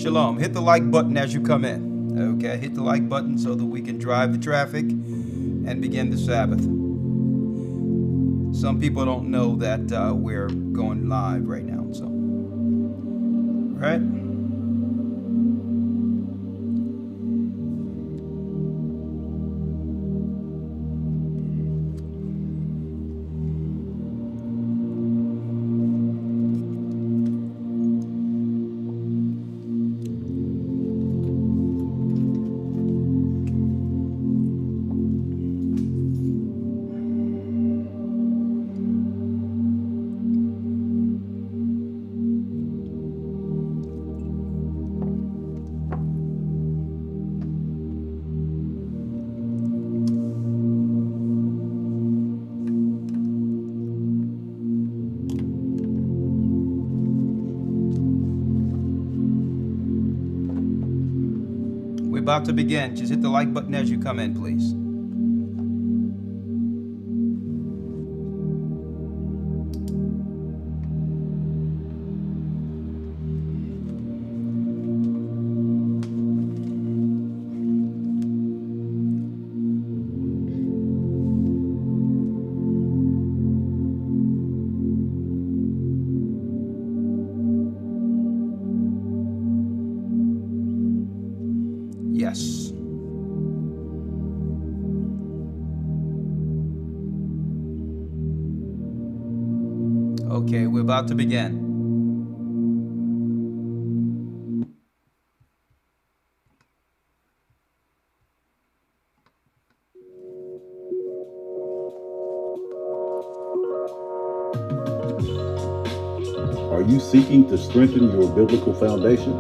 Shalom. Hit the like button as you come in. Okay, hit the like button so that we can drive the traffic and begin the Sabbath. Some people don't know that we're going live right now, so. Right? We're about to begin. Just hit the like button as you come in, please. Yes. Okay, we're about to begin. Are you seeking to strengthen your biblical foundation?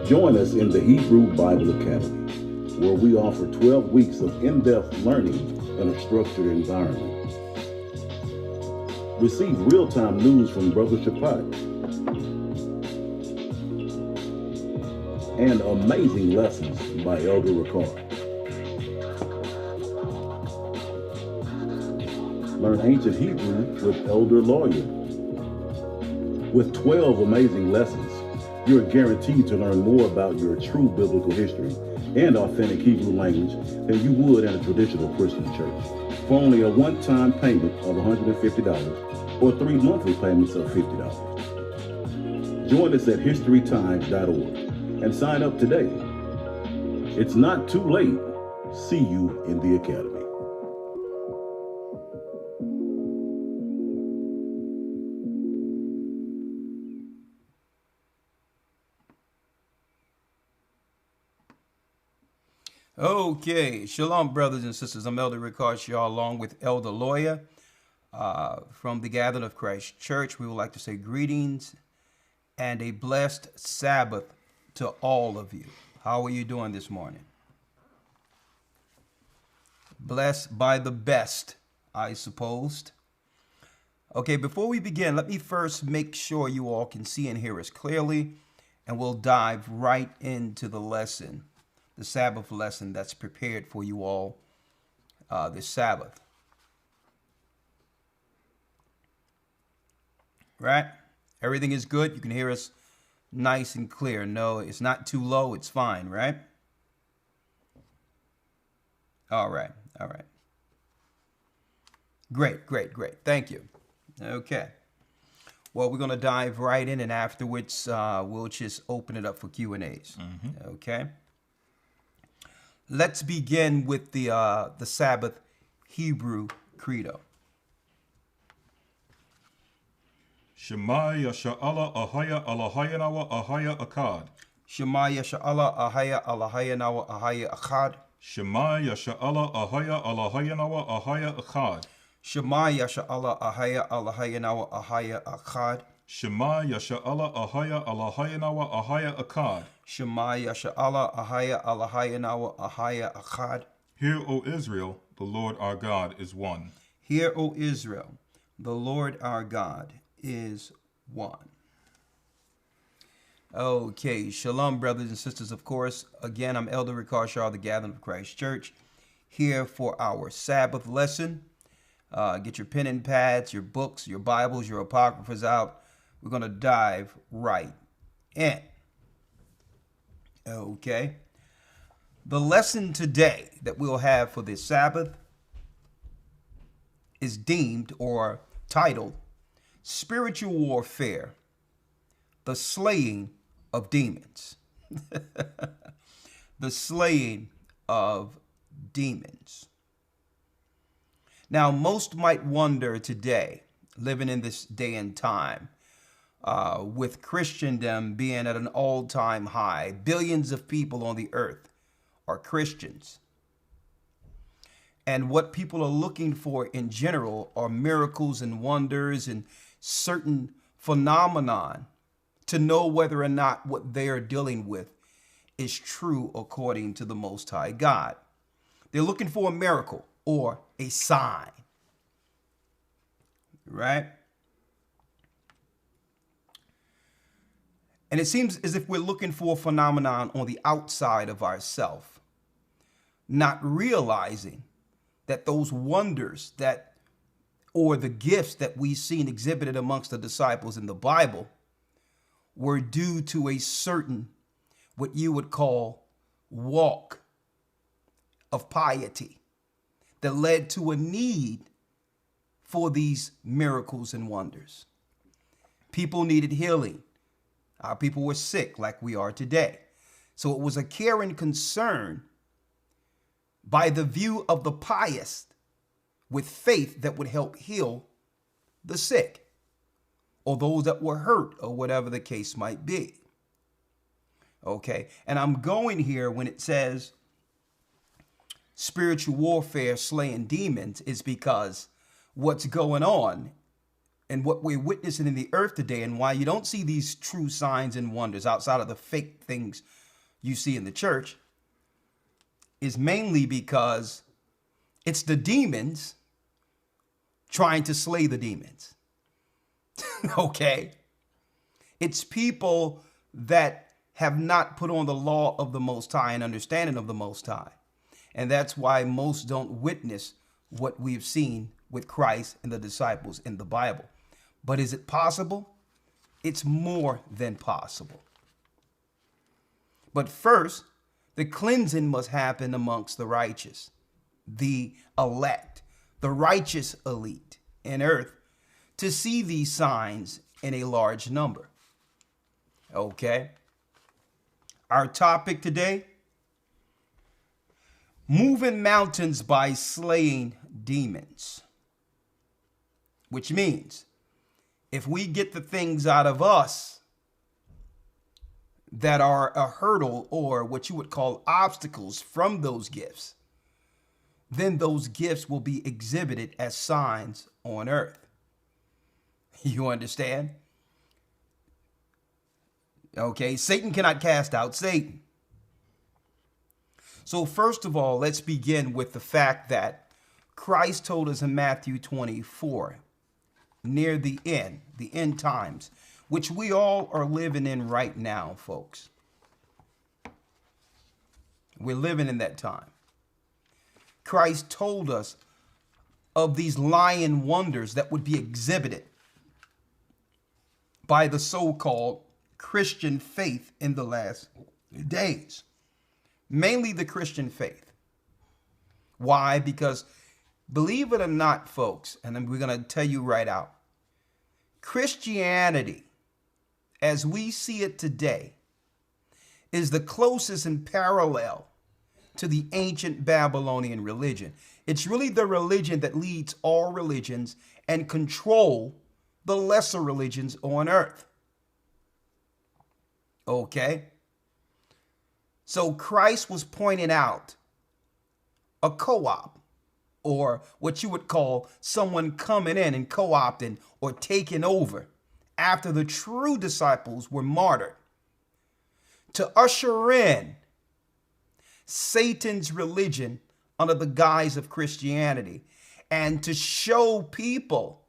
Join us in the Hebrew Bible Academy, where we offer 12 weeks of in-depth learning in a structured environment. Receive real-time news from Brother Shapat and amazing lessons by Elder Ricard. Learn ancient Hebrew with Elder Lawyer. With 12 amazing lessons, you're guaranteed to learn more about your true biblical history and authentic Hebrew language than you would in a traditional Christian church for only a one-time payment of $150 or 3 monthly payments of $50. Join us at historytimes.org and sign up today. It's not too late. See you in the academy. Okay, shalom, brothers and sisters. I'm Elder Ricard Shaw, along with Elder Lawyer from the Gathering of Christ Church. We would like to say greetings and a blessed Sabbath to all of you. How are you doing this morning? Blessed by the best, I suppose. Okay, before we begin, let me first make sure you all can see and hear us clearly, and we'll dive right into the lesson. The Sabbath lesson that's prepared for you all this Sabbath. Right? Everything is good. You can hear us nice and clear. No, it's not too low. It's fine, right? All right. All right. Great, great, great. Thank you. Okay. Well, we're going to dive right in, and afterwards we'll just open it up for Q&As. Okay. Let's begin with the Sabbath Hebrew Credo. Shema Yasha'Allah Ahaya Allahayanawa Ahaya Akkad. Shema Yasha'Allah Ahaya Allahayanawa Ahaya Akkad. Shema Yasha'Allah Ahaya Allahayanawa Ahaya Akkad. Shema Yasha'Allah Ahaya Allahayanawa Ahaya Akkad. Shema Yasha'Allah Ahaya Allahayanawa Ahaya Akkad. Shema Yasha'Allah Ahaya Allahayanawa Ahaya Akkad. Hear, O Israel, the Lord our God is one. Hear, O Israel, the Lord our God is one. Okay, shalom, brothers and sisters. Of course, again, I'm Elder Ricard Shaw, the Gathering of Christ Church, here for our Sabbath lesson. Get your pen and pads, your books, your Bibles, your apocryphas out. We're going to dive right in. Okay. The lesson today that we'll have for this Sabbath is deemed or titled Spiritual Warfare, the Slaying of Demons. The slaying of demons. Now, most might wonder today, living in this day and time, with Christendom being at an all-time high, billions of people on the earth are Christians. And what people are looking for in general are miracles and wonders and certain phenomenon to know whether or not what they are dealing with is true according to the Most High God. They're looking for a miracle or a sign, right? And it seems as if we're looking for a phenomenon on the outside of ourselves, not realizing that those wonders or the gifts that we seen exhibited amongst the disciples in the Bible were due to a certain, what you would call, walk of piety that led to a need for these miracles and wonders. People needed healing. Our people were sick like we are today. So it was a care and concern by the view of the pious with faith that would help heal the sick or those that were hurt or whatever the case might be. Okay, and I'm going here when it says spiritual warfare slaying demons is because what's going on and what we're witnessing in the earth today and why you don't see these true signs and wonders outside of the fake things you see in the church is mainly because it's the demons trying to slay the demons. Okay? It's people that have not put on the law of the Most High and understanding of the Most High. And that's why most don't witness what we've seen with Christ and the disciples in the Bible. But is it possible? It's more than possible. But first, the cleansing must happen amongst the righteous, the elect, the righteous elite in earth to see these signs in a large number. Okay? Our topic today, moving mountains by slaying demons. Which means if we get the things out of us that are a hurdle or what you would call obstacles from those gifts, then those gifts will be exhibited as signs on earth. You understand? Okay, Satan cannot cast out Satan. So first of all, let's begin with the fact that Christ told us in Matthew 24, near the end times, which we all are living in right now, folks. We're living in that time. Christ told us of these lying wonders that would be exhibited by the so-called Christian faith in the last days. Mainly the Christian faith. Why? Because believe it or not, folks, and we're going to tell you right out, Christianity, as we see it today, is the closest in parallel to the ancient Babylonian religion. It's really the religion that leads all religions and control the lesser religions on earth. Okay? So Christ was pointing out a co-op, or what you would call someone coming in and co-opting or taking over after the true disciples were martyred, to usher in Satan's religion under the guise of Christianity, and to show people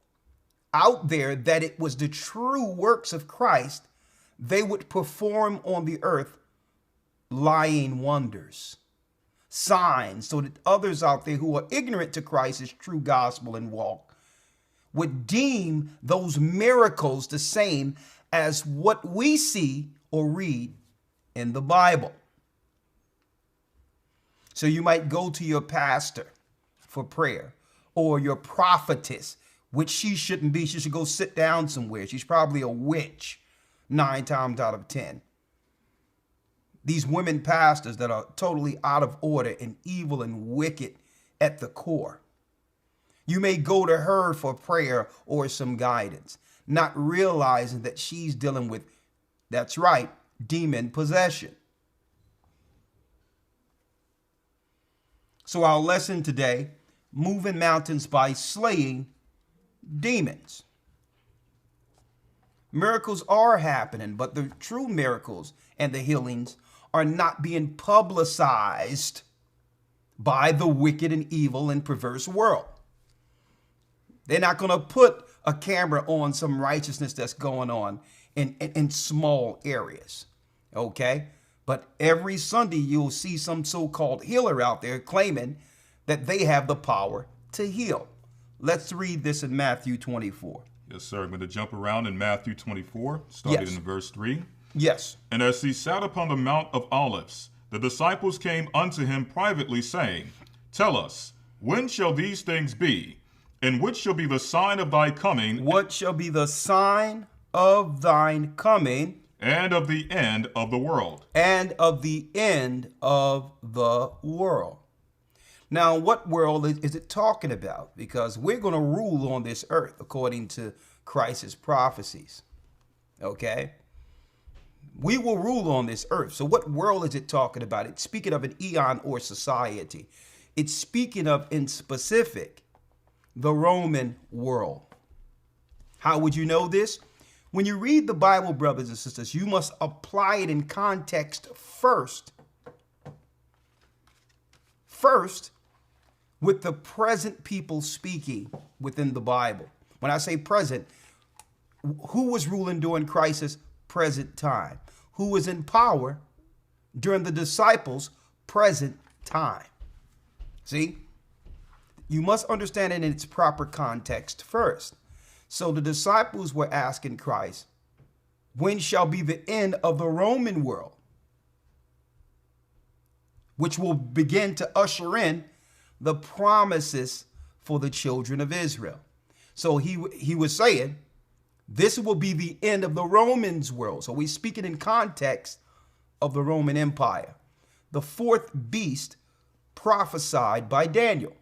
out there that it was the true works of Christ they would perform on the earth, lying wonders, signs, so that others out there who are ignorant to Christ's true gospel and walk would deem those miracles the same as what we see or read in the Bible. So you might go to your pastor for prayer, or your prophetess, which she shouldn't be. She should go sit down somewhere. She's probably a witch 9 times out of 10. These women pastors that are totally out of order and evil and wicked at the core. You may go to her for prayer or some guidance, not realizing that she's dealing with, that's right, demon possession. So our lesson today, moving mountains by slaying demons. Miracles are happening, but the true miracles and the healings are not being publicized by the wicked and evil and perverse world. They're not going to put a camera on some righteousness that's going on in small areas, okay? But every Sunday you'll see some so-called healer out there claiming that they have the power to heal. Let's read this in Matthew 24. Yes, sir. I'm going to jump around in Matthew 24, starting in verse 3. Yes. And as he sat upon the Mount of Olives, the disciples came unto him privately, saying, Tell us, when shall these things be? And what shall be the sign of thy coming? What shall be the sign of thine coming? And of the end of the world. And of the end of the world. Now, what world is it talking about? Because we're going to rule on this earth according to Christ's prophecies. Okay? We will rule on this earth. So what world is it talking about? It's speaking of an eon or society. It's speaking of, in specific, the Roman world. How would you know this? When you read the Bible, brothers and sisters, you must apply it in context first. First, with the present people speaking within the Bible. When I say present, who was ruling during Christ's present time? Who was in power during the disciples' present time? See? You must understand it in its proper context first. So the disciples were asking Christ, when shall be the end of the Roman world? Which will begin to usher in the promises for the children of Israel. So he was saying, this will be the end of the Romans world. So we're speaking in context of the Roman Empire. The fourth beast prophesied by Daniel.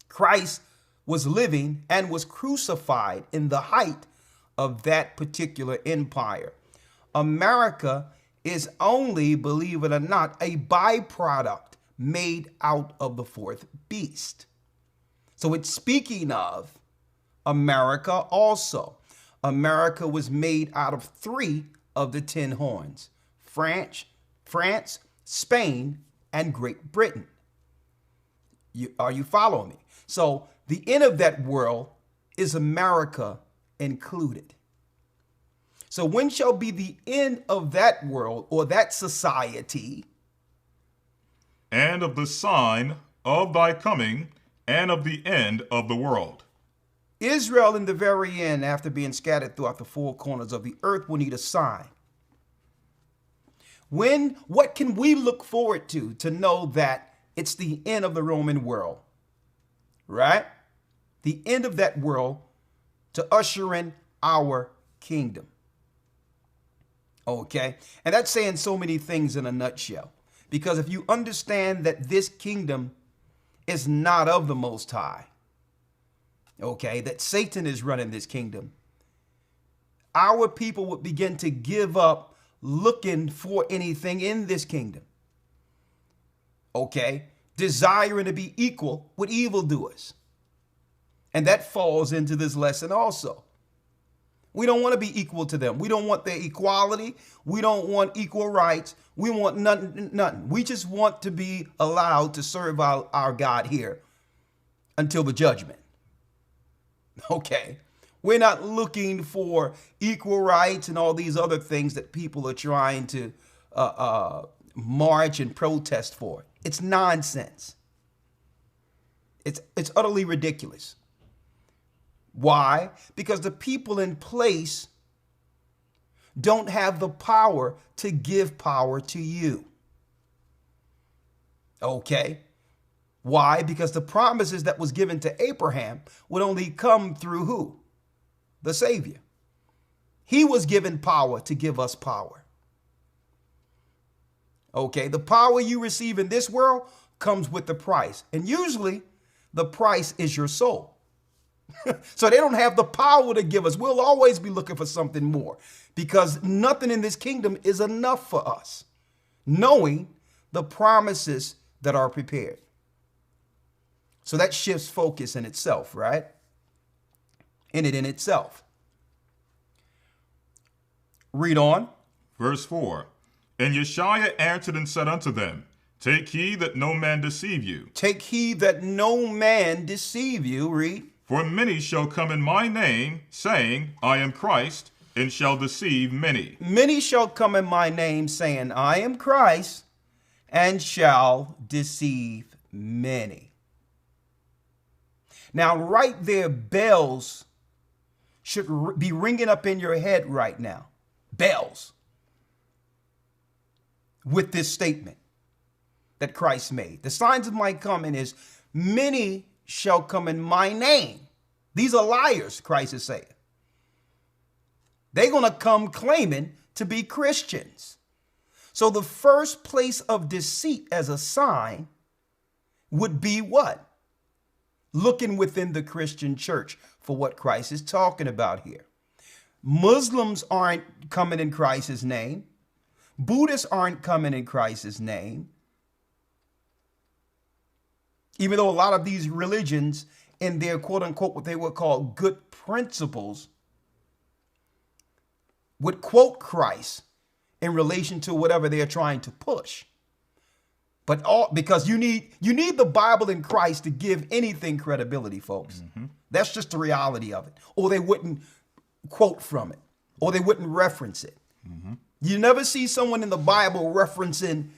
Christ was living and was crucified in the height of that particular empire. America is only, believe it or not, a byproduct made out of the fourth beast. So it's speaking of America also. America was made out of 3 of the 10 horns: France, Spain, and Great Britain. Are you following me? So the end of that world is America included. So when shall be the end of that world or that society? And of the sign of thy coming, and of the end of the world. Israel in the very end, after being scattered throughout the 4 corners of the earth, will need a sign. What can we look forward to know that it's the end of the Roman world? Right? The end of that world to usher in our kingdom. Okay? And that's saying so many things in a nutshell. Because if you understand that this kingdom is not of the Most High, okay, that Satan is running this kingdom, our people would begin to give up looking for anything in this kingdom. Okay? Desiring to be equal with evildoers. And that falls into this lesson also. We don't want to be equal to them. We don't want their equality. We don't want equal rights. We want nothing. We just want to be allowed to serve our God here until the judgment. Okay. We're not looking for equal rights and all these other things that people are trying to march and protest for. It's nonsense. It's utterly ridiculous. Why? Because the people in place don't have the power to give power to you. Okay. Why? Because the promises that was given to Abraham would only come through who? The Savior. He was given power to give us power. Okay, the power you receive in this world comes with the price. And usually the price is your soul. So they don't have the power to give us. We'll always be looking for something more because nothing in this kingdom is enough for us, knowing the promises that are prepared. So that shifts focus in itself, right? In itself. Read on. Verse 4. And Yeshua answered and said unto them, Take heed that no man deceive you. Take heed that no man deceive you. Read. For many shall come in my name, saying, I am Christ, and shall deceive many. Many shall come in my name, saying, I am Christ, and shall deceive many. Now, right there, bells should be ringing up in your head right now. Bells. With this statement that Christ made. The signs of my coming is many shall come in my name. These are liars, Christ is saying. They're going to come claiming to be Christians. So the first place of deceit as a sign would be what? Looking within the Christian church for what Christ is talking about here. Muslims aren't coming in Christ's name. Buddhists aren't coming in Christ's name. Even though a lot of these religions in their quote unquote, what they would call good principles would quote Christ in relation to whatever they're trying to push. But because you need the Bible and Christ to give anything credibility, folks. Mm-hmm. That's just the reality of it. Or they wouldn't quote from it, or they wouldn't reference it. Mm-hmm. You never see someone in the Bible referencing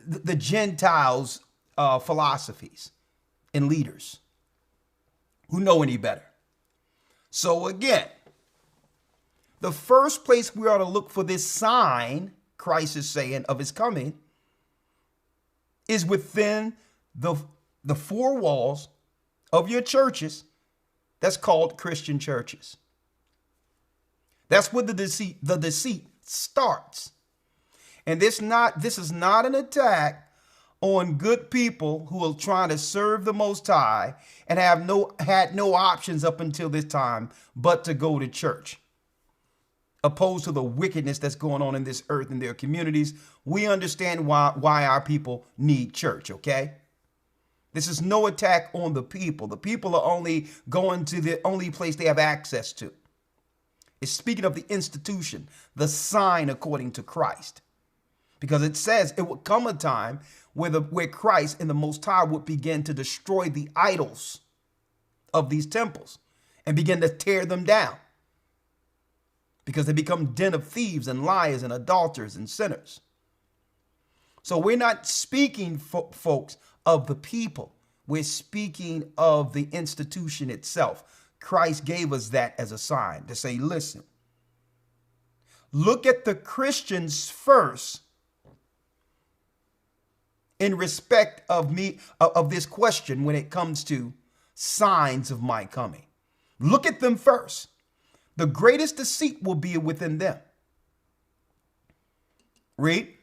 the Gentiles' philosophies and leaders who know any better. So again, the first place we ought to look for this sign, Christ is saying, of his coming is within the four walls of your churches that's called Christian churches. That's where the deceit starts. And this is not an attack on good people who are trying to serve the Most High and had no options up until this time but to go to church. Opposed to the wickedness that's going on in this earth in their communities, we understand why our people need church, okay? This is no attack on the people. The people are only going to the only place they have access to. It's speaking of the institution, the sign according to Christ. Because it says it would come a time where Christ and the Most High would begin to destroy the idols of these temples and begin to tear them down. Because they become den of thieves and liars and adulterers and sinners. So we're not speaking, folks, of the people. We're speaking of the institution itself. Christ gave us that as a sign to say, listen, look at the Christians first in respect of this question when it comes to signs of my coming. Look at them first. The greatest deceit will be within them. Read.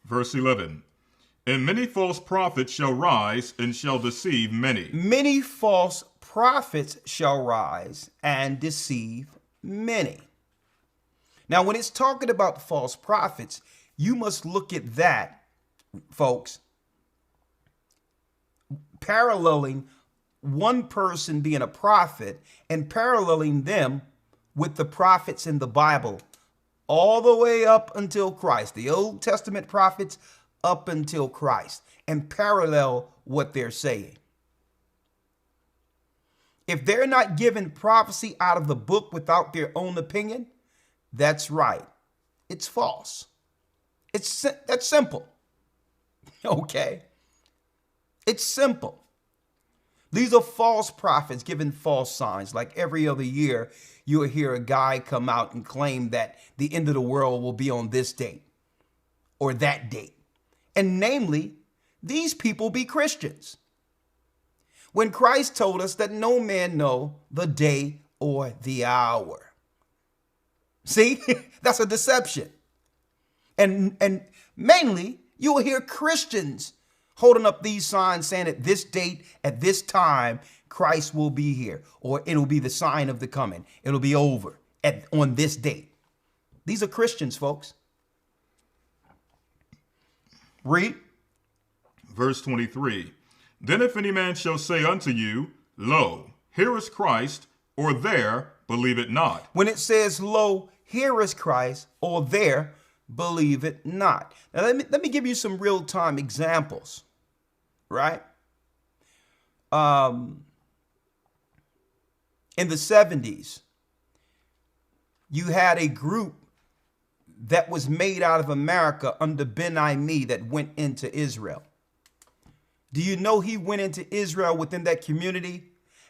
Verse 11. And many false prophets shall rise and shall deceive many. Many false prophets shall rise and deceive many. Now, when it's talking about false prophets, you must look at that, folks, paralleling one person being a prophet and paralleling them with the prophets in the Bible all the way up until Christ, the Old Testament prophets up until Christ, and parallel what they're saying. If they're not given prophecy out of the book without their own opinion, that's right. It's false. That's simple. Okay. It's simple. These are false prophets giving false signs. Like every other year, you'll hear a guy come out and claim that the end of the world will be on this date or that date. And namely, these people be Christians, when Christ told us that no man know the day or the hour? See, that's a deception. And mainly, you will hear Christians holding up these signs saying at this date, at this time, Christ will be here, or it'll be the sign of the coming. It'll be over on this date. These are Christians, folks. Read. Verse 23. Then if any man shall say unto you, Lo, here is Christ, or there, believe it not. When it says, Lo, here is Christ, or there, believe it not. Now, let me give you some real-time examples, right? In the 70s, you had a group that was made out of America under Ben Ami that went into Israel. Do you know he went into Israel within that community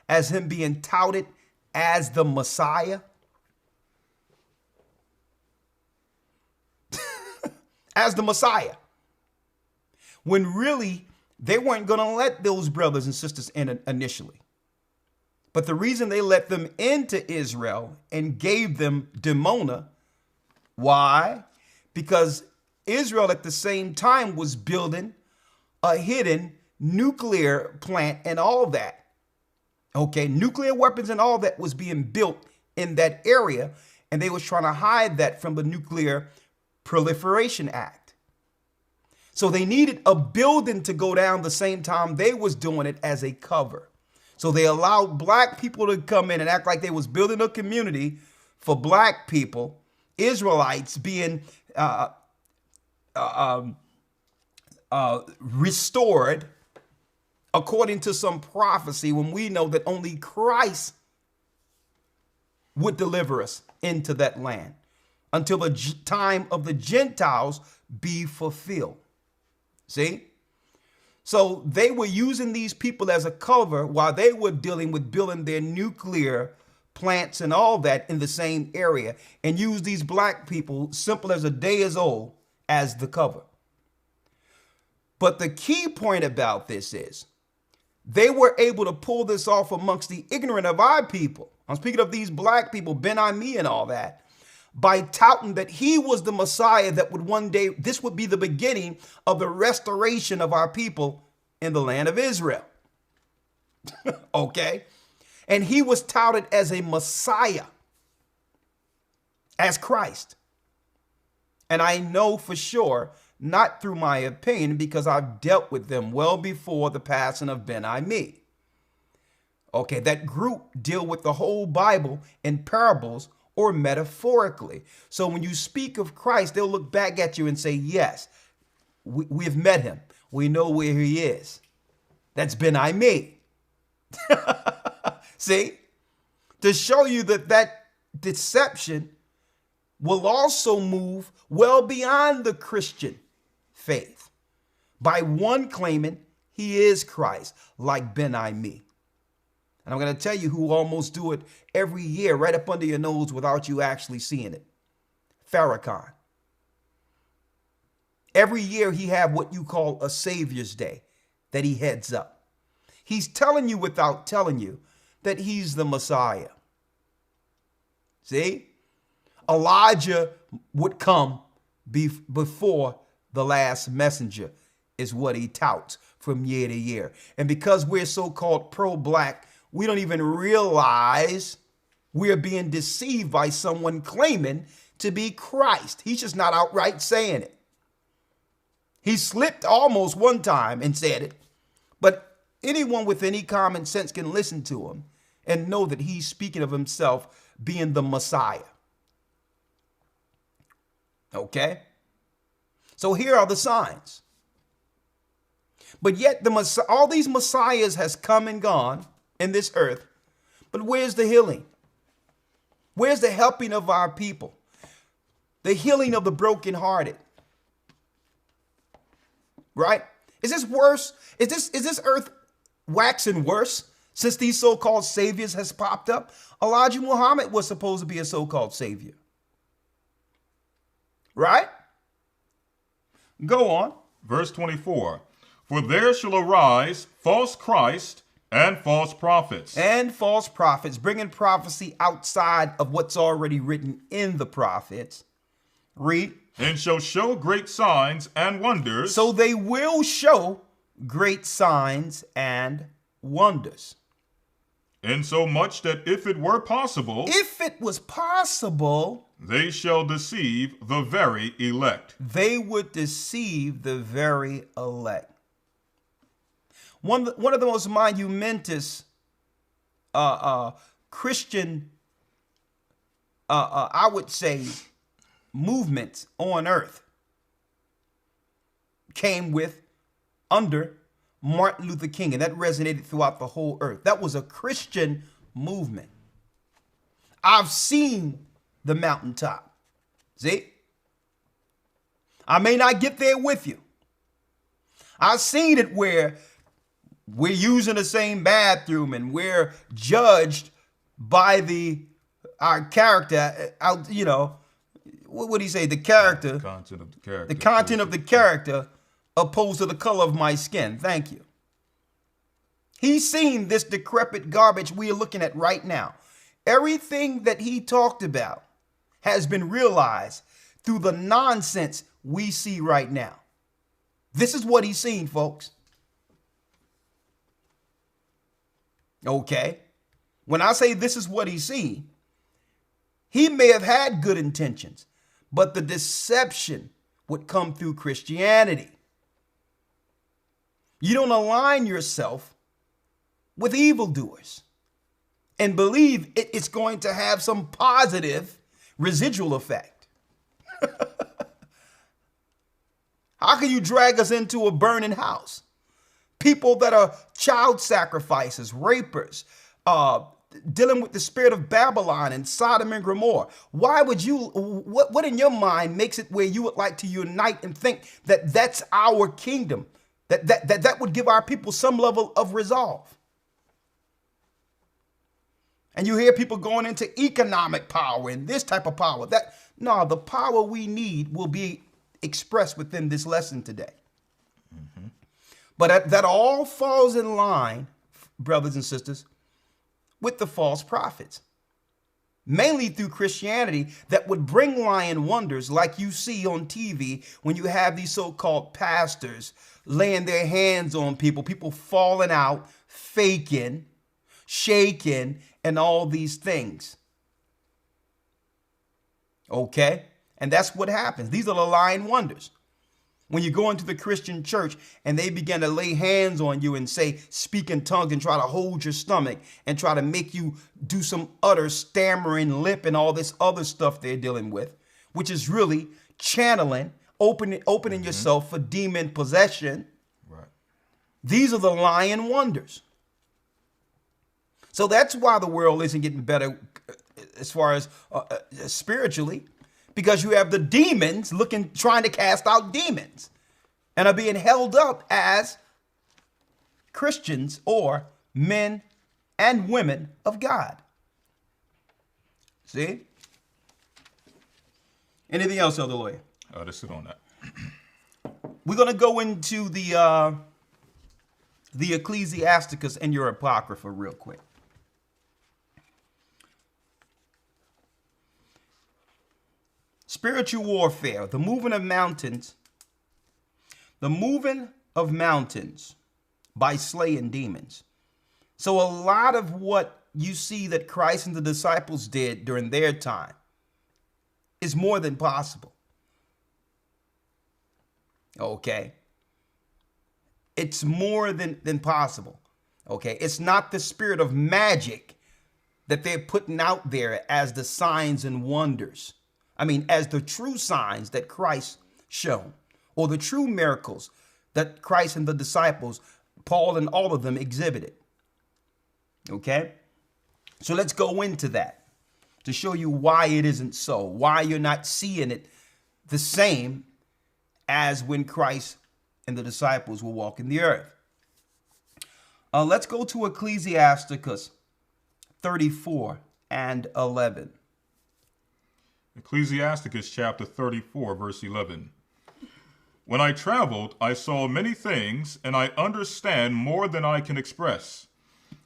as him being touted as the Messiah? As the Messiah. When really, they weren't going to let those brothers and sisters in initially. But the reason they let them into Israel and gave them Dimona, why? Because Israel at the same time was building a hidden nuclear plant and all that. Okay, nuclear weapons and all that was being built in that area, and they was trying to hide that from the Nuclear Proliferation Act. So they needed a building to go down the same time they was doing it as a cover. So they allowed black people to come in and act like they was building a community for black people, Israelites being restored according to some prophecy, when we know that only Christ would deliver us into that land until the time of the Gentiles be fulfilled. See? So they were using these people as a cover while they were dealing with building their nuclear plants and all that in the same area, and use these black people, simple as a day is old, as the cover. But the key point about this is they were able to pull this off amongst the ignorant of our people. I'm speaking of these black people, Ben Ami and all that, by touting that he was the Messiah that would one day, this would be the beginning of the restoration of our people in the land of Israel. Okay? And he was touted as a Messiah, as Christ. And I know for sure, not through my opinion, because I've dealt with them well before the passing of Ben Ami. Okay, that group deal with the whole Bible in parables or metaphorically. So when you speak of Christ, they'll look back at you and say, yes, we have met him. We know where he is. That's Ben Ami. See? To show you that that deception will also move well beyond the Christian faith by one claiming he is Christ, like Ben Ami. And I'm going to tell you who almost do it every year right up under your nose without you actually seeing it. Farrakhan. Every year he have what you call a Savior's Day that he heads up. He's telling you without telling you that he's the Messiah. See? Elijah would come before the last messenger is what he touts from year to year. And because we're so-called pro-black, we don't even realize we're being deceived by someone claiming to be Christ. He's just not outright saying it. He slipped almost one time and said it, but anyone with any common sense can listen to him and know that he's speaking of himself being the Messiah. Okay? So here are the signs. But yet all these messiahs has come and gone in this earth. But where's the healing? Where's the helping of our people? The healing of the brokenhearted. Right? Is this worse? Is this earth waxing worse since these so-called saviors has popped up? Elijah Muhammad was supposed to be a so-called savior. Right? Go on. Verse 24. For there shall arise false Christ and false prophets. And false prophets, bringing prophecy outside of what's already written in the prophets. Read. And shall show great signs and wonders. So they will show great signs and wonders. Insomuch that if it were possible, If it was possible, they shall deceive the very elect. they would deceive the very elect. One of the most monumentous Christian, I would say, movements on earth came under Martin Luther King, and that resonated throughout the whole earth. That was a Christian movement. I've seen the mountaintop. See? I may not get there with you. I've seen it where we're using the same bathroom and we're judged by our character. You know, what would he say? The character. The content of the character. The content of the character opposed to the color of my skin. Thank you. He's seen this decrepit garbage we are looking at right now. Everything that he talked about has been realized through the nonsense we see right now. This is what he's seen, folks. Okay. When I say this is what he's seen, he may have had good intentions, but the deception would come through Christianity. You don't align yourself with evildoers and believe it's going to have some positive residual effect. How can you drag us into a burning house? People that are child sacrificers, rapers, dealing with the spirit of Babylon and Sodom and Gomorrah. Why would you, what in your mind makes it where you would like to unite and think that that's our kingdom? That would give our people some level of resolve. And you hear people going into economic power and this type of power. No, the power we need will be expressed within this lesson today. Mm-hmm. But that all falls in line, brothers and sisters, with the false prophets. Mainly through Christianity that would bring lying wonders like you see on TV when you have these so-called pastors laying their hands on people, people falling out, faking, shaking, and all these things. Okay? And that's what happens. These are the lying wonders. When you go into the Christian church and they begin to lay hands on you and say, speak in tongues and try to hold your stomach and try to make you do some utter stammering lip and all this other stuff they're dealing with, which is really channeling, opening yourself for demon possession. Right. These are the lying wonders. So that's why the world isn't getting better as far as spiritually. Because you have the demons trying to cast out demons and are being held up as Christians or men and women of God. See? Anything else, Elder Lawyer? Let's sit on that. We're going to go into the Ecclesiasticus and your Apocrypha real quick. Spiritual warfare, the moving of mountains by slaying demons. So a lot of what you see that Christ and the disciples did during their time is more than possible. Okay. It's more than possible. Okay. It's not the spirit of magic that they're putting out there as the signs and wonders. I mean, as the true signs that Christ showed, or the true miracles that Christ and the disciples, Paul and all of them exhibited. Okay? So let's go into that to show you why it isn't so, why you're not seeing it the same as when Christ and the disciples were walking the earth. Let's go to Ecclesiasticus 34 and 11. Ecclesiasticus chapter 34, verse 11. When I traveled, I saw many things, and I understand more than I can express.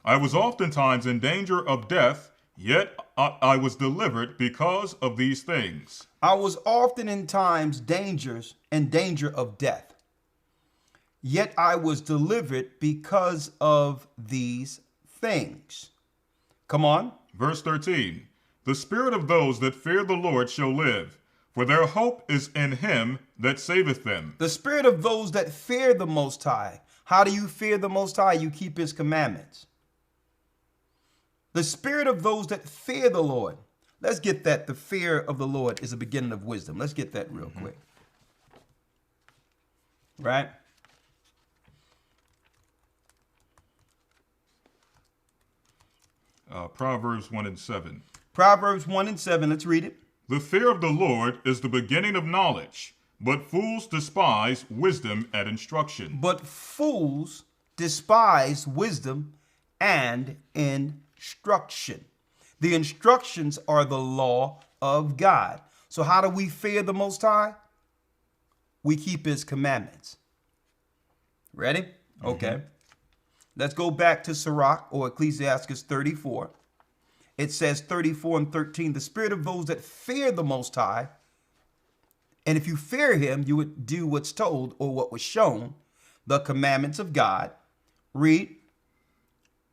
I was oftentimes in danger of death, yet I was delivered because of these things. I was often in times in danger of death, yet I was delivered because of these things. Come on. Verse 13. The spirit of those that fear the Lord shall live, for their hope is in him that saveth them. The spirit of those that fear the Most High. How do you fear the Most High? You keep his commandments. The spirit of those that fear the Lord. Let's get that. The fear of the Lord is a beginning of wisdom. Let's get that real quick. Right? Proverbs 1 and 7. Proverbs 1 and 7. Let's read it. The fear of the Lord is the beginning of knowledge, but fools despise wisdom and instruction. But fools despise wisdom and instruction. The instructions are the law of God. So how do we fear the Most High? We keep his commandments. Ready? Okay. Let's go back to Sirach or Ecclesiastes 34. It says 34 and 13, the spirit of those that fear the Most High. And if you fear him, you would do what's told or what was shown, the commandments of God. Read.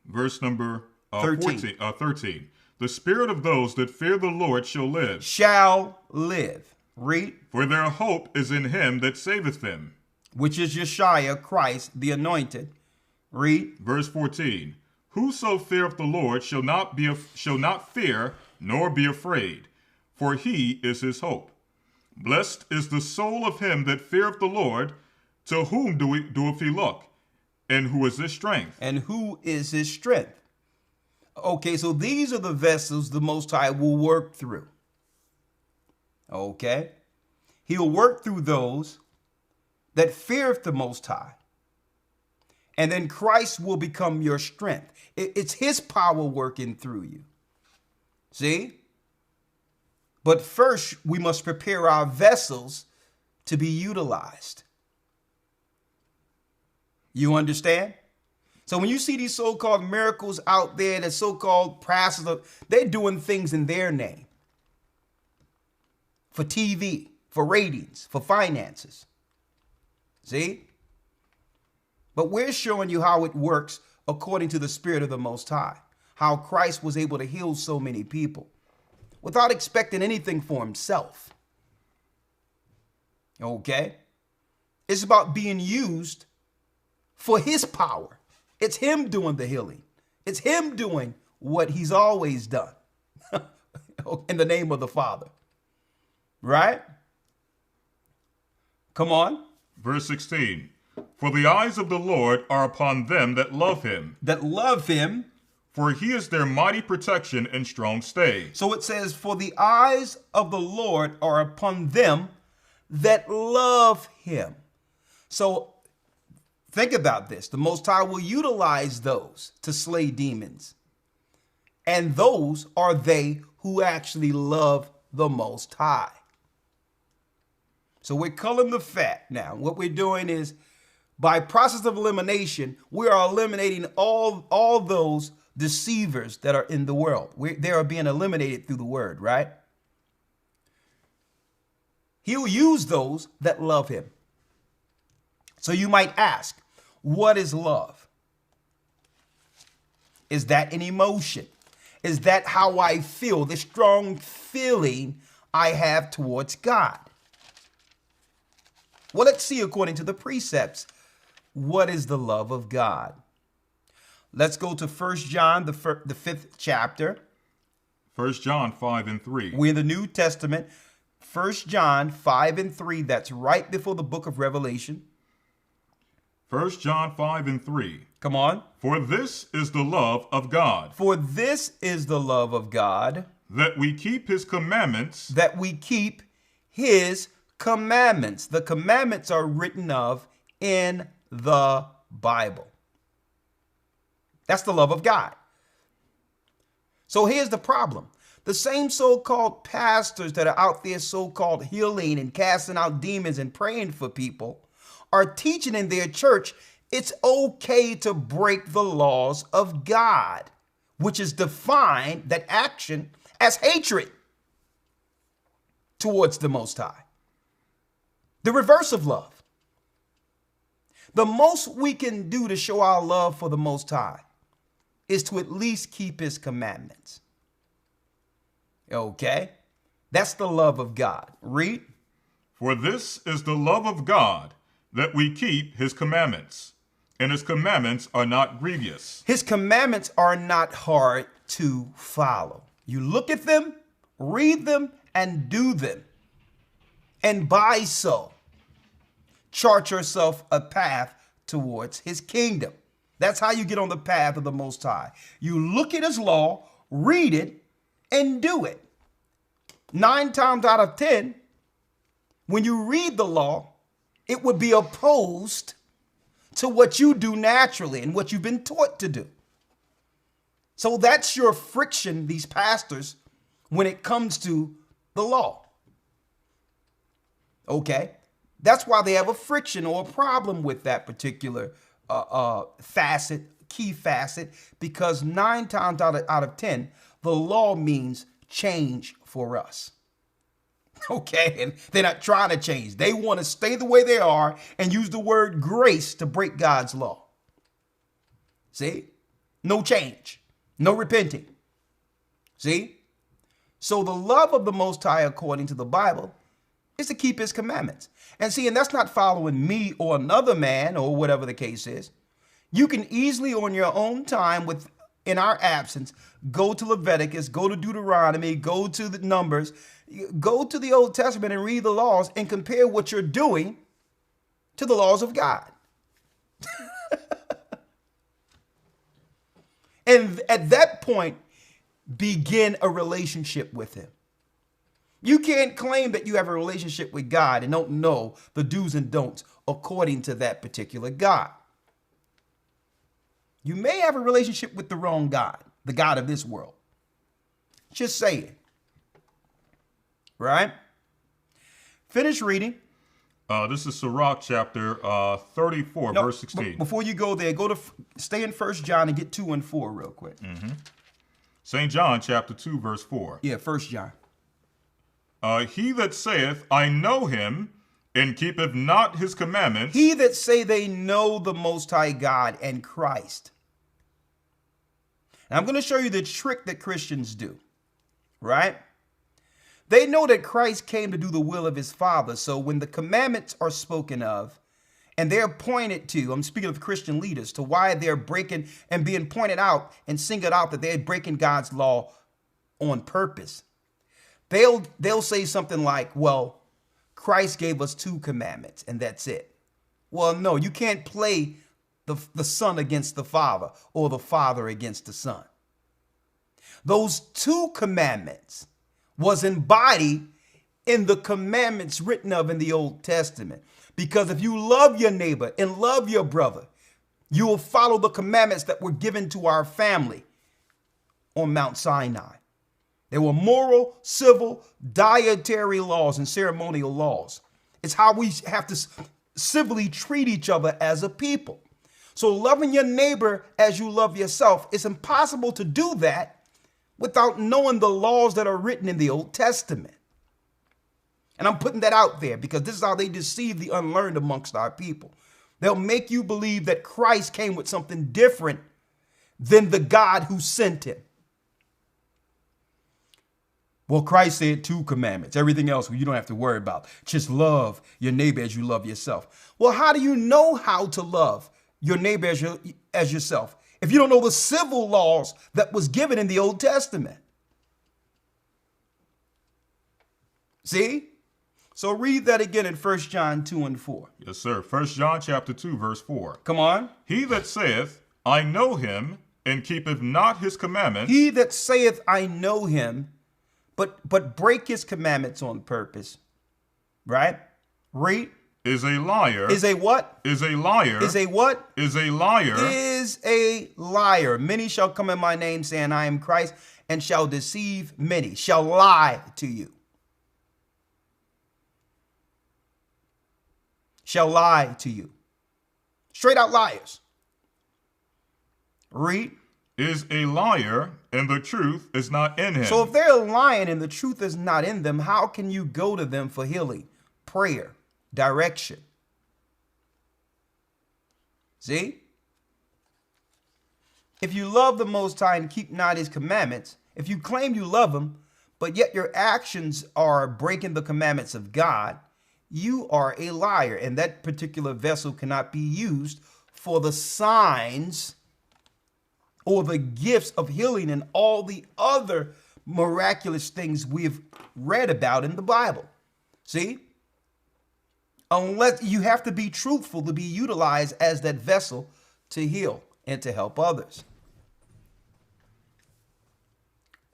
Verse number 13. 13. The spirit of those that fear the Lord shall live. Shall live. Read. For their hope is in him that saveth them. Which is Yeshua, Christ, the anointed. Read. Verse 14. Whoso feareth the Lord shall not fear nor be afraid, for he is his hope. Blessed is the soul of him that feareth the Lord, to whom doeth he look, and who is his strength. And who is his strength? Okay, so these are the vessels the Most High will work through. Okay? He'll work through those that feareth the Most High. And then Christ will become your strength. It's his power working through you. See? But first, we must prepare our vessels to be utilized. You understand? So when you see these so-called miracles out there, the so-called pastors, they're doing things in their name. For TV, for ratings, for finances. See? But we're showing you how it works according to the Spirit of the Most High. How Christ was able to heal so many people without expecting anything for himself. Okay? It's about being used for his power. It's him doing the healing. It's him doing what he's always done in the name of the Father. Right? Come on. Verse 16. For the eyes of the Lord are upon them that love him. That love him. For he is their mighty protection and strong stay. So it says, for the eyes of the Lord are upon them that love him. So think about this. The Most High will utilize those to slay demons. And those are they who actually love the Most High. So we're culling the fat now. What we're doing is, by process of elimination, we are eliminating all those deceivers that are in the world. They are being eliminated through the word, right? He'll use those that love him. So you might ask, what is love? Is that an emotion? Is that how I feel? The strong feeling I have towards God? Well, let's see according to the precepts. What is the love of God? Let's go to 1 John, the 5th chapter. 1 John 5 and 3. We're in the New Testament. 1 John 5 and 3. That's right before the book of Revelation. 1 John 5 and 3. Come on. For this is the love of God. For this is the love of God. That we keep his commandments. That we keep his commandments. The commandments are written of in the Bible. That's the love of God. So here's the problem. The same so-called pastors that are out there so-called healing and casting out demons and praying for people are teaching in their church it's okay to break the laws of God, which is defined, that action, as hatred towards the Most High. The reverse of love. The most we can do to show our love for the Most High is to at least keep his commandments. Okay? That's the love of God. Read. For this is the love of God, that we keep his commandments, and his commandments are not grievous. His commandments are not hard to follow. You look at them, read them, and do them. And by so, chart yourself a path towards his kingdom. That's how you get on the path of the Most High. You look at his law, read it, and do it. 9 times out of 10, when you read the law, it would be opposed to what you do naturally and what you've been taught to do. So that's your friction, these pastors, when it comes to the law. Okay? That's why they have a friction or a problem with that particular key facet, because 9 times out of 10, the law means change for us. Okay, and they're not trying to change. They want to stay the way they are and use the word grace to break God's law. See? No change. No repenting. See? So the love of the Most High, according to the Bible, is to keep his commandments. And see, and that's not following me or another man or whatever the case is. You can easily, on your own time, in our absence, go to Leviticus, go to Deuteronomy, go to the Numbers, go to the Old Testament and read the laws and compare what you're doing to the laws of God. And at that point, begin a relationship with him. You can't claim that you have a relationship with God and don't know the do's and don'ts according to that particular God. You may have a relationship with the wrong God, the God of this world. Just saying. Right? Finish reading. This is Sirach chapter 34, verse 16. Before you go there, stay in 1 John and get 2 and 4 real quick. St. John chapter 2, verse 4. Yeah, 1 John. He that saith, I know him, and keepeth not his commandments. He that say they know the Most High God and Christ. And I'm going to show you the trick that Christians do. Right? They know that Christ came to do the will of his Father. So when the commandments are spoken of and they're pointed to, I'm speaking of Christian leaders, to why they're breaking and being pointed out and singled out that they're breaking God's law on purpose. They'll say something like, well, Christ gave us 2 commandments and that's it. Well, no, you can't play the Son against the Father or the Father against the Son. Those 2 commandments was embodied in the commandments written of in the Old Testament. Because if you love your neighbor and love your brother, you will follow the commandments that were given to our family on Mount Sinai. There were moral, civil, dietary laws and ceremonial laws. It's how we have to civilly treat each other as a people. So loving your neighbor as you love yourself, it's impossible to do that without knowing the laws that are written in the Old Testament. And I'm putting that out there because this is how they deceive the unlearned amongst our people. They'll make you believe that Christ came with something different than the God who sent him. Well, Christ said 2 commandments. Everything else you don't have to worry about. Just love your neighbor as you love yourself. Well, how do you know how to love your neighbor as yourself if you don't know the civil laws that was given in the Old Testament? See? So read that again in 1 John 2 and 4. Yes, sir. 1 John chapter 2, verse 4. Come on. He that saith, I know him, and keepeth not his commandments. He that saith, I know him, but break his commandments on purpose. Right? Read. is a liar, is a what? is a liar, Is a what? is a liar, Is a liar. Many shall come in my name, saying, I am Christ, and shall deceive many, shall lie to you. Shall lie to you. Straight out liars. Read. is a liar, and the truth is not in him. So if they're lying and the truth is not in them, how can you go to them for healing, prayer, direction? See? If you love the Most High and keep not his commandments, if you claim you love him, but yet your actions are breaking the commandments of God, you are a liar. And that particular vessel cannot be used for the signs or the gifts of healing and all the other miraculous things we've read about in the Bible. See? Unless you have to be truthful to be utilized as that vessel to heal and to help others.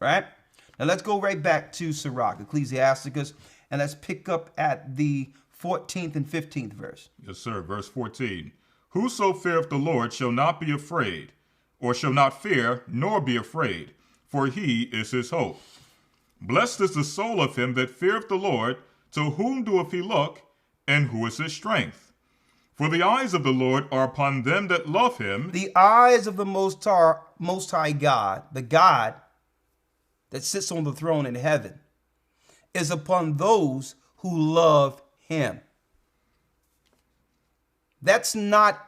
Right? Now let's go right back to Sirach, Ecclesiasticus, and let's pick up at the 14th and 15th verse. Yes, sir. Verse 14. Whoso feareth the Lord shall not be afraid, or shall not fear, nor be afraid, for he is his hope. Blessed is the soul of him that feareth the Lord, to whom doeth he look, and who is his strength. For the eyes of the Lord are upon them that love him. The eyes of the Most High God, the God that sits on the throne in heaven, is upon those who love him. That's not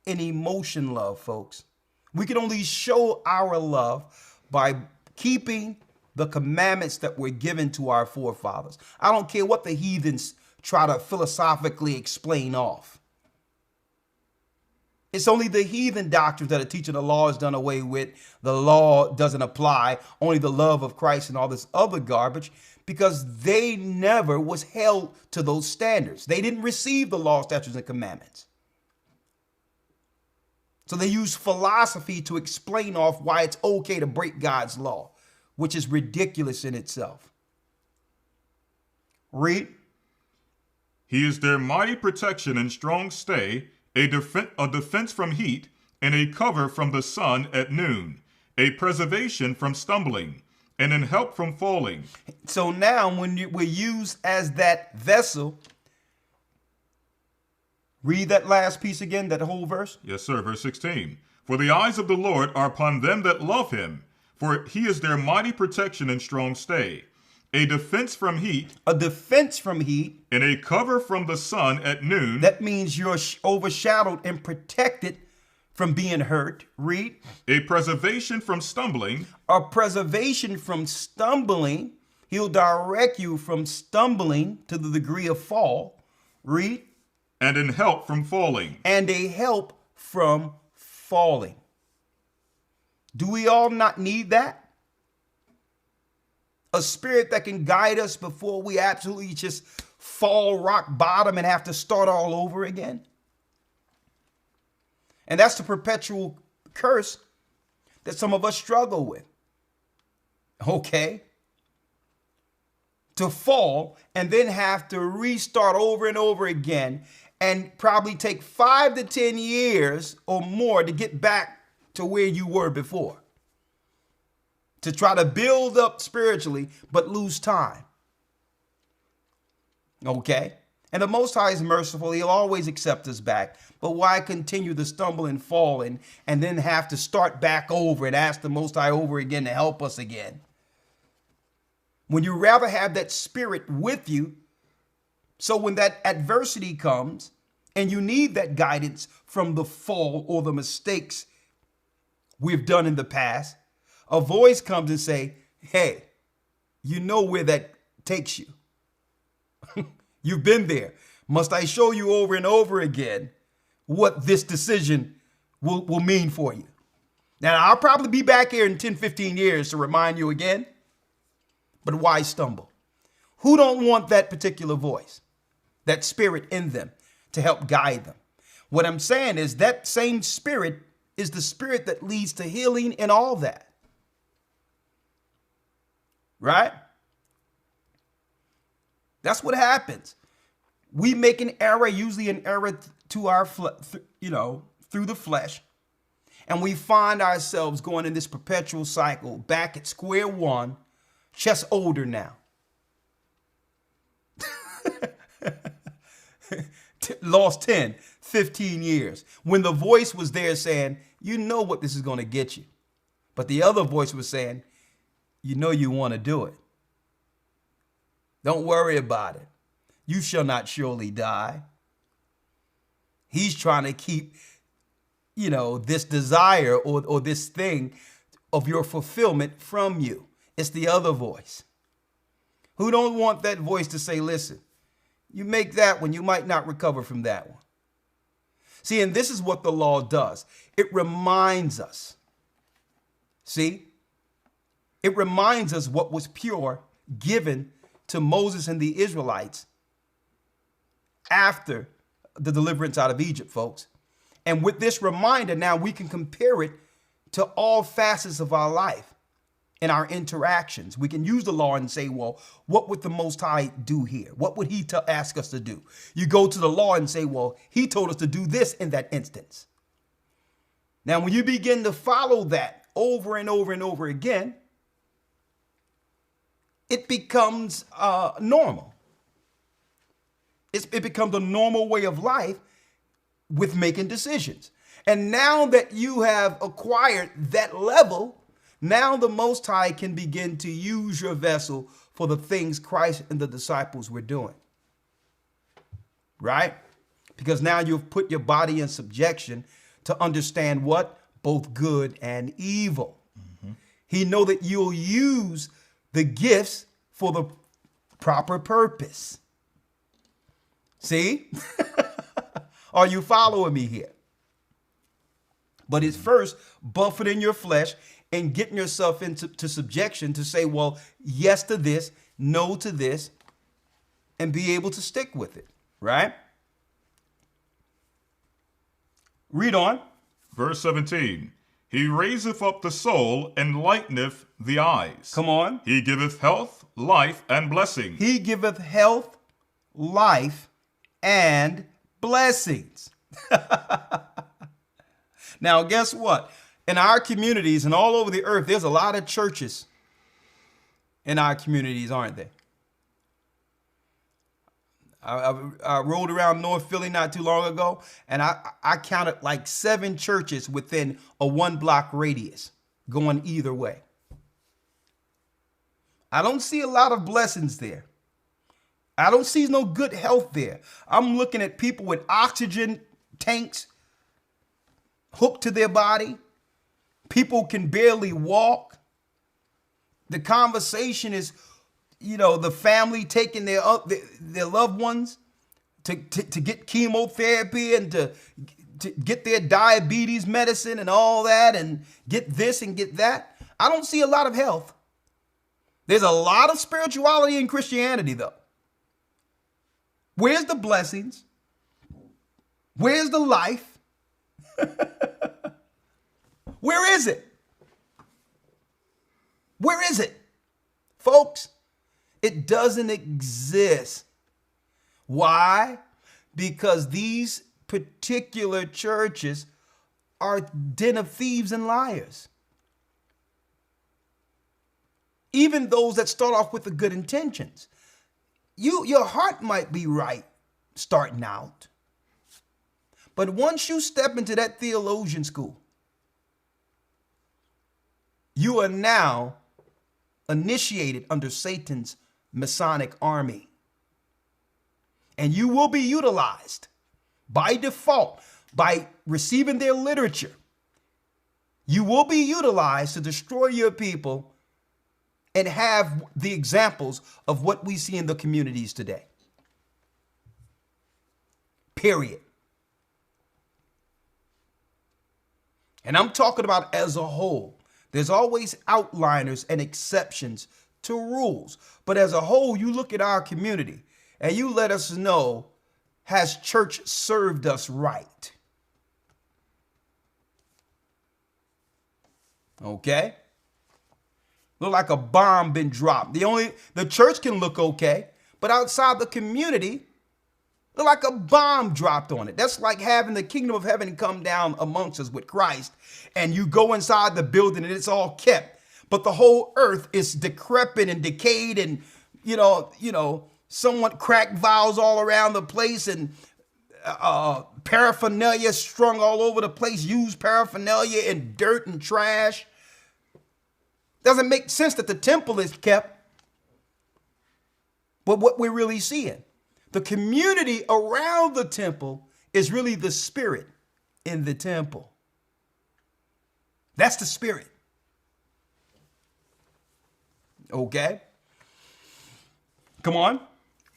an emotion love, folks. We can only show our love by keeping the commandments that were given to our forefathers. I don't care what the heathens try to philosophically explain off. It's only the heathen doctrines that are teaching the law is done away with. The law doesn't apply. Only the love of Christ and all this other garbage, because they never was held to those standards. They didn't receive the law, statutes, and commandments. So they use philosophy to explain off why it's okay to break God's law, which is ridiculous in itself. Read. He is their mighty protection and strong stay, a defense from heat, and a cover from the sun at noon, a preservation from stumbling, and an help from falling. So now when we're used as that vessel, read that last piece again, that whole verse. Yes, sir. Verse 16. For the eyes of the Lord are upon them that love him, for he is their mighty protection and strong stay, a defense from heat. A defense from heat. And a cover from the sun at noon. That means you're overshadowed and protected from being hurt. Read. A preservation from stumbling. A preservation from stumbling. He'll direct you from stumbling to the degree of fall. Read. And an help from falling. And a help from falling. Do we all not need that? A spirit that can guide us before we absolutely just fall rock bottom and have to start all over again. And that's the perpetual curse that some of us struggle with. Okay? To fall and then have to restart over and over again, and probably take 5 to 10 years or more to get back to where you were before. To try to build up spiritually, but lose time. Okay? And the Most High is merciful. He'll always accept us back. But why continue to stumble and fall and then have to start back over and ask the Most High over again to help us again? When you rather have that spirit with you, so when that adversity comes and you need that guidance from the fall or the mistakes we've done in the past, a voice comes and say, hey, you know where that takes you. You've been there. Must I show you over and over again what this decision will mean for you? Now, I'll probably be back here in 10, 15 years to remind you again, but why stumble? Who don't want that particular voice, that spirit in them to help guide them? What I'm saying is that same spirit is the spirit that leads to healing and all that. Right? That's what happens. We make an error, usually an error to our, through the flesh. And we find ourselves going in this perpetual cycle back at square one, just older now. Lost 10, 15 years. When the voice was there saying, you know what this is going to get you. But the other voice was saying, you know you want to do it. Don't worry about it. You shall not surely die. He's trying to keep, this desire or this thing of your fulfillment from you. It's the other voice. Who don't want that voice to say, listen, you make that one, you might not recover from that one. See, and this is what the law does. It reminds us. See? It reminds us what was pure given to Moses and the Israelites after the deliverance out of Egypt, folks. And with this reminder, now we can compare it to all facets of our life and our interactions. We can use the law and say, well, what would the Most High do here? What would he ask us to do? You go to the law and say, well, he told us to do this in that instance. Now, when you begin to follow that over and over and over again, it becomes normal. It becomes a normal way of life with making decisions. And now that you have acquired that level, now the Most High can begin to use your vessel for the things Christ and the disciples were doing. Right? Because now you've put your body in subjection to understand what? Both good and evil. Mm-hmm. He know that you'll use the gifts for the proper purpose. See? Are you following me here? But it's first buffeting your flesh and getting yourself into subjection to say, well, yes to this, no to this, and be able to stick with it, right? Read on. Verse 17. He raiseth up the soul and lighteneth the eyes. Come on. He giveth health, life, and blessing. He giveth health, life, and blessings. Now, guess what? In our communities and all over the earth, there's a lot of churches in our communities, aren't there? I rode around North Philly not too long ago, and I counted like 7 churches within a 1-block radius going either way. I don't see a lot of blessings there. I don't see no good health there. I'm looking at people with oxygen tanks hooked to their body. People can barely walk. The conversation is, the family taking their loved ones to get chemotherapy and to get their diabetes medicine and all that and get this and get that. I don't see a lot of health. There's a lot of spirituality in Christianity, though. Where's the blessings? Where's the life? Where is it? Where is it? Folks, it doesn't exist. Why? Because these particular churches are a den of thieves and liars. Even those that start off with the good intentions. Your heart might be right starting out. But once you step into that theologian school, you are now initiated under Satan's Masonic army. And you will be utilized by default, by receiving their literature. You will be utilized to destroy your people and have the examples of what we see in the communities today. Period. And I'm talking about as a whole. There's always outliners and exceptions to rules. But as a whole, you look at our community and you let us know, has church served us right? Okay? Look like a bomb been dropped. The church can look okay, but outside the community, like a bomb dropped on it. That's like having the kingdom of heaven come down amongst us with Christ, and you go inside the building and it's all kept. But the whole earth is decrepit and decayed, and somewhat cracked vials all around the place, and paraphernalia strung all over the place, used paraphernalia and dirt and trash. Doesn't make sense that the temple is kept. But what we're really seeing, the community around the temple is really the spirit in the temple. That's the spirit. Okay. Come on.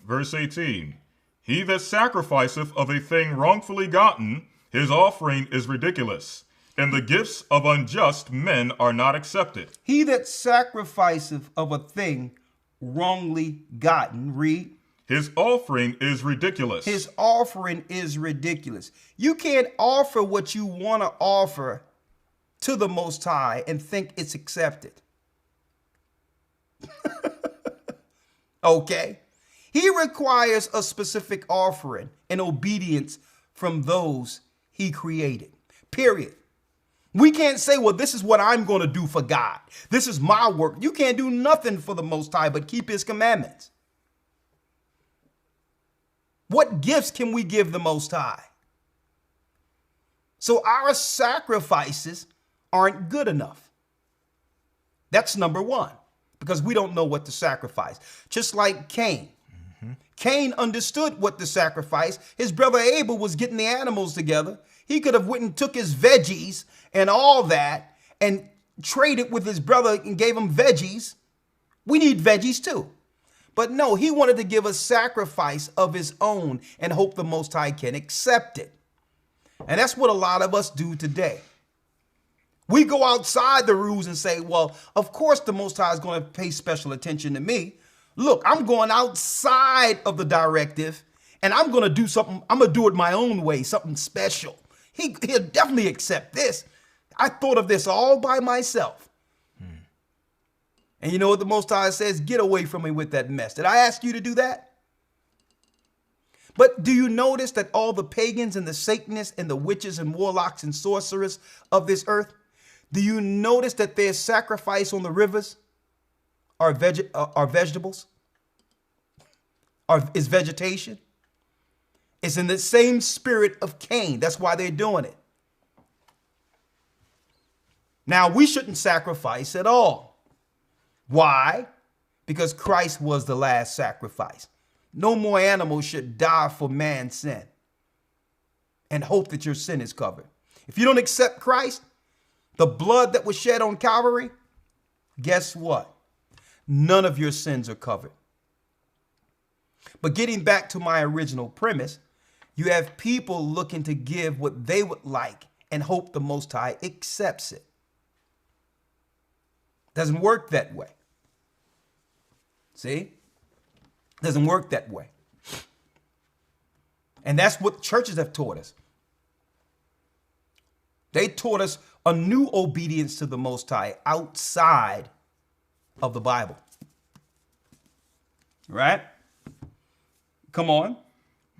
Verse 18. He that sacrificeth of a thing wrongfully gotten, his offering is ridiculous, and the gifts of unjust men are not accepted. He that sacrificeth of a thing wrongly gotten, read. His offering is ridiculous. His offering is ridiculous. You can't offer what you want to offer to the Most High and think it's accepted. Okay. He requires a specific offering and obedience from those he created. Period. We can't say, well, this is what I'm going to do for God. This is my work. You can't do nothing for the Most High but keep his commandments. What gifts can we give the Most High? So our sacrifices aren't good enough. That's number one, because we don't know what to sacrifice. Just like Cain. Cain understood what to sacrifice. His brother Abel was getting the animals together. He could have went and took his veggies and all that and traded with his brother and gave him veggies. We need veggies too. But no, he wanted to give a sacrifice of his own and hope the Most High can accept it. And that's what a lot of us do today. We go outside the rules and say, well, of course the Most High is going to pay special attention to me. Look, I'm going outside of the directive and I'm going to do something. I'm going to do it my own way, something special. He'll definitely accept this. I thought of this all by myself. And you know what the Most High says? Get away from me with that mess. Did I ask you to do that? But do you notice that all the pagans and the Satanists and the witches and warlocks and sorcerers of this earth, do you notice that their sacrifice on the rivers are vegetables? Is vegetation? It's in the same spirit of Cain. That's why they're doing it. Now, we shouldn't sacrifice at all. Why? Because Christ was the last sacrifice. No more animals should die for man's sin and hope that your sin is covered. If you don't accept Christ, the blood that was shed on Calvary, guess what? None of your sins are covered. But getting back to my original premise, you have people looking to give what they would like and hope the Most High accepts it. Doesn't work that way. See? Doesn't work that way. And that's what churches have taught us. They taught us a new obedience to the Most High outside of the Bible. Right? Come on.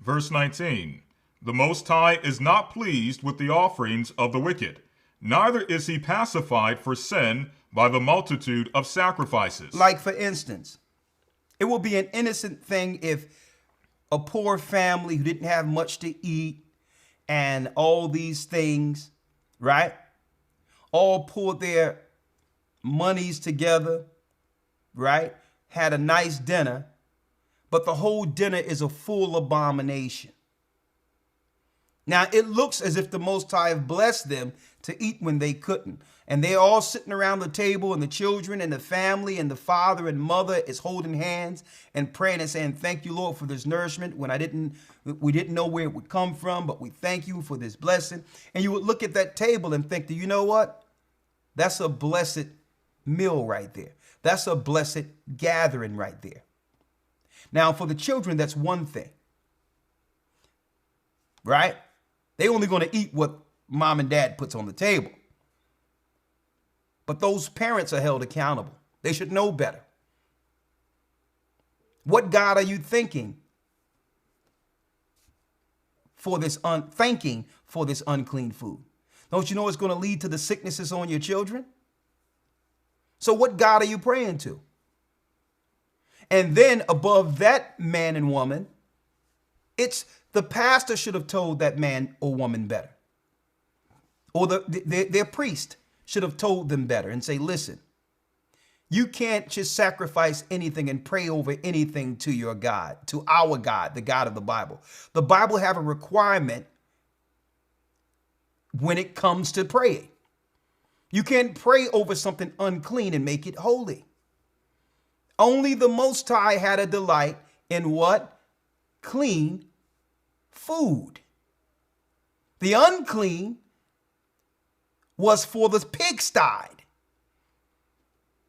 Verse 19. The Most High is not pleased with the offerings of the wicked, neither is he pacified for sin by the multitude of sacrifices. Like, for instance, it would be an innocent thing if a poor family who didn't have much to eat and all these things, right, all pulled their monies together, right, had a nice dinner, but the whole dinner is a full abomination. Now, it looks as if the Most High have blessed them to eat when they couldn't. And they're all sitting around the table, and the children and the family and the father and mother is holding hands and praying and saying, thank you, Lord, for this nourishment when we didn't know where it would come from, but we thank you for this blessing. And you would look at that table and think, you know what? That's a blessed meal right there. That's a blessed gathering right there. Now, for the children, that's one thing, right? They're only going to eat what mom and dad puts on the table. But those parents are held accountable. They should know better. What God are you thinking for this thanking for this unclean food. Don't you know it's going to lead to the sicknesses on your children? So what God are you praying to? And then above that man and woman, it's the pastor should have told that man or woman better. Or their priest should have told them better and say, listen, you can't just sacrifice anything and pray over anything to your God, to our God, the God of the Bible. The Bible have a requirement when it comes to praying. You can't pray over something unclean and make it holy. Only the Most High had a delight in what? Clean food. The unclean was for the pigsty.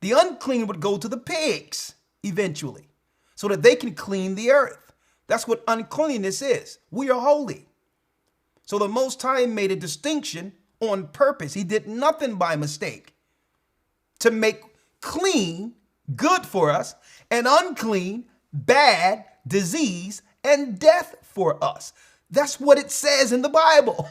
The unclean would go to the pigs eventually so that they can clean the earth. That's what uncleanness is. We are holy. So the Most High made a distinction on purpose. He did nothing by mistake to make clean good for us and unclean bad, disease, and death for us. That's what it says in the Bible.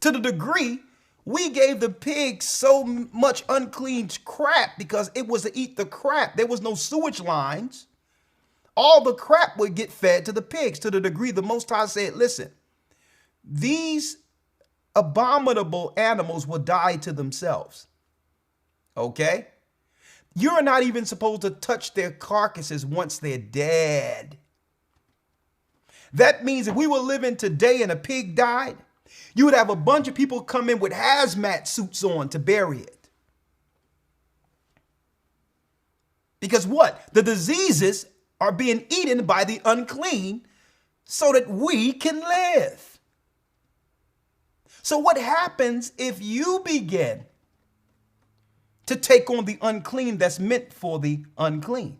To the degree we gave the pigs so much unclean crap because it was to eat the crap. There was no sewage lines. All the crap would get fed to the pigs, to the degree the Most High said, listen, these abominable animals will die to themselves. Okay? You're not even supposed to touch their carcasses once they're dead. That means if we were living today and a pig died, you would have a bunch of people come in with hazmat suits on to bury it. Because what? The diseases are being eaten by the unclean so that we can live. So what happens if you begin to take on the unclean that's meant for the unclean?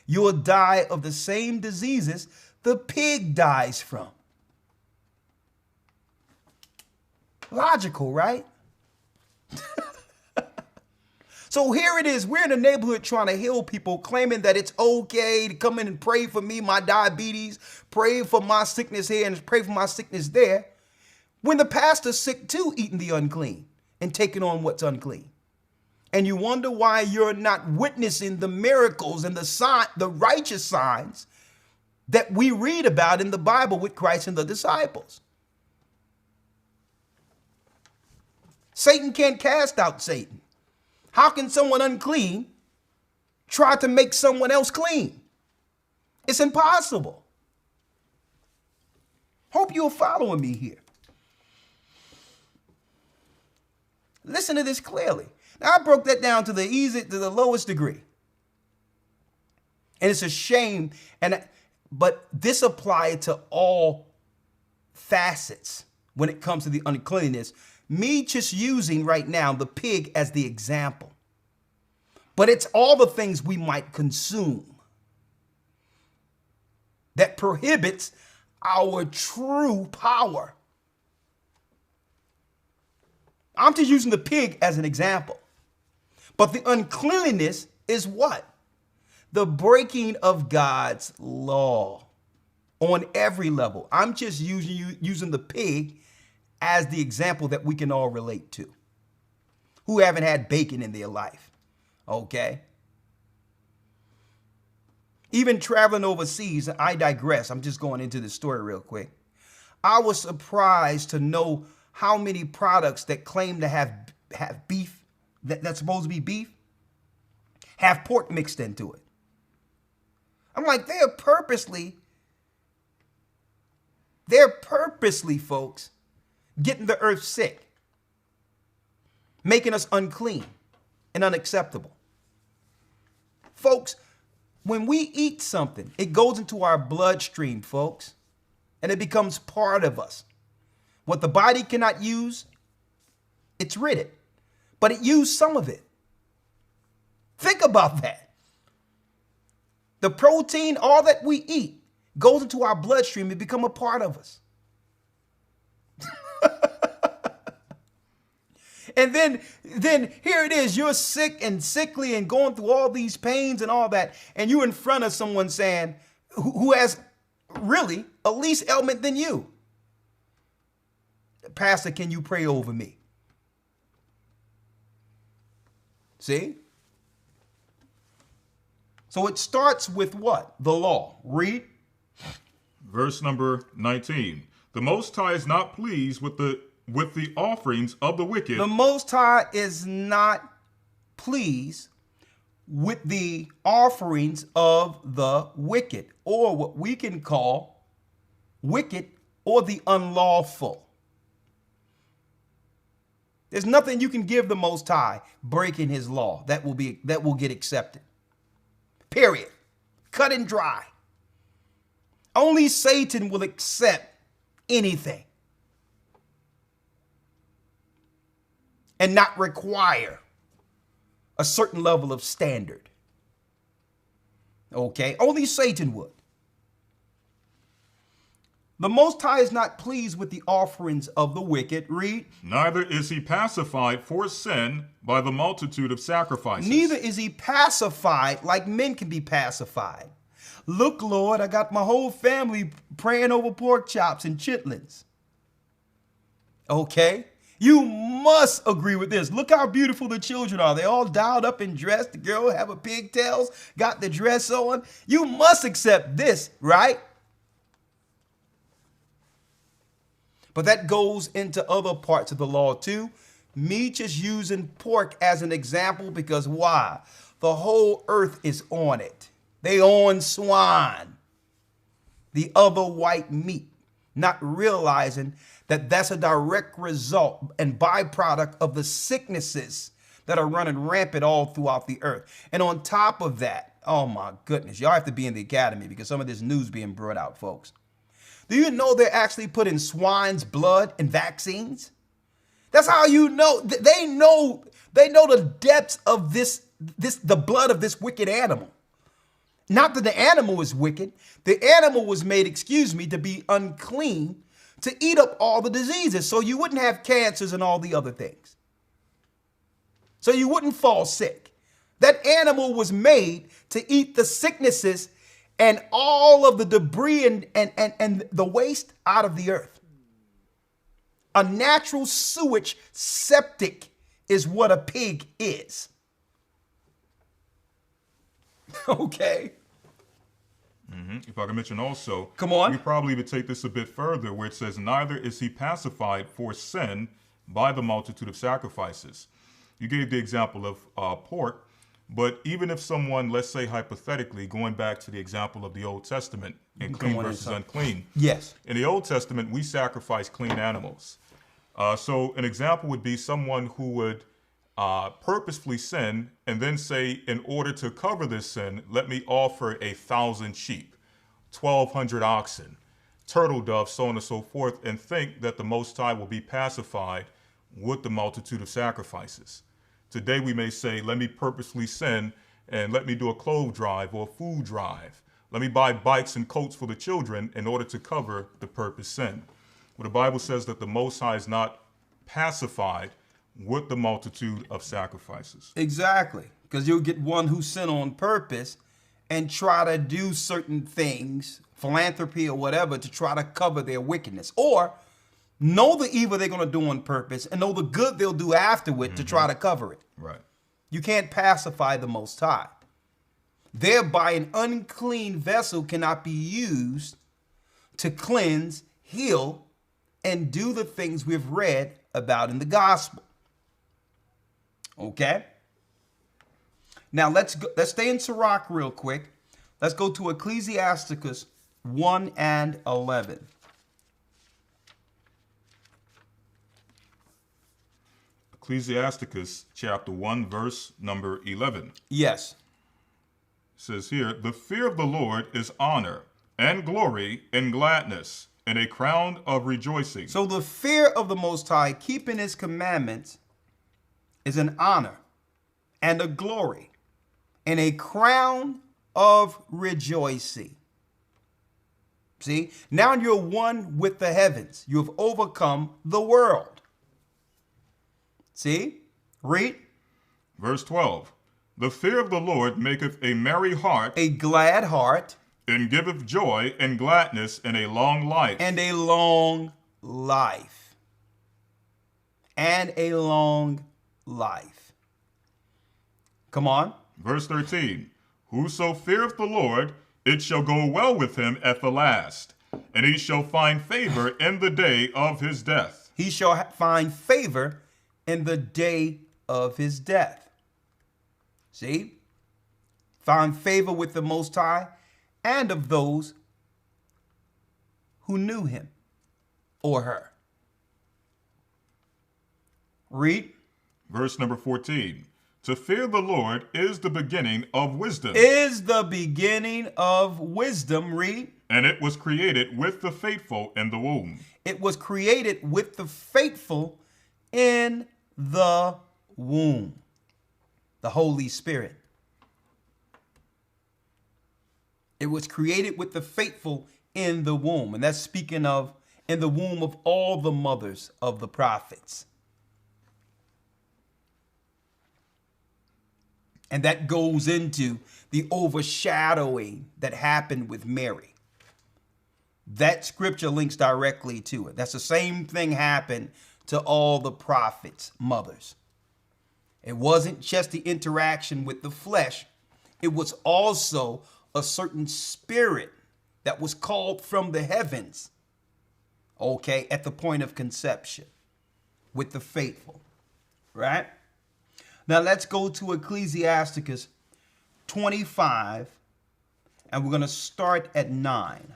You will die of the same diseases the pig dies from. Logical, right? So here it is. We're in the neighborhood trying to heal people, claiming that it's okay to come in and pray for me, my diabetes, pray for my sickness here and pray for my sickness there. When the pastor's sick too, eating the unclean and taking on what's unclean. And you wonder why you're not witnessing the miracles and the righteous signs that we read about in the Bible with Christ and the disciples. Satan can't cast out Satan. How can someone unclean try to make someone else clean? It's impossible. Hope you're following me here. Listen to this clearly. Now, I broke that down to the lowest degree. And it's a shame, but this applied to all facets when it comes to the uncleanness. Me just using right now the pig as the example. But it's all the things we might consume that prohibits our true power. I'm just using the pig as an example. But the uncleanliness is what? The breaking of God's law on every level. I'm just using the pig as the example that we can all relate to, who haven't had bacon in their life, okay? Even traveling overseas, I digress. I'm just going into the story real quick. I was surprised to know how many products that claim to have beef, that's supposed to be beef, have pork mixed into it. I'm like, they're purposely, folks, getting the earth sick, making us unclean and unacceptable. Folks, when we eat something, it goes into our bloodstream, folks, and it becomes part of us. What the body cannot use, it's rid of, but it used some of it. Think about that. The protein, all that we eat, goes into our bloodstream and become a part of us. And then here it is, you're sick and sickly and going through all these pains and all that, and you're in front of someone saying, who has really a least ailment than you. Pastor, can you pray over me? See? So it starts with what? The law. Read. Verse number 19. The Most High is not pleased with the offerings of the wicked. The Most High is not pleased with the offerings of the wicked, or what we can call wicked or the unlawful. There's nothing you can give the Most High breaking his law that will get accepted. Period. Cut and dry. Only Satan will accept anything and not require a certain level of standard. Okay? Only Satan would. The Most High is not pleased with the offerings of the wicked. Read. Neither is he pacified for sin by the multitude of sacrifices. Neither is he pacified like men can be pacified. Look, Lord, I got my whole family praying over pork chops and chitlins. Okay? You must agree with this. Look how beautiful the children are. They all dialed up and dressed. The girl have a pigtails, got the dress on. You must accept this, right? But that goes into other parts of the law too. Me just using pork as an example because why? The whole earth is on it. They on swine, the other white meat, not realizing that that's a direct result and byproduct of the sicknesses that are running rampant all throughout the earth. And on top of that, oh my goodness, y'all have to be in the academy because some of this news being brought out, folks. Do you know they're actually putting swine's blood in vaccines? That's how you know. They know the depths of the blood of this wicked animal. Not that the animal is wicked. The animal was made, to be unclean, to eat up all the diseases. So you wouldn't have cancers and all the other things. So you wouldn't fall sick. That animal was made to eat the sicknesses and all of the debris and the waste out of the earth. A natural sewage septic is what a pig is. Okay. If I can mention also, come on. We probably would take this a bit further where it says, neither is he pacified for sin by the multitude of sacrifices. You gave the example of pork, but even if someone, let's say hypothetically, going back to the example of the Old Testament and clean versus unclean. Yes. In the Old Testament, we sacrifice clean animals. So an example would be someone who would purposefully sin and then say, in order to cover this sin, let me offer 1,000 sheep, 1,200 oxen, turtle doves, so on and so forth, and think that the Most High will be pacified with the multitude of sacrifices. Today we may say, let me purposely sin and let me do a clove drive or a food drive. Let me buy bikes and coats for the children in order to cover the purpose sin. Well, the Bible says that the Most High is not pacified with the multitude of sacrifices. Exactly. Because you'll get one who sin on purpose and try to do certain things, philanthropy or whatever, to try to cover their wickedness. Or know the evil they're going to do on purpose and know the good they'll do afterward to try to cover it. Right. You can't pacify the Most High. Thereby, an unclean vessel cannot be used to cleanse, heal, and do the things we've read about in the gospel. Okay? Now, let's stay in Sirach real quick. Let's go to Ecclesiasticus 1 and 11. Ecclesiasticus chapter 1, verse number 11. Yes. It says here, the fear of the Lord is honor and glory and gladness and a crown of rejoicing. So the fear of the Most High, keeping his commandments, is an honor and a glory and a crown of rejoicing. See, now you're one with the heavens. You have overcome the world. See, read. Verse 12, the fear of the Lord maketh a merry heart, a glad heart, and giveth joy and gladness and a long life. And a long life. and a long life. Come on. Verse 13, whoso feareth the Lord, it shall go well with him at the last, and he shall find favor in the day of his death. He shall find favor in the day of his death. See? Find favor with the Most High and of those who knew him or her. Read. Verse number 14. To fear the Lord is the beginning of wisdom. Is the beginning of wisdom. Read. And it was created with the faithful in the womb. It was created with the faithful in the womb. The Holy Spirit. It was created with the faithful in the womb. And that's speaking of in the womb of all the mothers of the prophets. And that goes into the overshadowing that happened with Mary. That scripture links directly to it. That's the same thing happened to all the prophets' mothers. It wasn't just the interaction with the flesh. It was also a certain spirit that was called from the heavens, okay, at the point of conception with the faithful, right? Now let's go to Ecclesiasticus 25, and we're going to start at 9.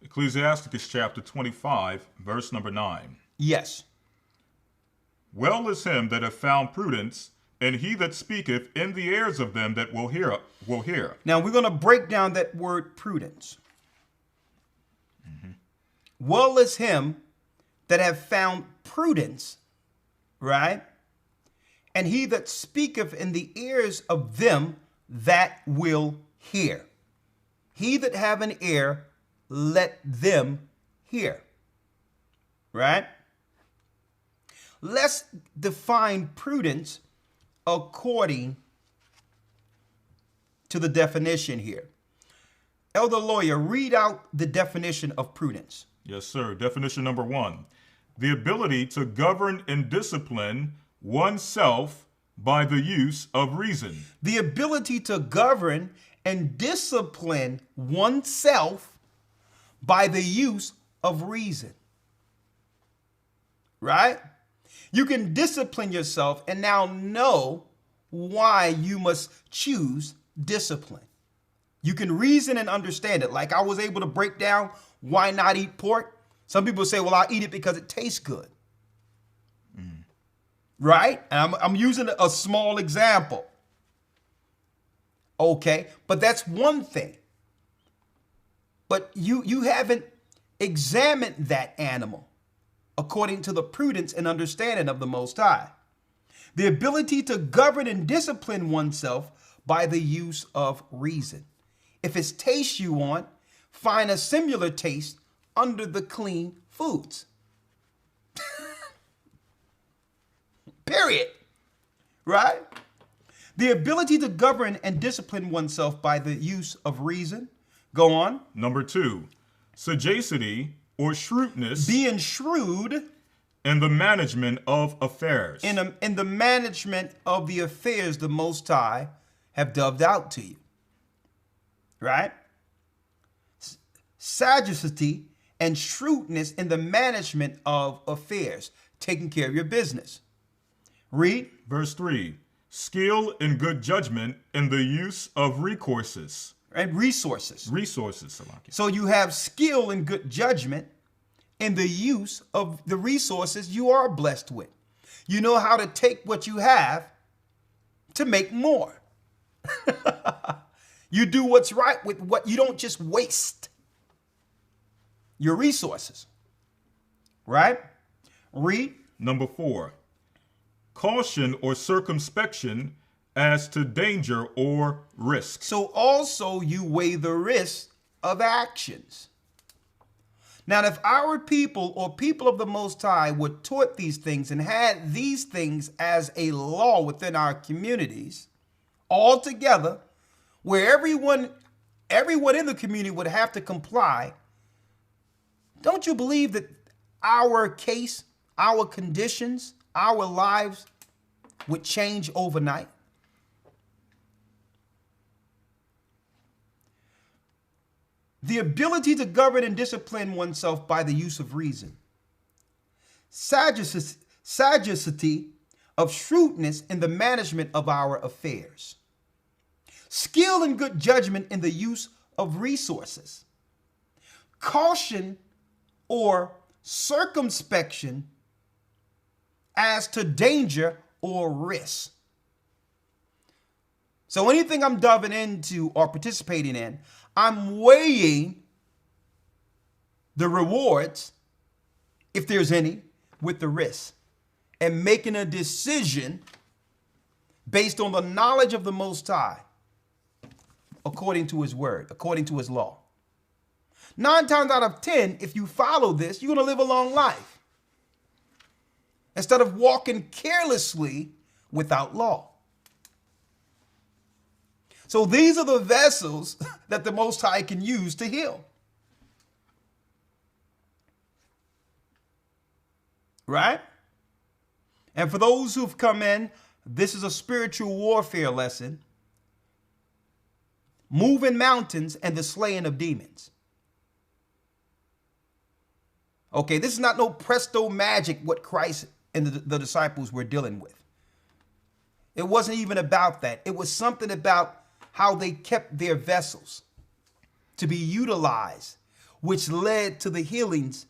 Ecclesiasticus chapter 25, verse number 9. Yes. Well is him that hath found prudence, and he that speaketh in the ears of them that will hear. Now we're going to break down that word prudence. Well is him that have found prudence, right? And he that speaketh in the ears of them that will hear. He that have an ear, let them hear. Right? Let's define prudence according to the definition here. Elder Lawyer, read out the definition of prudence. Yes, sir. Definition number 1. The ability to govern and discipline oneself by the use of reason. The ability to govern and discipline oneself by the use of reason. Right? You can discipline yourself and now know why you must choose discipline. You can reason and understand it. Like I was able to break down why not eat pork. Some people say, well, I'll eat it because it tastes good. Right? And I'm using a small example. Okay, but that's one thing. But you haven't examined that animal according to the prudence and understanding of the Most High. The ability to govern and discipline oneself by the use of reason. If it's taste you want, find a similar taste under the clean foods. Period. Right? The ability to govern and discipline oneself by the use of reason. Go on. Number 2, sagacity or shrewdness. Being shrewd. In the management of affairs. In the management of the affairs the Most High have dubbed out to you. Right? Sagacity and shrewdness in the management of affairs. Taking care of your business. Read. Verse 3. Skill and good judgment in the use of recourses. And resources. Resources, Salaki. So you have skill and good judgment in the use of the resources you are blessed with. You know how to take what you have to make more. You do what's right with what you don't just waste your resources. Right? Read. Number 4. Caution or circumspection as to danger or risk. So also you weigh the risk of actions. Now, if our people or people of the Most High were taught these things and had these things as a law within our communities, all together, where everyone in the community would have to comply, don't you believe that our case, our conditions, our lives would change overnight? The ability to govern and discipline oneself by the use of reason. Sagacity of shrewdness in the management of our affairs. Skill and good judgment in the use of resources. Caution or circumspection as to danger or risk. So anything I'm diving into or participating in, I'm weighing the rewards, if there's any, with the risks, and making a decision based on the knowledge of the Most High, according to his word, according to his law. 9 times out of 10, if you follow this, you're going to live a long life instead of walking carelessly without law. So these are the vessels that the Most High can use to heal. Right? And for those who've come in, this is a spiritual warfare lesson. Moving mountains and the slaying of demons. Okay, this is not no presto magic what Christ and the disciples were dealing with. It wasn't even about that. It was something about how they kept their vessels to be utilized, which led to the healings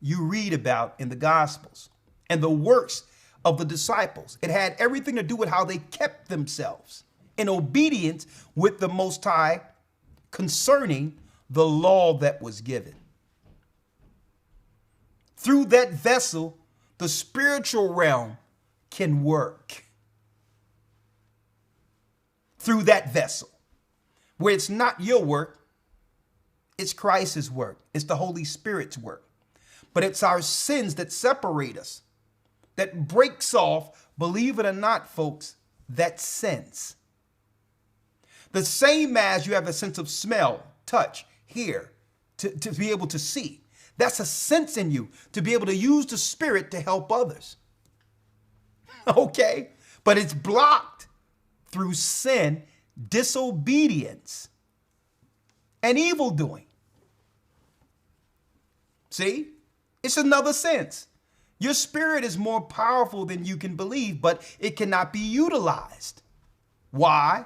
you read about in the Gospels and the works of the disciples. It had everything to do with how they kept themselves in obedience with the Most High concerning the law that was given. Through that vessel, the spiritual realm can work. Through that vessel, where it's not your work, it's Christ's work. It's the Holy Spirit's work. But it's our sins that separate us, that breaks off, believe it or not, folks, that sense. The same as you have a sense of smell, touch, hear, to be able to see. That's a sense in you to be able to use the Spirit to help others. Okay? But it's blocked through sin, disobedience, and evil doing. See? It's another sense. Your spirit is more powerful than you can believe, but it cannot be utilized. Why?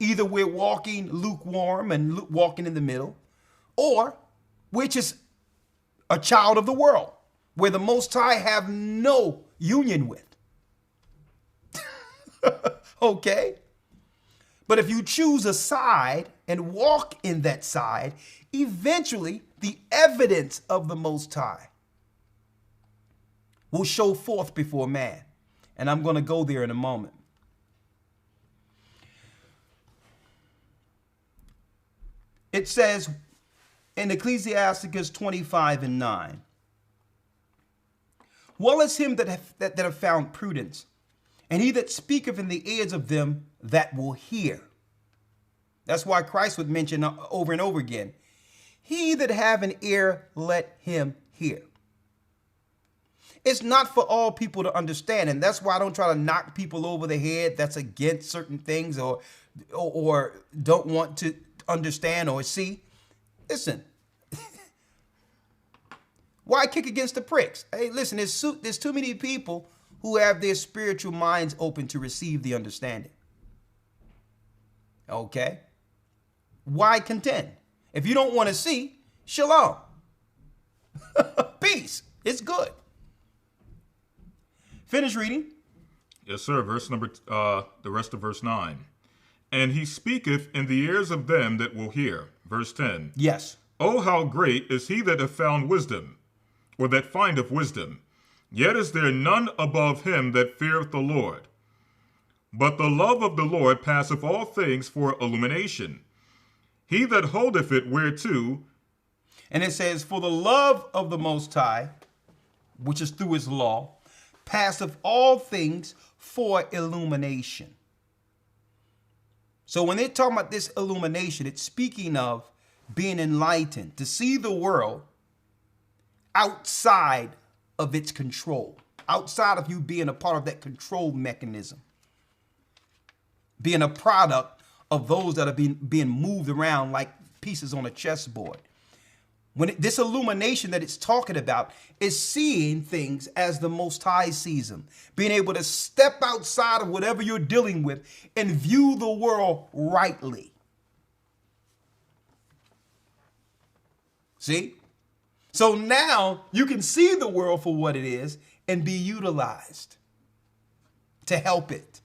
Either we're walking lukewarm and walking in the middle, or we're just a child of the world, where the Most High have no union with. Okay? But if you choose a side and walk in that side, eventually the evidence of the Most High will show forth before man. And I'm going to go there in a moment. It says in Ecclesiasticus 25:9, "Woe is him that have found prudence, and he that speaketh in the ears of them that will hear." That's why Christ would mention over and over again, "He that have an ear, let him hear." It's not for all people to understand, and that's why I don't try to knock people over the head that's against certain things or don't want to understand or see. Listen, why kick against the pricks? Hey, listen, there's too many people who have their spiritual minds open to receive the understanding. Okay? Why contend? If you don't want to see, shalom. Peace. It's good. Finish reading. Yes, sir. The rest of verse 9. "And he speaketh in the ears of them that will hear." Verse 10. Yes. "Oh, how great is he that hath found wisdom, or that findeth wisdom. Yet is there none above him that feareth the Lord. But the love of the Lord passeth all things for illumination. He that holdeth it whereto." And it says, "For the love of the Most High, which is through his law, passeth all things for illumination." So when they're talking about this illumination, it's speaking of being enlightened, to see the world outside of its control, outside of you being a part of that control mechanism, being a product of those that are being moved around like pieces on a chessboard. This illumination that it's talking about is seeing things as the Most High sees them, being able to step outside of whatever you're dealing with and view the world rightly. See? So now you can see the world for what it is and be utilized to help it.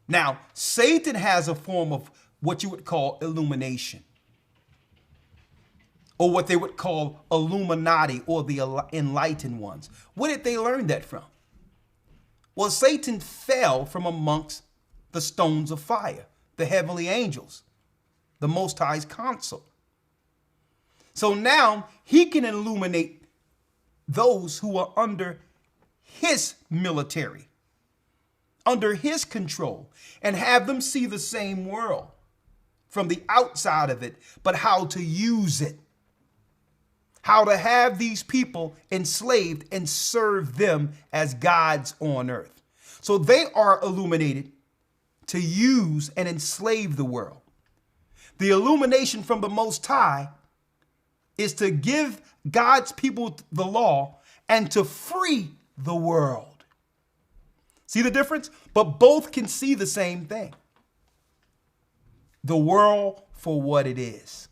Now, Satan has a form of what you would call illumination, or what they would call Illuminati, or the enlightened ones. Where did they learn that from? Well, Satan fell from amongst the stones of fire, the heavenly angels, the Most High's consort. So now he can illuminate those who are under his military, under his control, and have them see the same world from the outside of it, but how to use it. How to have these people enslaved and serve them as gods on earth. So they are illuminated to use and enslave the world. The illumination from the Most High is to give God's people the law and to free the world. See the difference? But both can see the same thing. The world for what it is.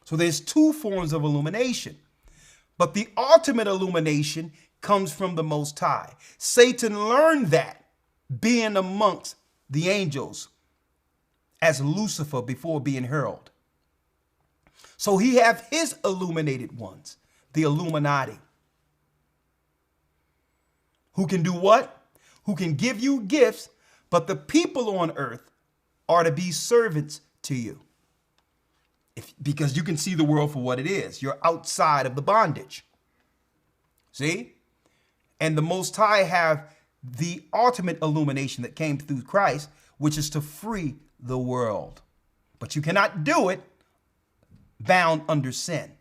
So there's two forms of illumination, but the ultimate illumination comes from the Most High. Satan learned that being amongst the angels as Lucifer before being hurled. So he have his illuminated ones, the Illuminati, who can do what? Who can give you gifts, but the people on earth are to be servants to you. Because you can see the world for what it is. You're outside of the bondage. See? And the Most High have the ultimate illumination that came through Christ, which is to free the world. But you cannot do it bound under sin.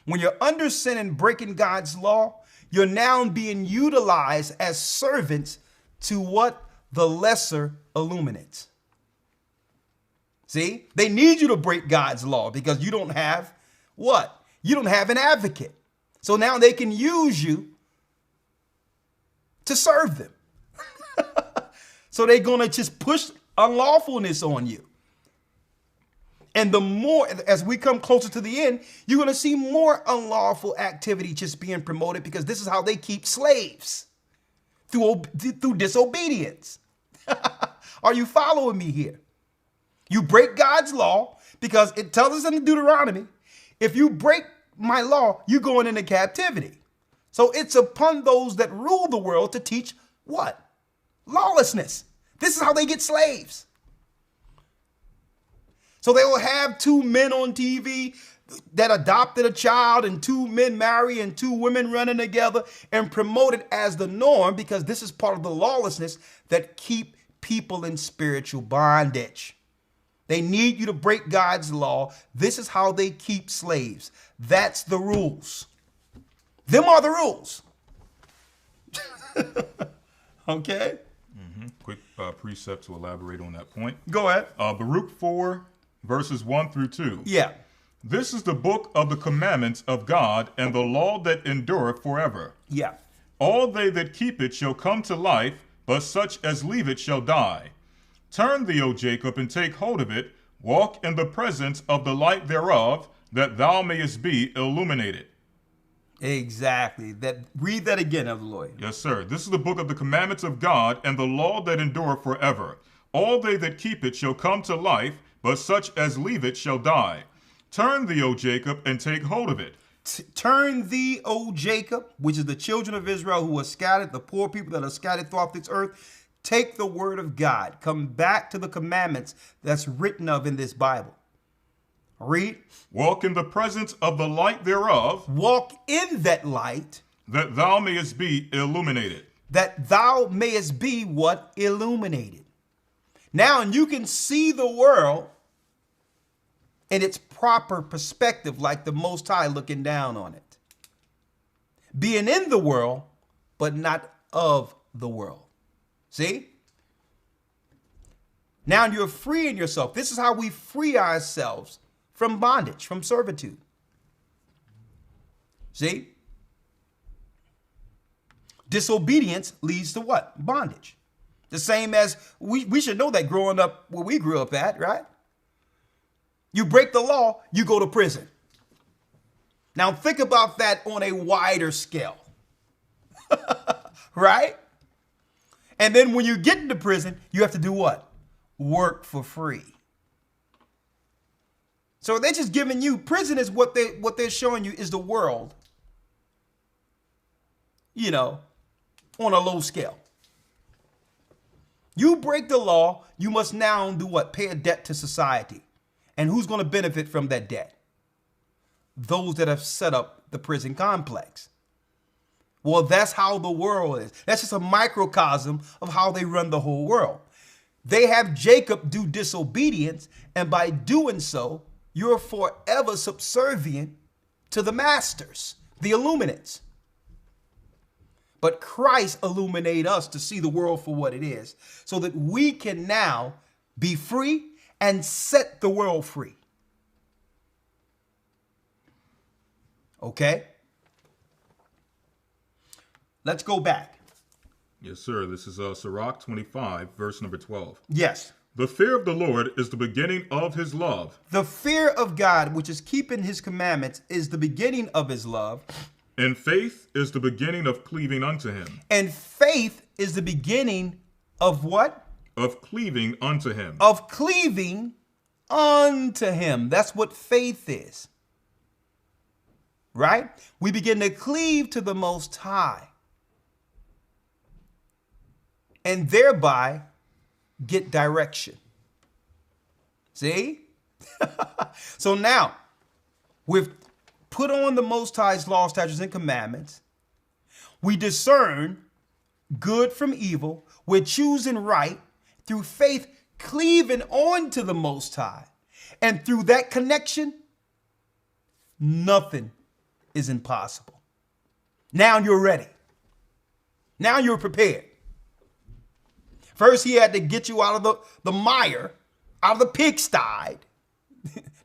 When you're under sin and breaking God's law, you're now being utilized as servants to what? The lesser illuminates. See, they need you to break God's law because you don't have what? You don't have an advocate. So now they can use you to serve them. So they're going to just push unlawfulness on you. And the more, as we come closer to the end, you're going to see more unlawful activity just being promoted because this is how they keep slaves, through disobedience. Are you following me here? You break God's law because it tells us in Deuteronomy, if you break my law, you're going into captivity. So it's upon those that rule the world to teach what? Lawlessness. This is how they get slaves. So they will have two men on TV that adopted a child and two men marry and two women running together and promote it as the norm because this is part of the lawlessness that keep people in spiritual bondage. They need you to break God's law. This is how they keep slaves. That's the rules. Them are the rules. Okay? Quick precept to elaborate on that point. Go ahead. Baruch 4, verses 1 through 2. Yeah. This is the book of the commandments of God and the law that endureth forever. Yeah. All they that keep it shall come to life, but such as leave it shall die. Turn thee, O Jacob, and take hold of it. Walk in the presence of the light thereof, that thou mayest be illuminated. Exactly. Read that again, Elder Lloyd. Yes, sir. This is the book of the commandments of God and the law that endureth forever. All they that keep it shall come to life, but such as leave it shall die. Turn thee, O Jacob, and take hold of it. Turn thee, O Jacob, which is the children of Israel who are scattered, the poor people that are scattered throughout this earth. Take the word of God. Come back to the commandments that's written of in this Bible. Read. Walk in the presence of the light thereof. Walk in that light. That thou mayest be illuminated. That thou mayest be what? Illuminated. Now you can see the world in its proper perspective, like the Most High looking down on it. Being in the world, but not of the world. See? Now you're freeing yourself. This is how we free ourselves from bondage, from servitude. See? Disobedience leads to what? Bondage. The same as we should know that growing up where we grew up at, right? You break the law, you go to prison. Now think about that on a wider scale. Right? And then when you get into prison, you have to do what? Work for free. So they're just giving you, prison is what they're showing you is the world, you know, on a low scale. You break the law, you must now do what? Pay a debt to society. And who's going to benefit from that debt? Those that have set up the prison complex. Well, that's how the world is. That's just a microcosm of how they run the whole world. They have Jacob do disobedience, and by doing so, you're forever subservient to the masters, the illuminates. But Christ illuminate us to see the world for what it is, so that we can now be free and set the world free. Okay? Let's go back. Yes, sir. This is Sirach 25, verse number 12. Yes. The fear of the Lord is the beginning of his love. The fear of God, which is keeping his commandments, is the beginning of his love. And faith is the beginning of cleaving unto him. And faith is the beginning of what? Of cleaving unto him. Of cleaving unto him. That's what faith is. Right? We begin to cleave to the Most High. And thereby get direction. See? So now, we've put on the Most High's law, statutes, and commandments. We discern good from evil. We're choosing right through faith, cleaving on to the Most High. And through that connection, nothing is impossible. Now you're ready. Now you're prepared. First, he had to get you out of the mire, out of the pigsty,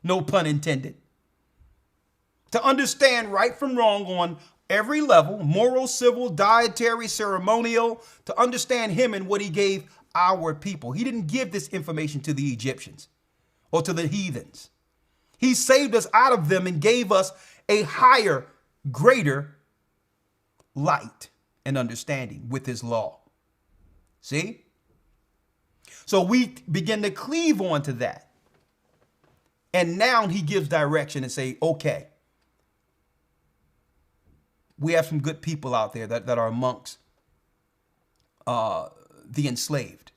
no pun intended, to understand right from wrong on every level, moral, civil, dietary, ceremonial, to understand him and what he gave our people. He didn't give this information to the Egyptians or to the heathens. He saved us out of them and gave us a higher, greater light and understanding with his law. See? So we begin to cleave on to that. And now he gives direction and say, okay, we have some good people out there that are amongst the enslaved.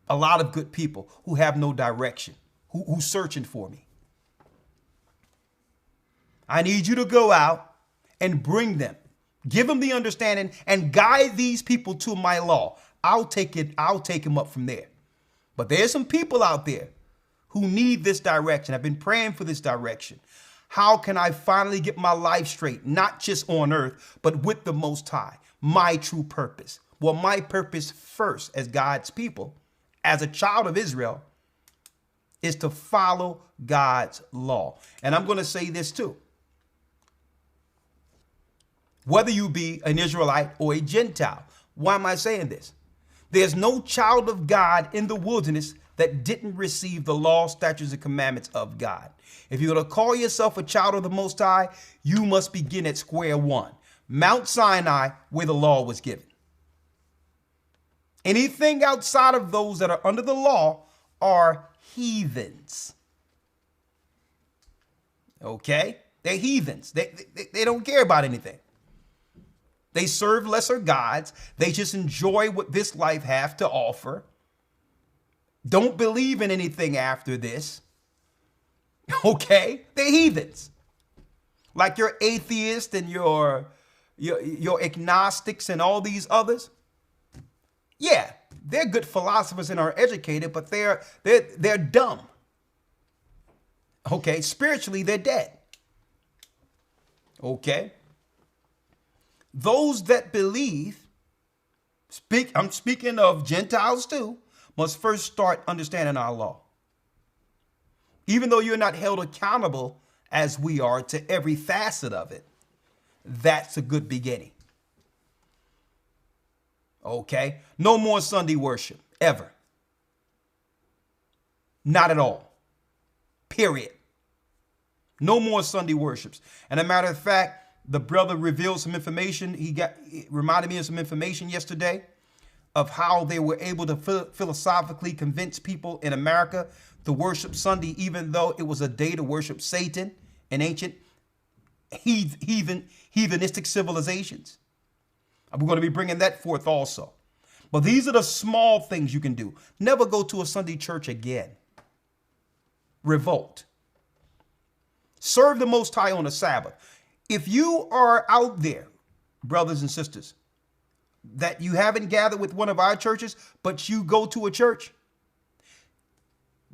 A lot of good people who have no direction, who's searching for me. I need you to go out and bring them. Give them the understanding and guide these people to my law. I'll take them up from there. But there's some people out there who need this direction. I've been praying for this direction. How can I finally get my life straight, not just on earth, but with the Most High, my true purpose? Well, my purpose first as God's people, as a child of Israel, is to follow God's law. And I'm going to say this too. Whether you be an Israelite or a Gentile, why am I saying this? There's no child of God in the wilderness that didn't receive the law, statutes, and commandments of God. If you're going to call yourself a child of the Most High, you must begin at square one. Mount Sinai, where the law was given. Anything outside of those that are under the law are heathens. Okay? They're heathens. They don't care about anything. They serve lesser gods. They just enjoy what this life has to offer. Don't believe in anything after this. Okay? They're heathens. Like your atheists and your agnostics and all these others. Yeah, they're good philosophers and are educated, but they're dumb. Okay, spiritually, they're dead. Okay. Those that believe, I'm speaking of Gentiles too, must first start understanding our law. Even though you're not held accountable as we are to every facet of it, that's a good beginning. Okay? No more Sunday worship, ever. Not at all. Period. No more Sunday worships. And a matter of fact, the brother revealed some information. He reminded me of some information yesterday of how they were able to philosophically convince people in America to worship Sunday, even though it was a day to worship Satan in ancient heathenistic civilizations. We're going to be bringing that forth also. But these are the small things you can do. Never go to a Sunday church again. Revolt. Serve the Most High on the Sabbath. If you are out there, brothers and sisters, that you haven't gathered with one of our churches, but you go to a church,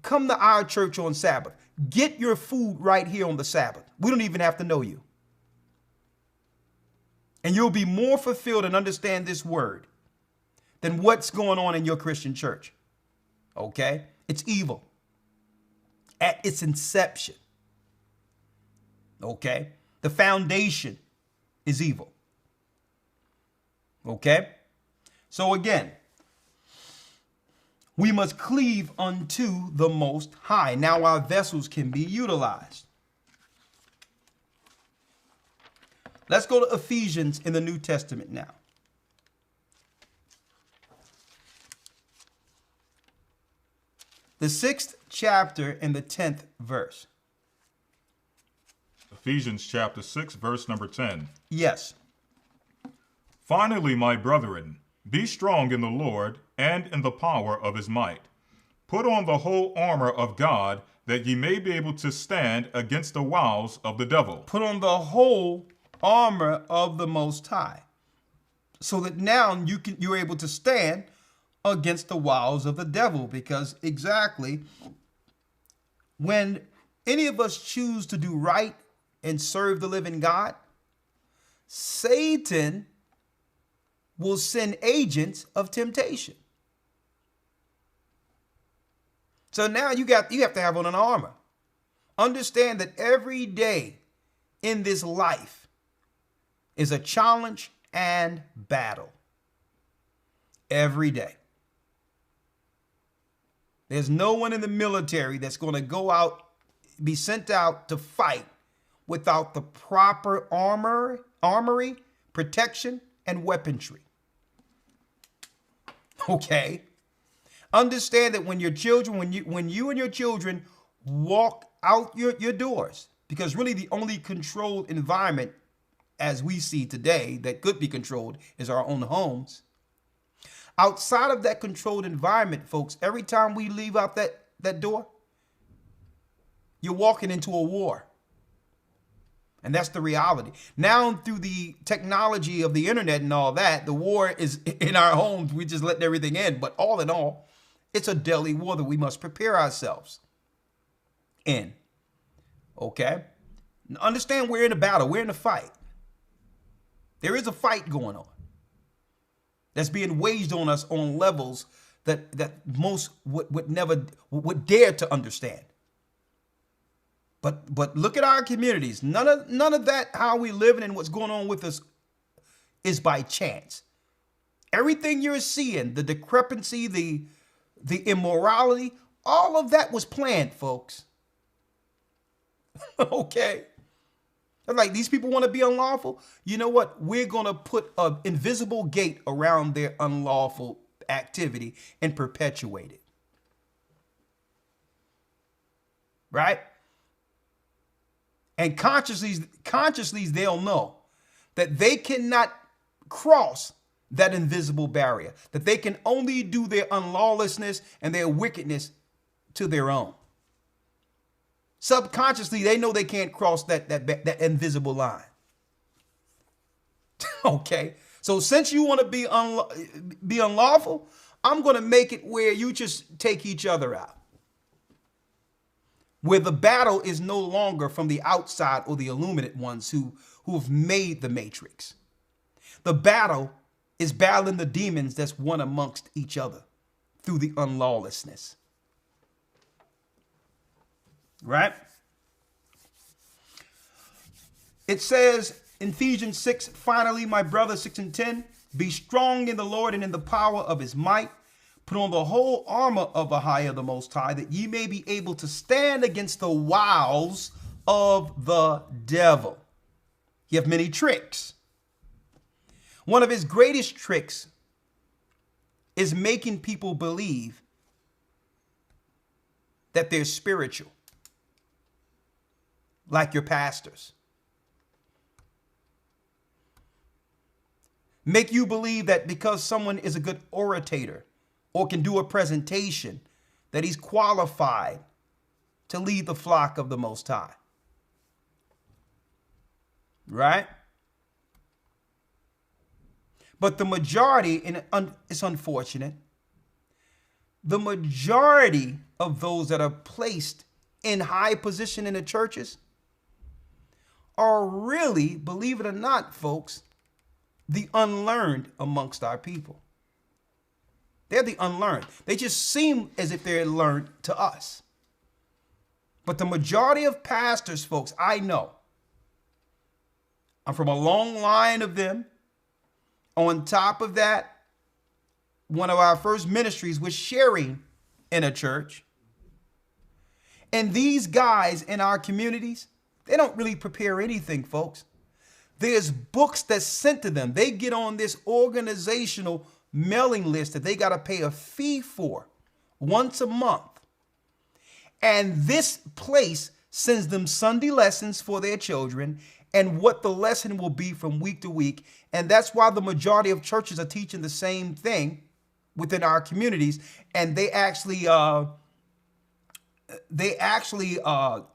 come to our church on Sabbath. Get your food right here on the Sabbath. We don't even have to know you. And you'll be more fulfilled and understand this word than what's going on in your Christian church. Okay? It's evil at its inception. Okay? The foundation is evil. Okay? So again, we must cleave unto the Most High. Now our vessels can be utilized. Let's go to Ephesians in the New Testament now. The 6th chapter and the 10th verse. Ephesians chapter 6, verse number 10. Yes. Finally, my brethren, be strong in the Lord and in the power of his might. Put on the whole armor of God, that ye may be able to stand against the wiles of the devil. Put on the whole armor of the Most High, so that now you're able to stand against the wiles of the devil. Because exactly when any of us choose to do right and serve the living God, Satan will send agents of temptation. So now you have to have on an armor. Understand that every day in this life is a challenge and battle. Every day. There's no one in the military that's going to go out, be sent out to fight without the proper armory, protection, and weaponry. Okay? Understand that when your children, when you and your children walk out your doors, because really the only controlled environment as we see today that could be controlled is our own homes. Outside of that controlled environment, folks, every time we leave out that door, you're walking into a war. And that's the reality. Now, through the technology of the internet and all that, the war is in our homes. We just letting everything in. But all in all, it's a deadly war that we must prepare ourselves in. Okay? Understand we're in a battle. We're in a fight. There is a fight going on that's being waged on us on levels that most would never dare to understand. But look at our communities. None of that, how we living and what's going on with us, is by chance. Everything you're seeing, the discrepancy, the immorality, all of that was planned, folks. Okay. Like, these people want to be unlawful. You know what? We're going to put an invisible gate around their unlawful activity and perpetuate it. Right? And consciously, they'll know that they cannot cross that invisible barrier, that they can only do their unlawlessness and their wickedness to their own. Subconsciously, they know they can't cross that invisible line. Okay, so since you want to be unlawful, I'm going to make it where you just take each other out. where the battle is no longer from the outside or the illuminate ones who have made the matrix. The battle is battling the demons that's one amongst each other through the unlawlessness. Right? It says in Ephesians 6, finally, my brothers, 6 and 10, be strong in the Lord and in the power of his might. Put on the whole armor of AHAYAH the Most High, that ye may be able to stand against the wiles of the devil. He have many tricks. One of his greatest tricks is making people believe that they're spiritual, like your pastors. Make you believe that because someone is a good orator or can do a presentation, that he's qualified to lead the flock of the Most High. Right? But the majority, and it's unfortunate, the majority of those that are placed in high position in the churches are really, believe it or not, folks, the unlearned amongst our people. They're the unlearned. They just seem as if they're learned to us. But the majority of pastors, folks, I know, I'm from a long line of them. On top of that, one of our first ministries was sharing in a church. And these guys in our communities, they don't really prepare anything, folks. There's books that's sent to them. They get on this organizational mailing list that they got to pay a fee for once a month. And this place sends them Sunday lessons for their children and what the lesson will be from week to week. And that's why the majority of churches are teaching the same thing within our communities. And they actually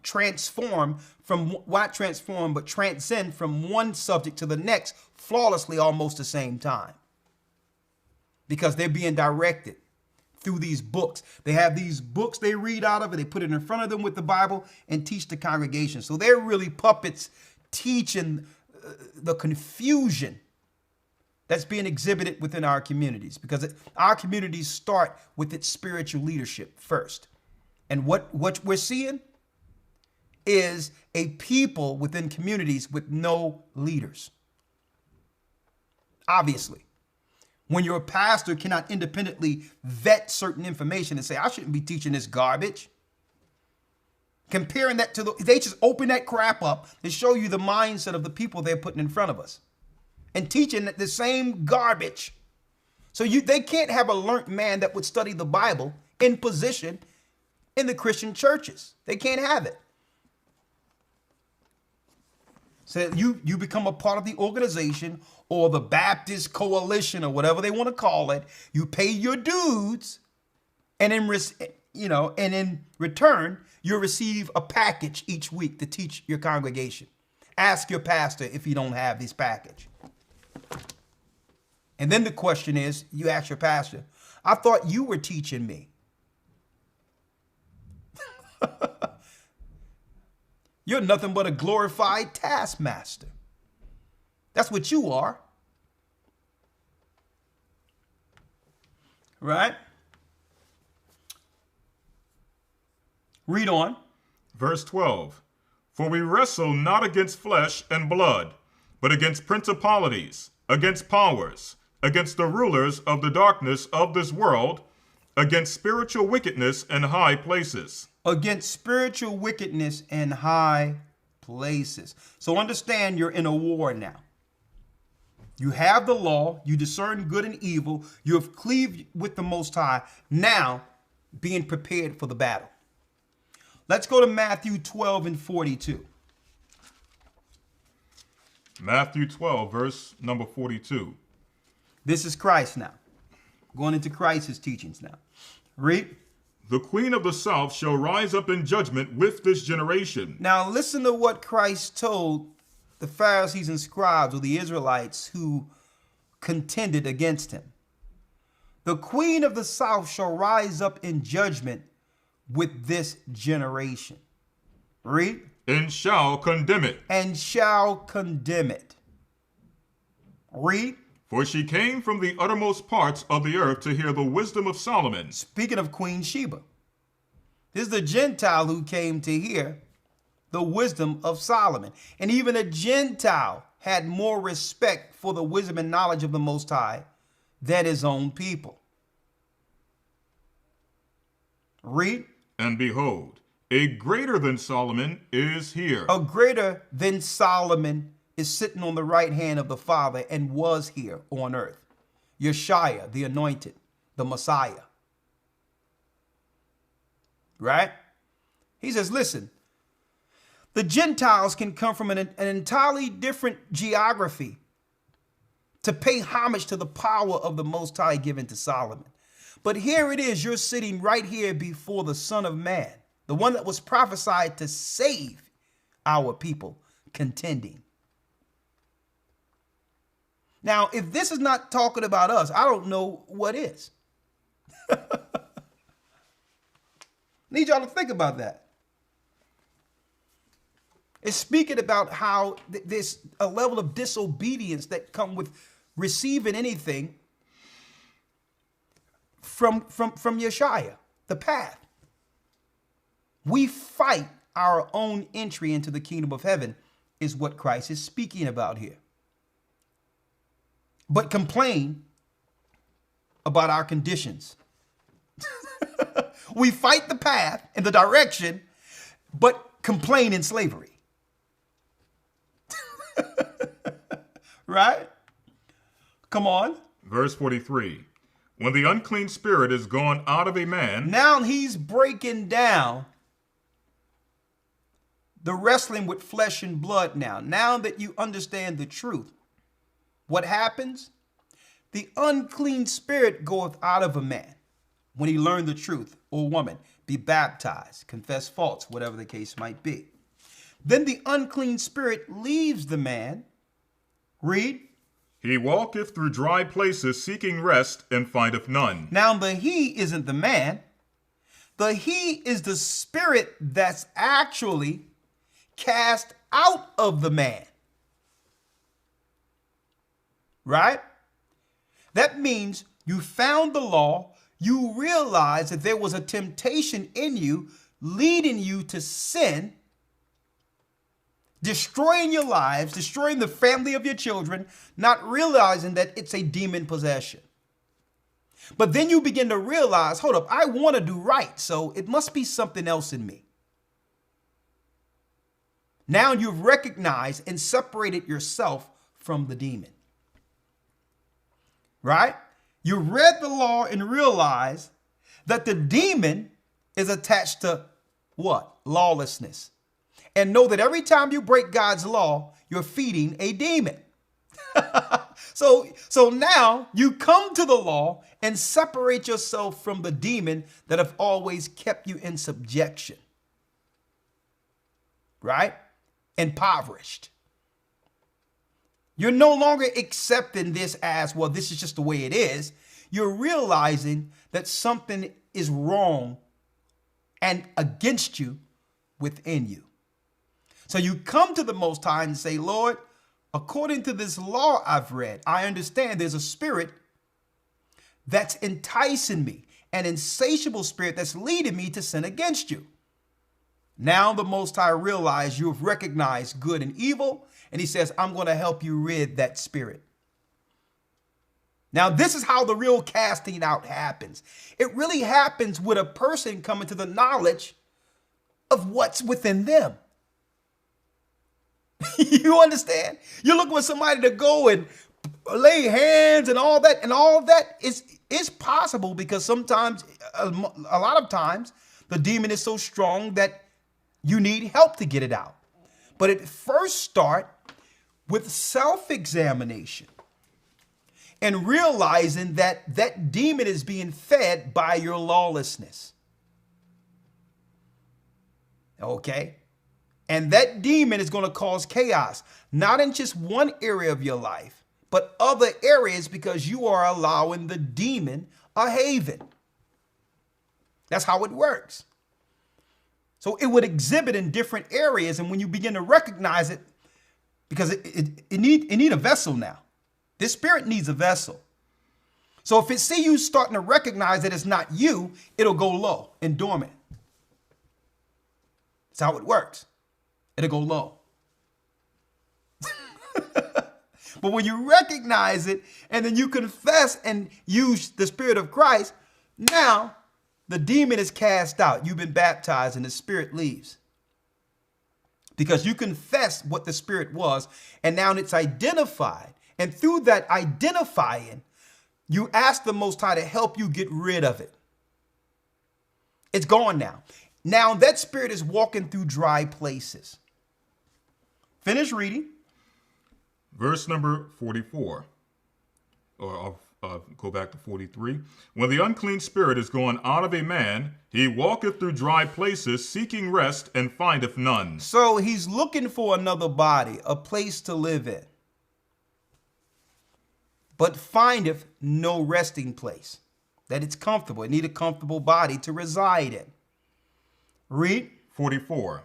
transform from, not transform, but transcend from one subject to the next flawlessly almost the same time. Because they're being directed through these books. They have these books they read out of it. They put it in front of them with the Bible and teach the congregation. So they're really puppets teaching the confusion that's being exhibited within our communities, because our communities start with its spiritual leadership first. And what we're seeing is a people within communities with no leaders. Obviously, when your pastor cannot independently vet certain information and say, I shouldn't be teaching this garbage. Comparing that to they just open that crap up and show you the mindset of the people they're putting in front of us and teaching the same garbage. So they can't have a learned man that would study the Bible in position in the Christian churches. They can't have it. So you become a part of the organization or the Baptist coalition or whatever they want to call it. You pay your dues, and in return, you'll receive a package each week to teach your congregation. Ask your pastor if you don't have this package. And then the question is, you ask your pastor, I thought you were teaching me. You're nothing but a glorified taskmaster. That's what you are. Right? Read on. Verse 12. For we wrestle not against flesh and blood, but against principalities, against powers, against the rulers of the darkness of this world, against spiritual wickedness in high places. Against spiritual wickedness in high places. So understand you're in a war now. You have the law, you discern good and evil, you have cleaved with the Most High, now being prepared for the battle. Let's go to Matthew 12 and 42. Matthew 12, verse number 42. This is Christ now. Going into Christ's teachings now. Read. The queen of the south shall rise up in judgment with this generation. Now listen to what Christ told the Pharisees and scribes, or the Israelites who contended against him. The queen of the south shall rise up in judgment with this generation. Read. And shall condemn it. And shall condemn it. Read. For she came from the uttermost parts of the earth to hear the wisdom of Solomon. Speaking of Queen Sheba. This is the Gentile who came to hear the wisdom of Solomon. And even a Gentile had more respect for the wisdom and knowledge of the Most High than his own people. Read. And behold, a greater than Solomon is here. A greater than Solomon is sitting on the right hand of the Father and was here on earth. Yeshua, the anointed, the Messiah. Right? He says, listen, the Gentiles can come from an entirely different geography to pay homage to the power of the Most High given to Solomon. But here it is, you're sitting right here before the Son of Man, the one that was prophesied to save our people, contending. Now, if this is not talking about us, I don't know what is. Need y'all to think about that. It's speaking about how there's a level of disobedience that come with receiving anything from Yeshua, the path. We fight our own entry into the kingdom of heaven is what Christ is speaking about here. But complain about our conditions. We fight the path and the direction, but complain in slavery. Right? Come on. Verse 43. When the unclean spirit is gone out of a man. Now he's breaking down the wrestling with flesh and blood now. Now that you understand the truth. What happens? The unclean spirit goeth out of a man when he learned the truth, or woman, be baptized, confess faults, whatever the case might be. Then the unclean spirit leaves the man. Read. He walketh through dry places seeking rest and findeth none. Now the he isn't the man. The he is the spirit that's actually cast out of the man. Right? That means you found the law. You realize that there was a temptation in you leading you to sin, destroying your lives, destroying the family of your children, not realizing that it's a demon possession. But then you begin to realize, hold up, I want to do right, so it must be something else in me. Now you've recognized and separated yourself from the demon. Right? You read the law and realize that the demon is attached to what? Lawlessness. And know that every time you break God's law, you're feeding a demon. So now you come to the law and separate yourself from the demon that have always kept you in subjection. Right? Impoverished. You're no longer accepting this as, well, this is just the way it is. You're realizing that something is wrong and against you within you. So you come to the Most High and say, Lord, according to this law I've read, I understand there's a spirit that's enticing me, an insatiable spirit that's leading me to sin against you. Now the Most High realizes you have recognized good and evil, and he says, I'm going to help you rid that spirit. Now, this is how the real casting out happens. It really happens with a person coming to the knowledge of what's within them. You understand? You're looking for somebody to go and lay hands and all that. And all of that is possible because sometimes, a lot of times, the demon is so strong that you need help to get it out. But it first starts with self-examination and realizing that that demon is being fed by your lawlessness. Okay? And that demon is going to cause chaos, not in just one area of your life, but other areas because you are allowing the demon a haven. That's how it works. So it would exhibit in different areas. And when you begin to recognize it, because it need a vessel now. This spirit needs a vessel. So if it see you starting to recognize that it's not you, it'll go low and dormant. That's how it works. It'll go low. But when you recognize it and then you confess and use the Spirit of Christ, now the demon is cast out. You've been baptized and the spirit leaves. Because you confess what the spirit was, and now it's identified. And through that identifying, you ask the Most High to help you get rid of it. It's gone now. Now that spirit is walking through dry places. Finish reading. Verse number 44. Or I'll go back to 43. When the unclean spirit is gone out of a man, he walketh through dry places, seeking rest, and findeth none. So he's looking for another body, a place to live in, but findeth no resting place, that it's comfortable. It need a comfortable body to reside in. Read. 44.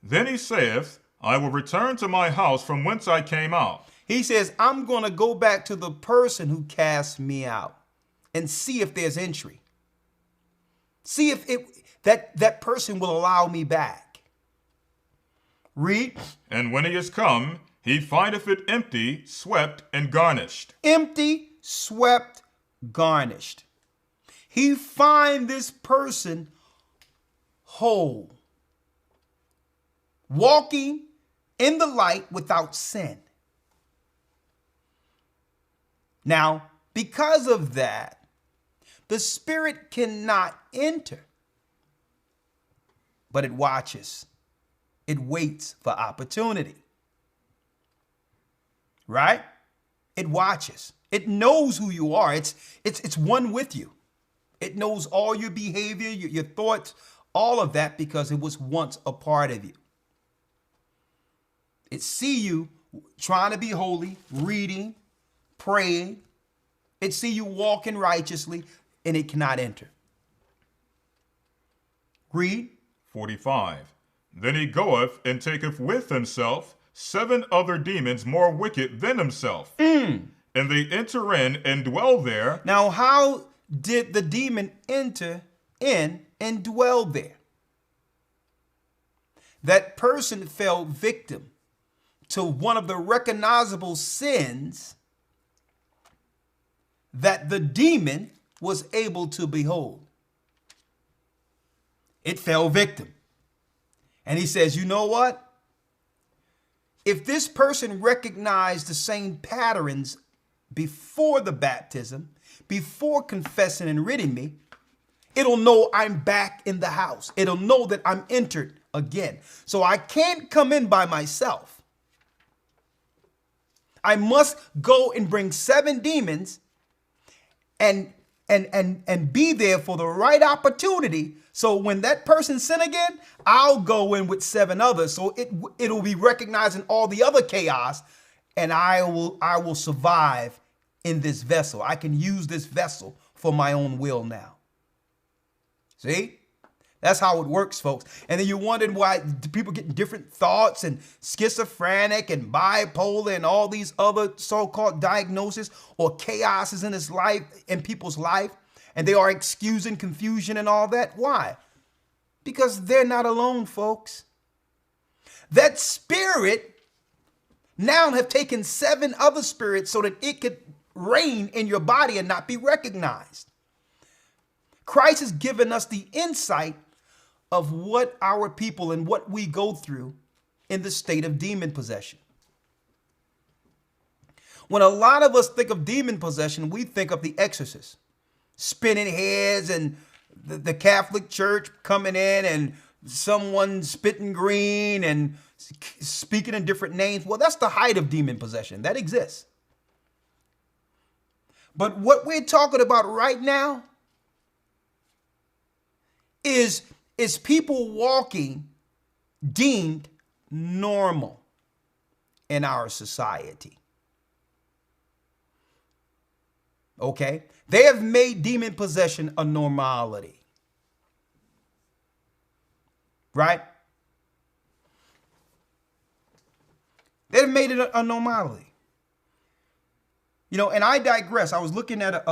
Then he saith, I will return to my house from whence I came out. He says, I'm going to go back to the person who cast me out and see if there's entry. See if that person will allow me back. Read. And when he is come, he findeth it empty, swept, and garnished. Empty, swept, garnished. He find this person whole, walking in the light without sin. Now, because of that, the spirit cannot enter, but it watches. It waits for opportunity. Right? It watches. It knows who you are. It's one with you. It knows all your behavior, your thoughts, all of that, because it was once a part of you. It see you trying to be holy, reading, praying. It see you walking righteously, and it cannot enter. Read. 45. Then he goeth and taketh with himself 7 other demons more wicked than himself. And they enter in and dwell there. Now, how did the demon enter in and dwell there? That person fell victim to one of the recognizable sins that the demon was able to behold. It fell victim. And he says, you know what? If this person recognized the same patterns before the baptism, before confessing and ridding me, it'll know I'm back in the house. It'll know that I'm entered again. So I can't come in by myself. I must go and bring 7 demons and be there for the right opportunity. So when that person sin again, I'll go in with 7 others. So it'll be recognizing all the other chaos, and I will survive in this vessel. I can use this vessel for my own will now. See? That's how it works, folks. And then you wondered why people get different thoughts and schizophrenic and bipolar and all these other so-called diagnoses or chaoses in his life, in people's life. And they are excusing confusion and all that. Why? Because they're not alone, folks. That spirit now have taken 7 other spirits so that it could reign in your body and not be recognized. Christ has given us the insight of what our people and what we go through in the state of demon possession. When a lot of us think of demon possession, we think of the exorcist, spinning heads and the Catholic Church coming in and someone spitting green and speaking in different names. Well, that's the height of demon possession. That exists. But what we're talking about right now is people walking deemed normal in our society. Okay? They have made demon possession a normality. right? They've made it a normality. You know, and I digress. I was looking at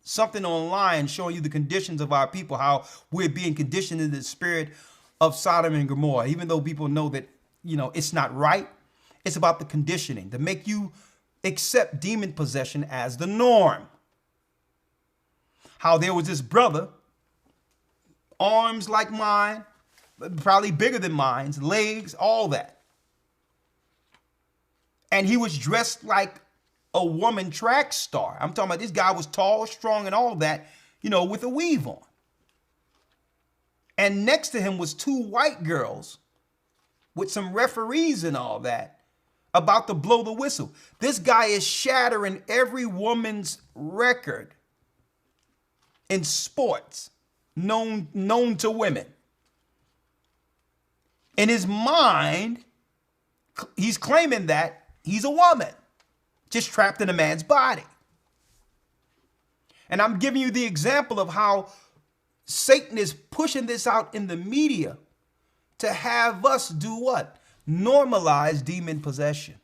something online showing you the conditions of our people, how we're being conditioned in the spirit of Sodom and Gomorrah, even though people know that, you know, it's not right. It's about the conditioning to make you accept demon possession as the norm. How there was this brother, arms like mine, probably bigger than mine, legs, all that. And he was dressed like a woman track star. I'm talking about this guy was tall, strong, and all that, you know, with a weave on. And next to him was two white girls with some referees and all that about to blow the whistle. This guy is shattering every woman's record in sports known to women. In his mind, he's claiming that he's a woman, just trapped in a man's body. And I'm giving you the example of how Satan is pushing this out in the media to have us do what? Normalize demon possession.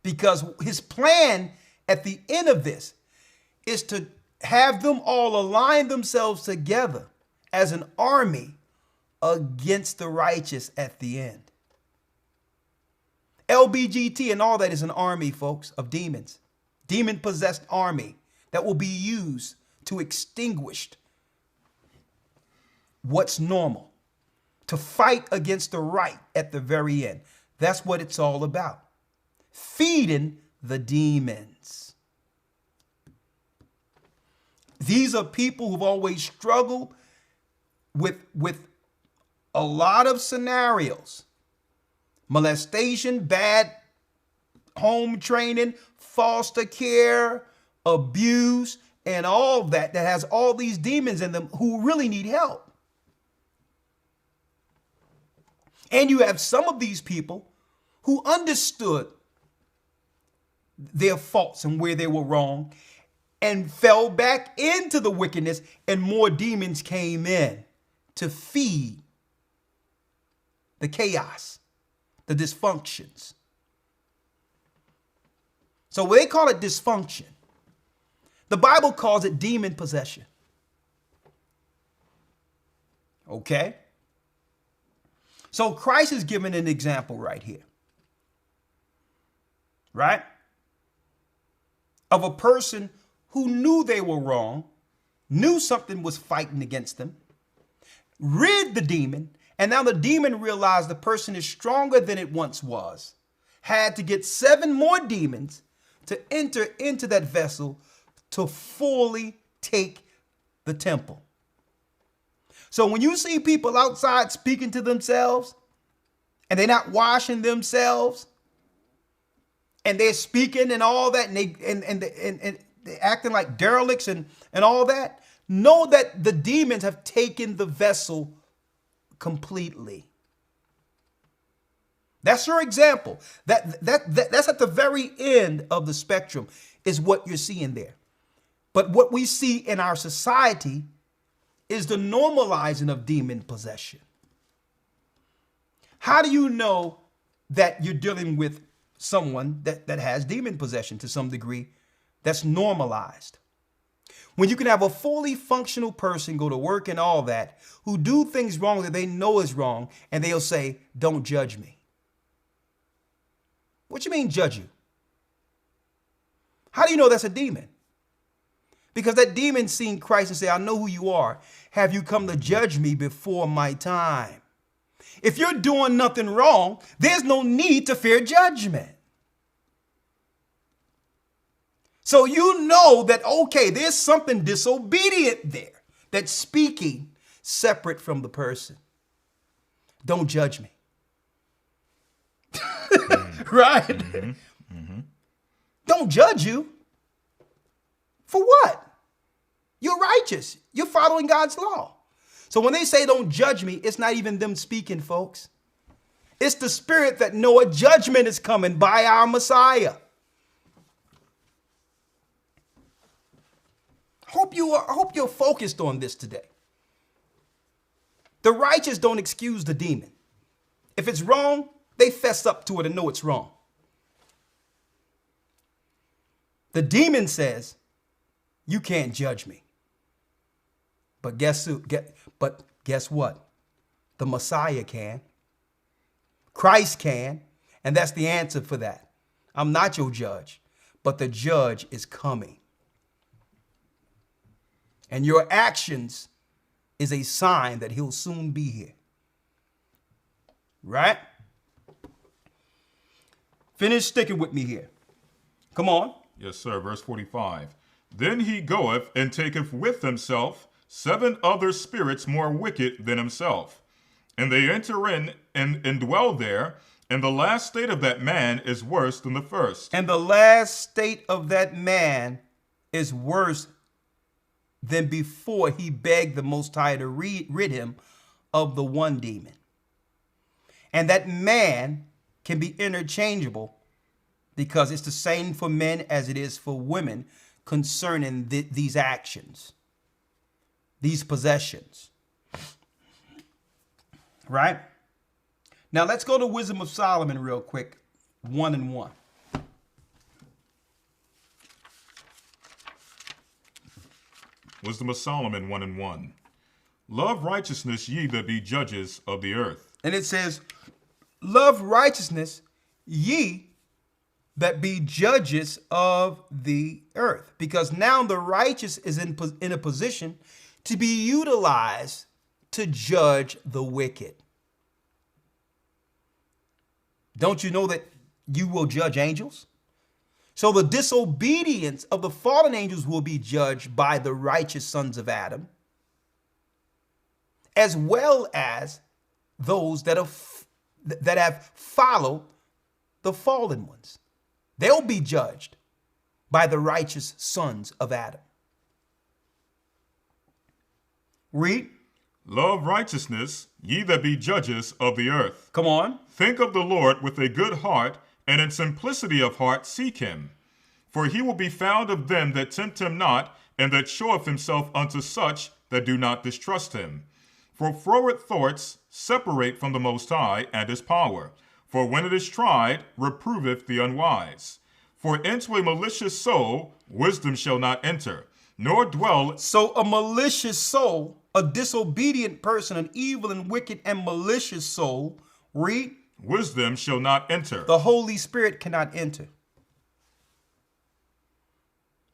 Because his plan at the end of this is to have them all align themselves together as an army against the righteous at the end. LBGT and all that is an army, folks, of demons. Demon-possessed army that will be used to extinguish what's normal, to fight against the right at the very end. That's what it's all about. Feeding the demons. These are people who've always struggled with a lot of scenarios. Molestation, bad home training, foster care, abuse, and all that has all these demons in them who really need help. And you have some of these people who understood their faults and where they were wrong and fell back into the wickedness, and more demons came in to feed the chaos, the dysfunctions. So they call it dysfunction. The Bible calls it demon possession. Okay? So Christ is giving an example right here. Right? Of a person who knew they were wrong, knew something was fighting against them, rid the demon, and now the demon realized the person is stronger than it once was, had to get 7 more demons to enter into that vessel to fully take the temple. So when you see people outside speaking to themselves and they're not washing themselves and they're speaking and all that, and they're acting like derelicts and all that, know that the demons have taken the vessel completely. That's your example. That's at the very end of the spectrum is what you're seeing there. But what we see in our society is the normalizing of demon possession. How do you know that you're dealing with someone that has demon possession to some degree that's normalized? When you can have a fully functional person go to work and all that, who do things wrong that they know is wrong, and they'll say, "Don't judge me." What you mean judge you? How do you know that's a demon? Because that demon seen Christ and say, "I know who you are. Have you come to judge me before my time?" If you're doing nothing wrong, there's no need to fear judgment. So you know that, okay, there's something disobedient there that's speaking separate from the person. Don't judge me. Right? Mm-hmm. Mm-hmm. Don't judge you. For what? You're righteous. You're following God's law. So when they say don't judge me, it's not even them speaking, folks. It's the spirit that know a judgment is coming by our Messiah. I hope you're focused on this today. The righteous don't excuse the demon. If it's wrong, they fess up to it and know it's wrong. The demon says, you can't judge me. But guess what? The Messiah can. Christ can. And that's the answer for that. I'm not your judge, but the judge is coming. And your actions is a sign that he'll soon be here. Right? Finish sticking with me here. Come on. Yes, sir. Verse 45. Then he goeth and taketh with himself 7 other spirits more wicked than himself. And they enter in and dwell there. And the last state of that man is worse than the first. And the last state of that man is worse than before he begged the Most High to rid him of the one demon. And that man can be interchangeable because it's the same for men as it is for women concerning these actions, these possessions. Right? Now let's go to Wisdom of Solomon real quick, 1:1. Wisdom of Solomon 1:1. Love righteousness, ye that be judges of the earth. And it says, love righteousness, ye that be judges of the earth. Because now the righteous is in a position to be utilized to judge the wicked. Don't you know that you will judge angels? So the disobedience of the fallen angels will be judged by the righteous sons of Adam, as well as those that have followed the fallen ones. They'll be judged by the righteous sons of Adam. Read. Love righteousness, ye that be judges of the earth. Come on. Think of the Lord with a good heart, and in simplicity of heart seek him. For he will be found of them that tempt him not, and that showeth himself unto such that do not distrust him. For froward thoughts separate from the Most High and his power. For when it is tried, reproveth the unwise. For into a malicious soul wisdom shall not enter, nor dwell. So a malicious soul, a disobedient person, an evil and wicked and malicious soul, read. Wisdom shall not enter. The Holy Spirit cannot enter.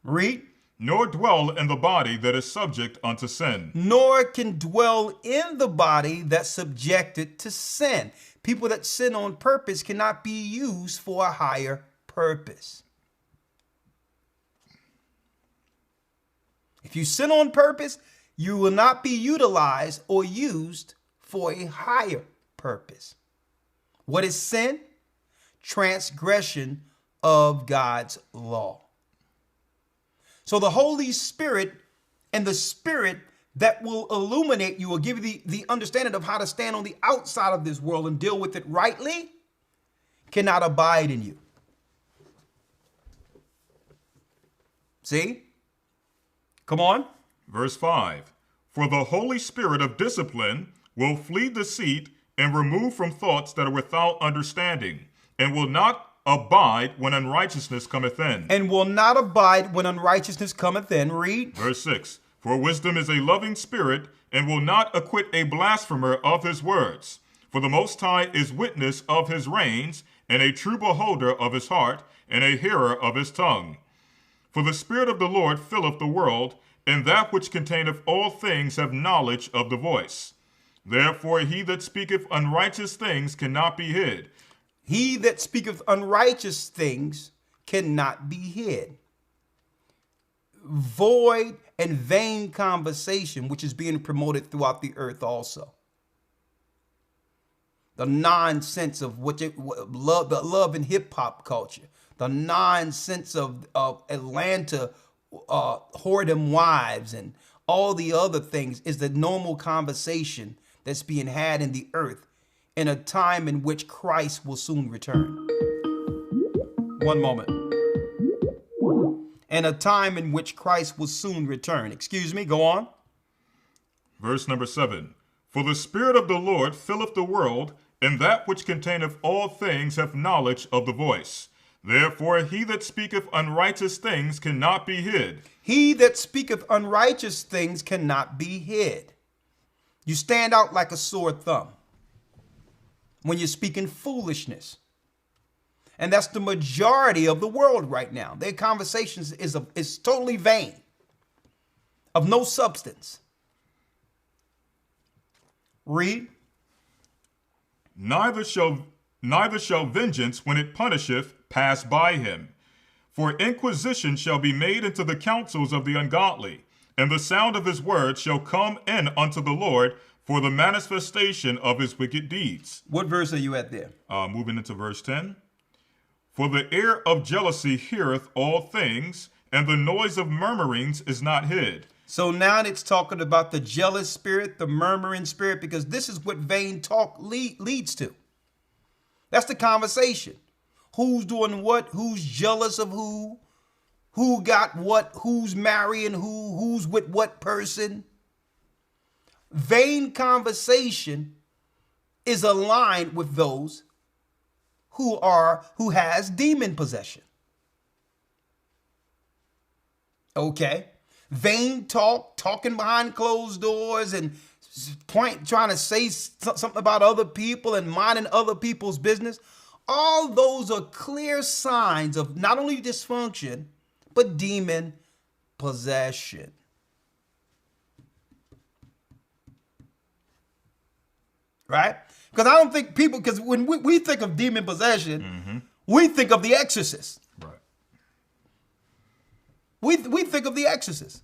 Read. Nor dwell in the body that is subject unto sin. Nor can dwell in the body that's subjected to sin. People that sin on purpose cannot be used for a higher purpose. If you sin on purpose, you will not be utilized or used for a higher purpose. What is sin? Transgression of God's law. So the Holy Spirit and the Spirit that will illuminate you or give you the understanding of how to stand on the outside of this world and deal with it rightly cannot abide in you. See? Come on. Verse 5. For the Holy Spirit of discipline will flee deceit and remove from thoughts that are without understanding, and will not abide when unrighteousness cometh in. And will not abide when unrighteousness cometh in. Read. Verse 6. For wisdom is a loving spirit, and will not acquit a blasphemer of his words. For the Most High is witness of his reins, and a true beholder of his heart, and a hearer of his tongue. For the Spirit of the Lord filleth the world, and that which containeth all things have knowledge of the voice. Therefore he that speaketh unrighteous things cannot be hid. He that speaketh unrighteous things cannot be hid. Void and vain conversation, which is being promoted throughout the earth also. The nonsense of the love and hip hop culture. The nonsense of Atlanta whoredom wives and all the other things is the normal conversation that's being had in the earth in a time in which Christ will soon return. One moment. and a time in which Christ will soon return. Excuse me, go on. Verse number 7. For the Spirit of the Lord filleth the world, and that which containeth all things hath knowledge of the voice. Therefore he that speaketh unrighteous things cannot be hid. He that speaketh unrighteous things cannot be hid. You stand out like a sore thumb when you're speaking foolishness. And that's the majority of the world right now. Their conversations is totally vain, of no substance. Read. Neither shall vengeance, when it punisheth, pass by him. For inquisition shall be made into the counsels of the ungodly, and the sound of his words shall come in unto the Lord for the manifestation of his wicked deeds. What verse are you at there? Moving into verse 10. For the ear of jealousy heareth all things, and the noise of murmurings is not hid. So now it's talking about the jealous spirit, the murmuring spirit, because this is what vain talk leads to. That's the conversation. Who's doing what? Who's jealous of who? Who got what? Who's marrying who? Who's with what person? Vain conversation is aligned with those who has demon possession. Okay. Vain talk, talking behind closed doors and trying to say something about other people and minding other people's business. All those are clear signs of not only dysfunction, but demon possession. Right? Because I don't think people, because when we think of demon possession, we think of The Exorcist. Right. We think of The Exorcist.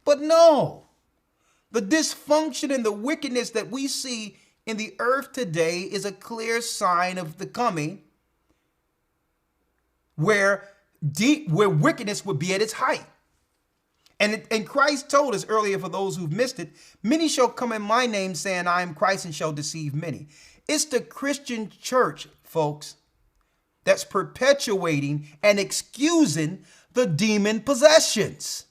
But no, the dysfunction and the wickedness that we see in the earth today is a clear sign of the coming where wickedness would be at its height. And Christ told us earlier, for those who've missed it, many shall come in my name saying, I am Christ, and shall deceive many. It's the Christian church, folks, that's perpetuating and excusing the demon possessions.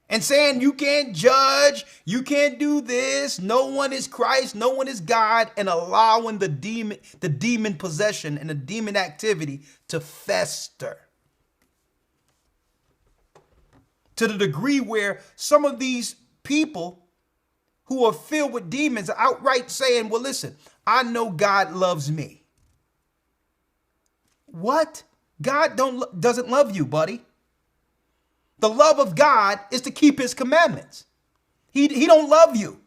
And saying you can't judge, you can't do this, no one is Christ, no one is God, and allowing the demon possession and the demon activity to fester. To the degree where some of these people who are filled with demons are outright saying, well, listen, I know God loves me. What? God doesn't love you, buddy. The love of God is to keep his commandments. He don't love you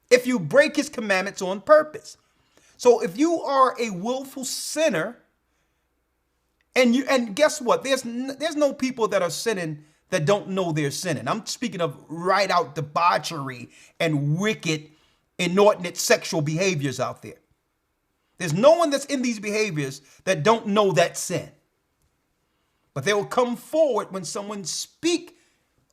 if you break his commandments on purpose. So if you are a willful sinner, and guess what? There's no people that are sinning that don't know they're sinning. I'm speaking of right out debauchery and wicked, inordinate sexual behaviors out there. There's no one that's in these behaviors that don't know that sin. But they will come forward when someone speak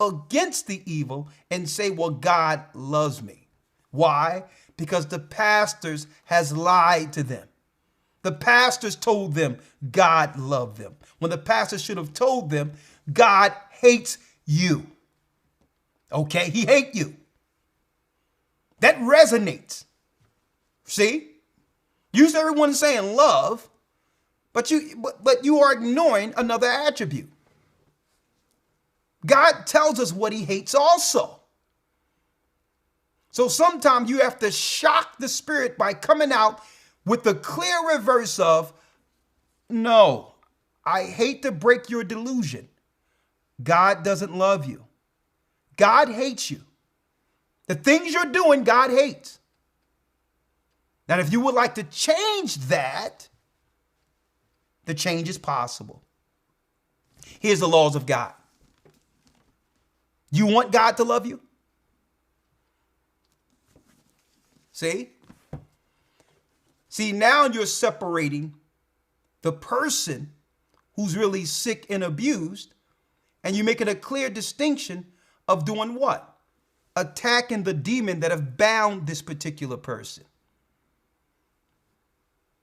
against the evil and say, well, God loves me. Why? Because the pastors has lied to them. The pastors told them God loved them, when the pastors should have told them God hates you. Okay, he hates you. That resonates. See? Usually everyone's saying love, but you are ignoring another attribute. God tells us what he hates also. So sometimes you have to shock the spirit by coming out with the clear reverse of, no, I hate to break your delusion. God doesn't love you. God hates you. The things you're doing, God hates. Now, if you would like to change that, the change is possible. Here's the laws of God. You want God to love you? See? See, now you're separating the person who's really sick and abused, and you're making a clear distinction of doing what? Attacking the demon that have bound this particular person.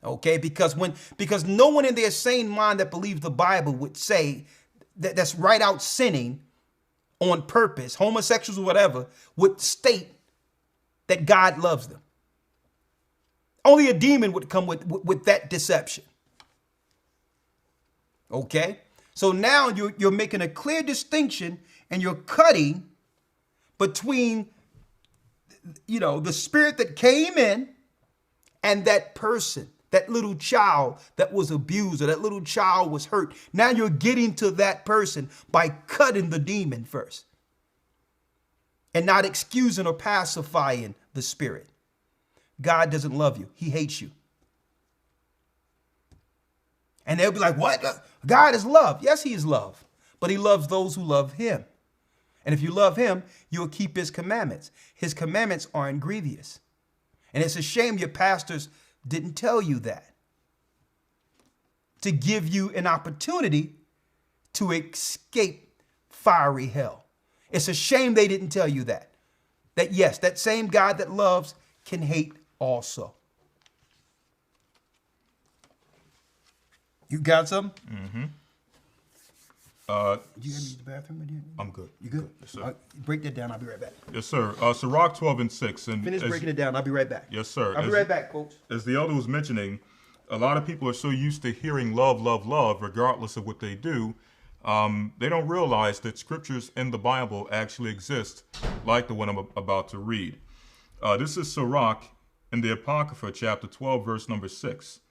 Okay, because no one in their sane mind that believes the Bible would say that's right out sinning on purpose, homosexuals or whatever, would state that God loves them. Only a demon would come with that deception. Okay, so now you're making a clear distinction, and you're cutting between, the spirit that came in and that person, that little child that was abused, or that little child was hurt. Now you're getting to that person by cutting the demon first and not excusing or pacifying the spirit. God doesn't love you. He hates you. And they'll be like, what? God is love. Yes, he is love, but he loves those who love him. And if you love him, you'll keep his commandments. His commandments aren't grievous. And it's a shame your pastors didn't tell you that, to give you an opportunity to escape fiery hell. It's a shame they didn't tell you that yes, that same God that loves can hate also. You got something? Mm-hmm. You gotta use the bathroom again? I'm good. You good? Yes, sir. Break that down. I'll be right back. Yes, sir. Sirach 12:6. And Finish breaking it down. I'll be right back. Yes, sir. I'll be right back, Coach. As the elder was mentioning, a lot of people are so used to hearing love, love, love, regardless of what they do. They don't realize that scriptures in the Bible actually exist, like the one I'm about to read. This is Sirach in the Apocrypha, chapter 12, verse number 6.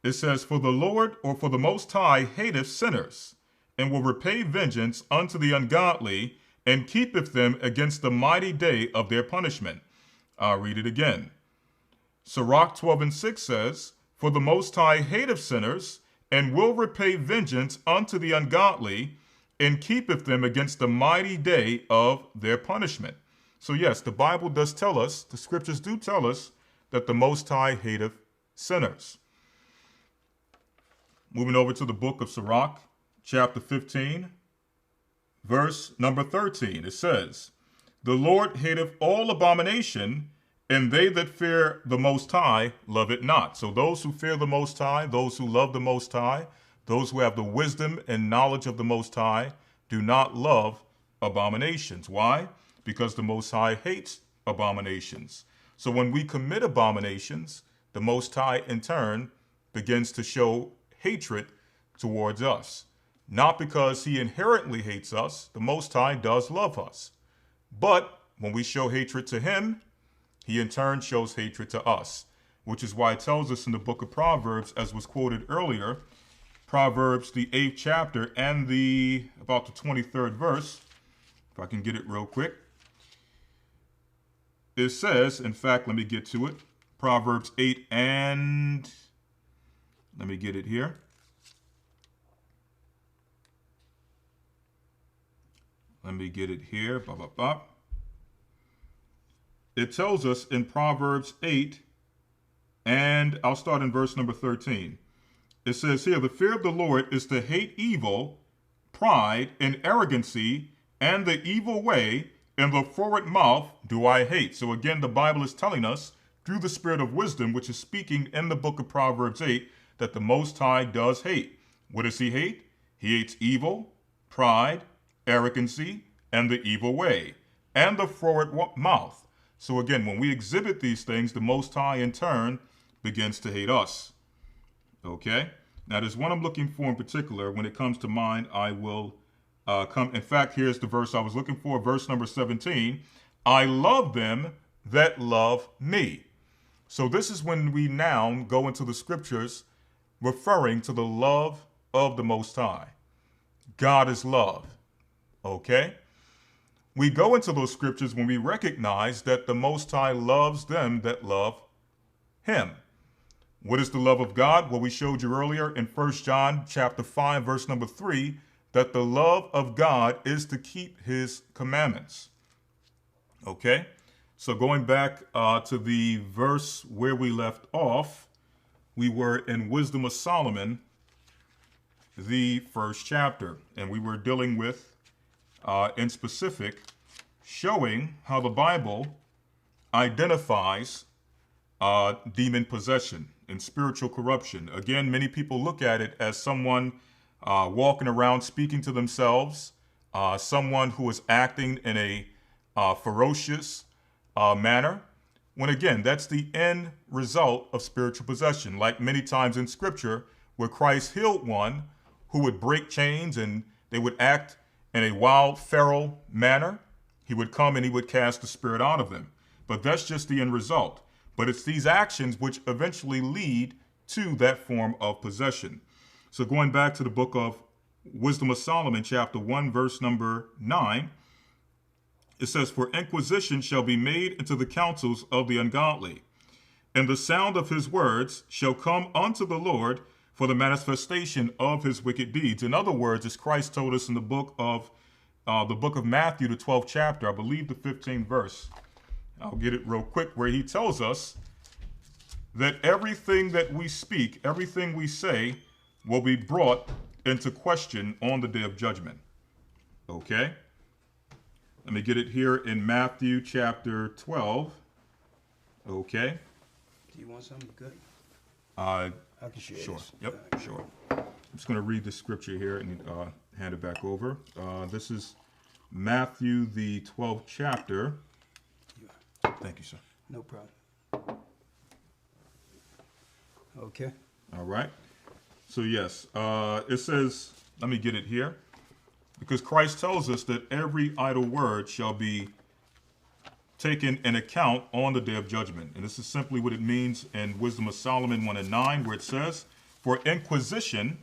It says, "For the Lord, or for the Most High, hateth sinners, and will repay vengeance unto the ungodly, and keepeth them against the mighty day of their punishment." I'll read it again. Sirach 12:6 says, "For the Most High hateth sinners, and will repay vengeance unto the ungodly, and keepeth them against the mighty day of their punishment." So yes, the Bible does tell us, the scriptures do tell us, that the Most High hateth sinners. Moving over to the book of Sirach, chapter 15, verse number 13, it says, "The Lord hateth all abomination, and they that fear the Most High love it not." So those who fear the Most High, those who love the Most High, those who have the wisdom and knowledge of the Most High, do not love abominations. Why? Because the Most High hates abominations. So when we commit abominations, the Most High in turn begins to show hatred towards us. Not because he inherently hates us, the Most High does love us. But when we show hatred to him, he in turn shows hatred to us, which is why it tells us in the book of Proverbs, as was quoted earlier, Proverbs, the 8th chapter, and about the 23rd verse, if I can get it real quick. It says, in fact, let me get to it, Proverbs 8 and, let me get it here. Let me get it here. It tells us in Proverbs 8, and I'll start in verse number 13. It says here, "The fear of the Lord is to hate evil, pride, and arrogancy, and the evil way, and the forward mouth do I hate." So again, the Bible is telling us, through the spirit of wisdom, which is speaking in the book of Proverbs 8, that the Most High does hate. What does he hate? He hates evil, pride, arrogancy, and the evil way, and the forward mouth. So again, when we exhibit these things, the Most High in turn begins to hate us. Okay? Now there's one I'm looking for in particular. When it comes to mind, I will come. In fact, here's the verse I was looking for, verse number 17. "I love them that love me." So this is when we now go into the scriptures referring to the love of the Most High. God is love. Okay? We go into those scriptures when we recognize that the Most High loves them that love him. What is the love of God? Well, we showed you earlier in 1 John chapter 5, verse number 3, that the love of God is to keep his commandments. Okay? So going back to the verse where we left off, we were in Wisdom of Solomon, the 1st chapter, and we were dealing with, in specific, showing how the Bible identifies demon possession. and spiritual corruption. Again, many people look at it as someone walking around speaking to themselves, someone who is acting in a ferocious manner, when again, that's the end result of spiritual possession. Like many times in Scripture, where Christ healed one who would break chains and they would act in a wild, feral manner, he would come and he would cast the spirit out of them. But that's just the end result. But it's these actions which eventually lead to that form of possession. So going back to the book of Wisdom of Solomon, chapter 1, verse number 9, it says, "For inquisition shall be made into the counsels of the ungodly, and the sound of his words shall come unto the Lord for the manifestation of his wicked deeds." In other words, as Christ told us in the book of Matthew, the 12th chapter, I believe the 15th verse. I'll get it real quick, where he tells us that everything that we speak, everything we say, will be brought into question on the day of judgment. Okay? Let me get it here in Matthew chapter 12. Okay? Do you want something good? I can share Sure. this. Yep, sure. I'm just going to read the scripture here and hand it back over. This is Matthew, the 12th chapter. Thank you, sir. No problem. Okay. All right. So, yes, it says, let me get it here. Because Christ tells us that every idle word shall be taken in account on the day of judgment. And this is simply what it means in Wisdom of Solomon 1 and 9, where it says, "For inquisition,"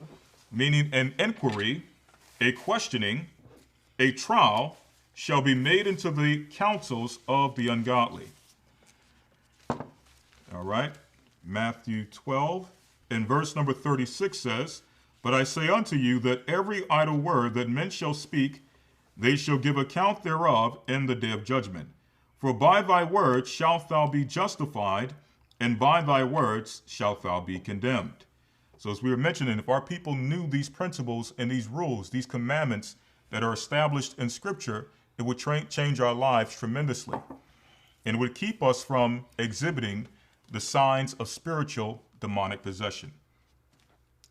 meaning an inquiry, a questioning, a trial, shall be made into the counsels of the ungodly. All right. Matthew 12 and verse number 36 says, "But I say unto you that every idle word that men shall speak, they shall give account thereof in the day of judgment. For by thy words shalt thou be justified, and by thy words shalt thou be condemned." So as we were mentioning, if our people knew these principles and these rules, these commandments that are established in Scripture, it would change our lives tremendously. And it would keep us from exhibiting the signs of spiritual demonic possession.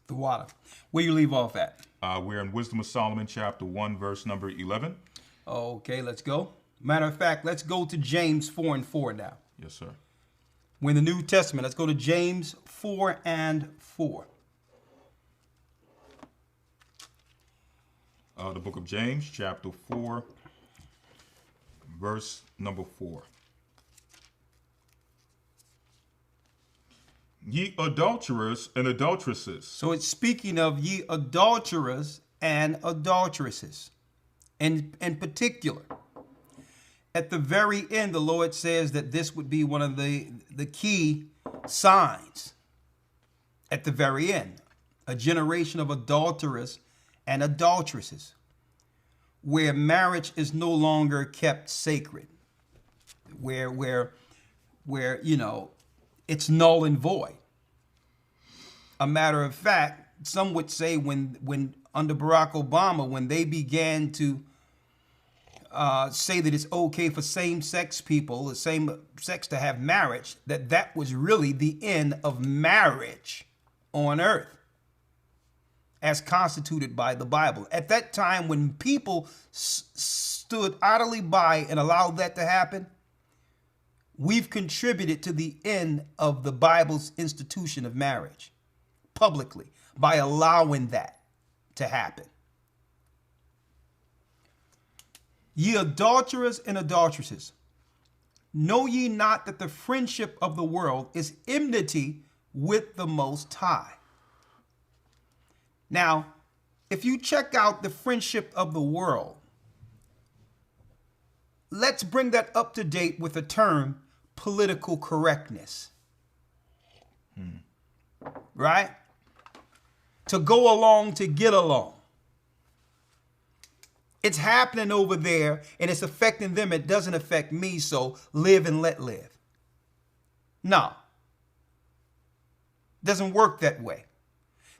The water. Where you leave off at? We're in Wisdom of Solomon, chapter 1, verse number 11. Okay, let's go. Matter of fact, let's go to James 4 and 4 now. Yes, sir. We're in the New Testament. Let's go to James 4 and 4. The book of James, chapter 4, verse number 4. "Ye adulterers and adulteresses." So it's speaking of ye adulterers and adulteresses. In particular, at the very end, the Lord says that this would be one of the key signs. At the very end, a generation of adulterers and adulteresses, where marriage is no longer kept sacred, where it's null and void. A matter of fact, some would say when under Barack Obama, when they began to say that it's okay for same-sex people, the same sex, to have marriage, that was really the end of marriage on earth, as constituted by the Bible. At that time, when people stood idly by and allowed that to happen, we've contributed to the end of the Bible's institution of marriage publicly by allowing that to happen. "Ye adulterers and adulteresses, know ye not that the friendship of the world is enmity with the Most High?" Now, if you check out the friendship of the world, let's bring that up to date with the term political correctness. Right? To go along to get along. It's happening over there and it's affecting them. It doesn't affect me, so live and let live. No. Doesn't work that way.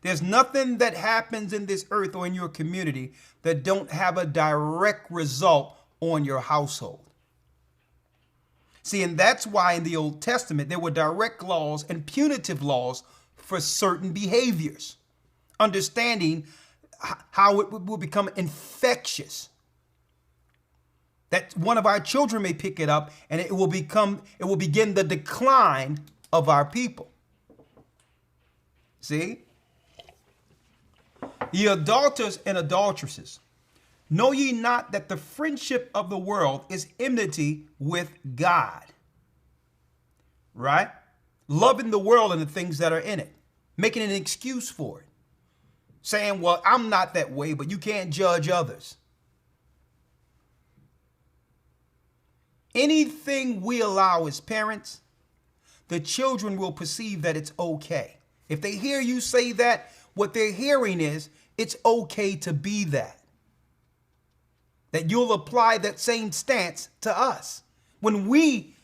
There's nothing that happens in this earth or in your community that don't have a direct result on your household. See, and that's why in the Old Testament there were direct laws and punitive laws for certain behaviors, understanding how it will become infectious. That one of our children may pick it up and it will begin the decline of our people. See? Ye adulterers and adulteresses, know ye not that the friendship of the world is enmity with God? Right? Loving the world and the things that are in it. Making an excuse for it. Saying, well, I'm not that way, but you can't judge others. Anything we allow as parents, the children will perceive that it's okay. If they hear you say that, what they're hearing is it's okay to be that. That you'll apply that same stance to us. When we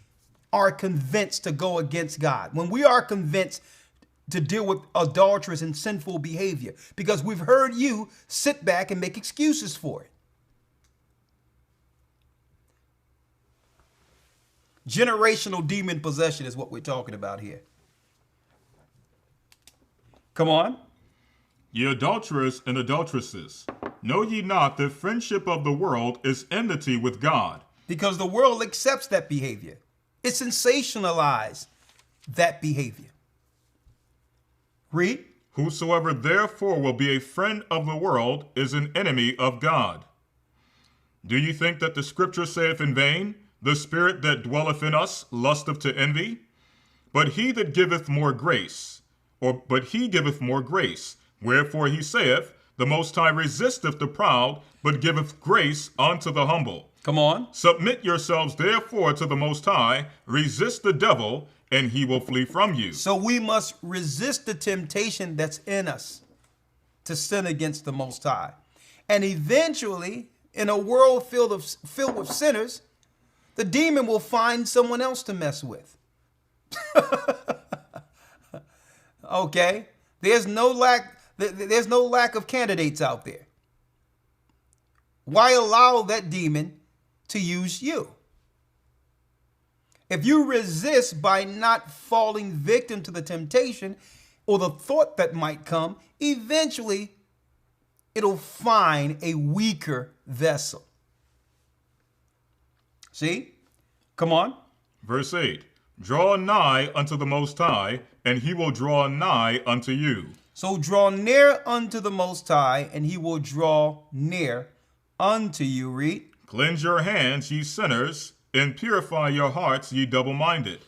are convinced to go against God, when we are convinced to deal with adulterous and sinful behavior, because we've heard you sit back and make excuses for it. Generational demon possession is what we're talking about here. Come on. Ye adulterers and adulteresses, know ye not that friendship of the world is enmity with God? Because the world accepts that behavior. It sensationalizes that behavior. Read. Whosoever therefore will be a friend of the world is an enemy of God. Do ye think that the scripture saith in vain, the spirit that dwelleth in us lusteth to envy? But he giveth more grace. Wherefore he saith, the Most High resisteth the proud, but giveth grace unto the humble. Come on. Submit yourselves therefore to the Most High, resist the devil, and he will flee from you. So we must resist the temptation that's in us to sin against the Most High. And eventually, in a world filled with sinners, the demon will find someone else to mess with. Okay? There's no lack of candidates out there. Why allow that demon to use you? If you resist by not falling victim to the temptation or the thought that might come, eventually it'll find a weaker vessel. See? Come on. Verse 8. Draw nigh unto the Most High, and he will draw nigh unto you. So draw near unto the Most High, and he will draw near unto you. Read. Cleanse your hands, ye sinners, and purify your hearts, ye double-minded.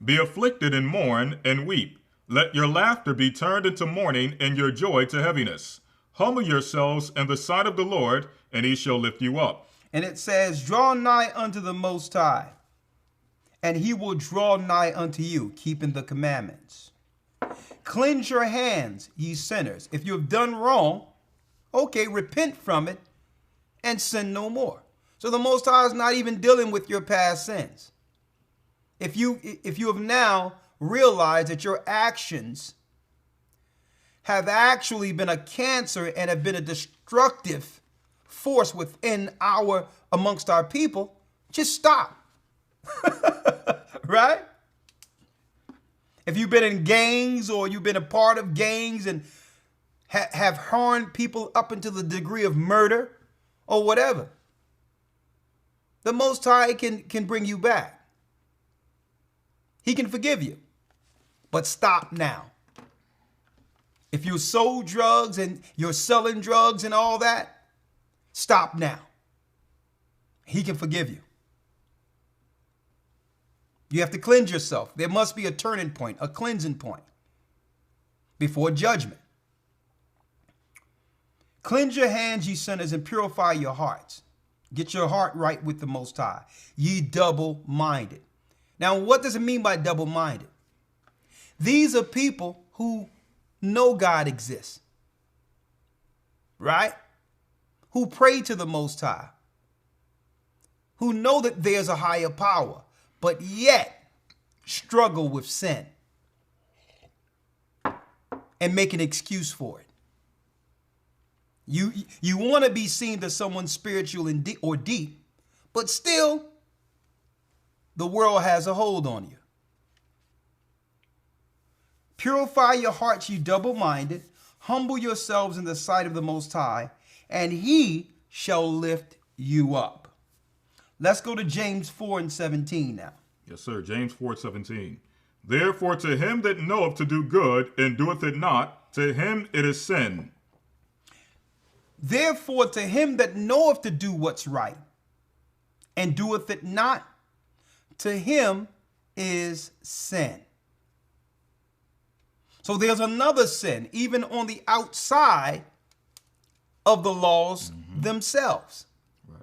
Be afflicted and mourn and weep. Let your laughter be turned into mourning, and your joy to heaviness. Humble yourselves in the sight of the Lord, and he shall lift you up. And it says, draw nigh unto the Most High, and he will draw nigh unto you, keeping the commandments. Cleanse your hands, ye sinners. If you have done wrong, okay, repent from it and sin no more. So the Most High is not even dealing with your past sins. If you have now realized that your actions have actually been a cancer and have been a destructive force amongst our people, just stop. Right? If you've been in gangs or you've been a part of gangs and have harmed people up into the degree of murder or whatever, the Most High can bring you back. He can forgive you. But stop now. If you sold drugs and you're selling drugs and all that, stop now. He can forgive you. You have to cleanse yourself. There must be a turning point, a cleansing point before judgment. Cleanse your hands, ye sinners, and purify your hearts. Get your heart right with the Most High. Ye double-minded. Now, what does it mean by double-minded? These are people who know God exists, right? Who pray to the Most High, who know that there's a higher power, but yet struggle with sin and make an excuse for it. You want to be seen as someone spiritual or deep, but still the world has a hold on you. Purify your hearts, you double-minded. Humble yourselves in the sight of the Most High, and he shall lift you up. Let's go to James 4:17 now. Yes, sir. James 4:17. Therefore, to him that knoweth to do good and doeth it not, to him it is sin. Therefore, to him that knoweth to do what's right and doeth it not, to him is sin. So there's another sin, even on the outside of the laws themselves. Right.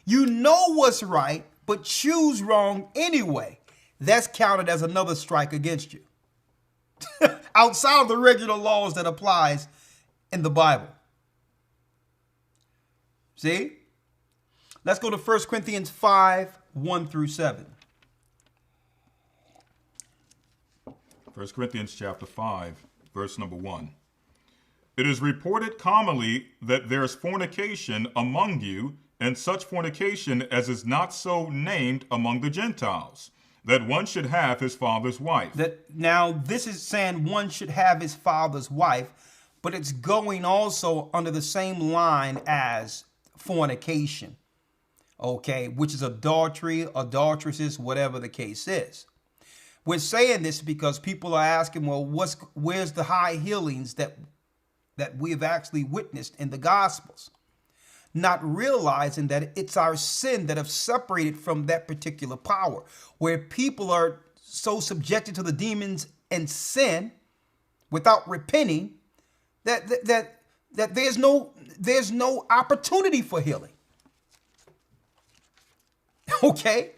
You know what's right, but choose wrong anyway. That's counted as another strike against you. Outside of the regular laws that applies in the Bible. See? Let's go to 1 Corinthians 5:1-7. 1 Corinthians chapter 5, verse number 1. It is reported commonly that there is fornication among you, and such fornication as is not so named among the Gentiles, that one should have his father's wife. Now, this is saying one should have his father's wife, but it's going also under the same line as fornication, okay, which is adultery, adulteresses, whatever the case is. We're saying this because people are asking, well, where's the high healings that we have actually witnessed in the Gospels? Not realizing that it's our sin that have separated from that particular power, where people are so subjected to the demons and sin without repenting that there's no opportunity for healing. Okay?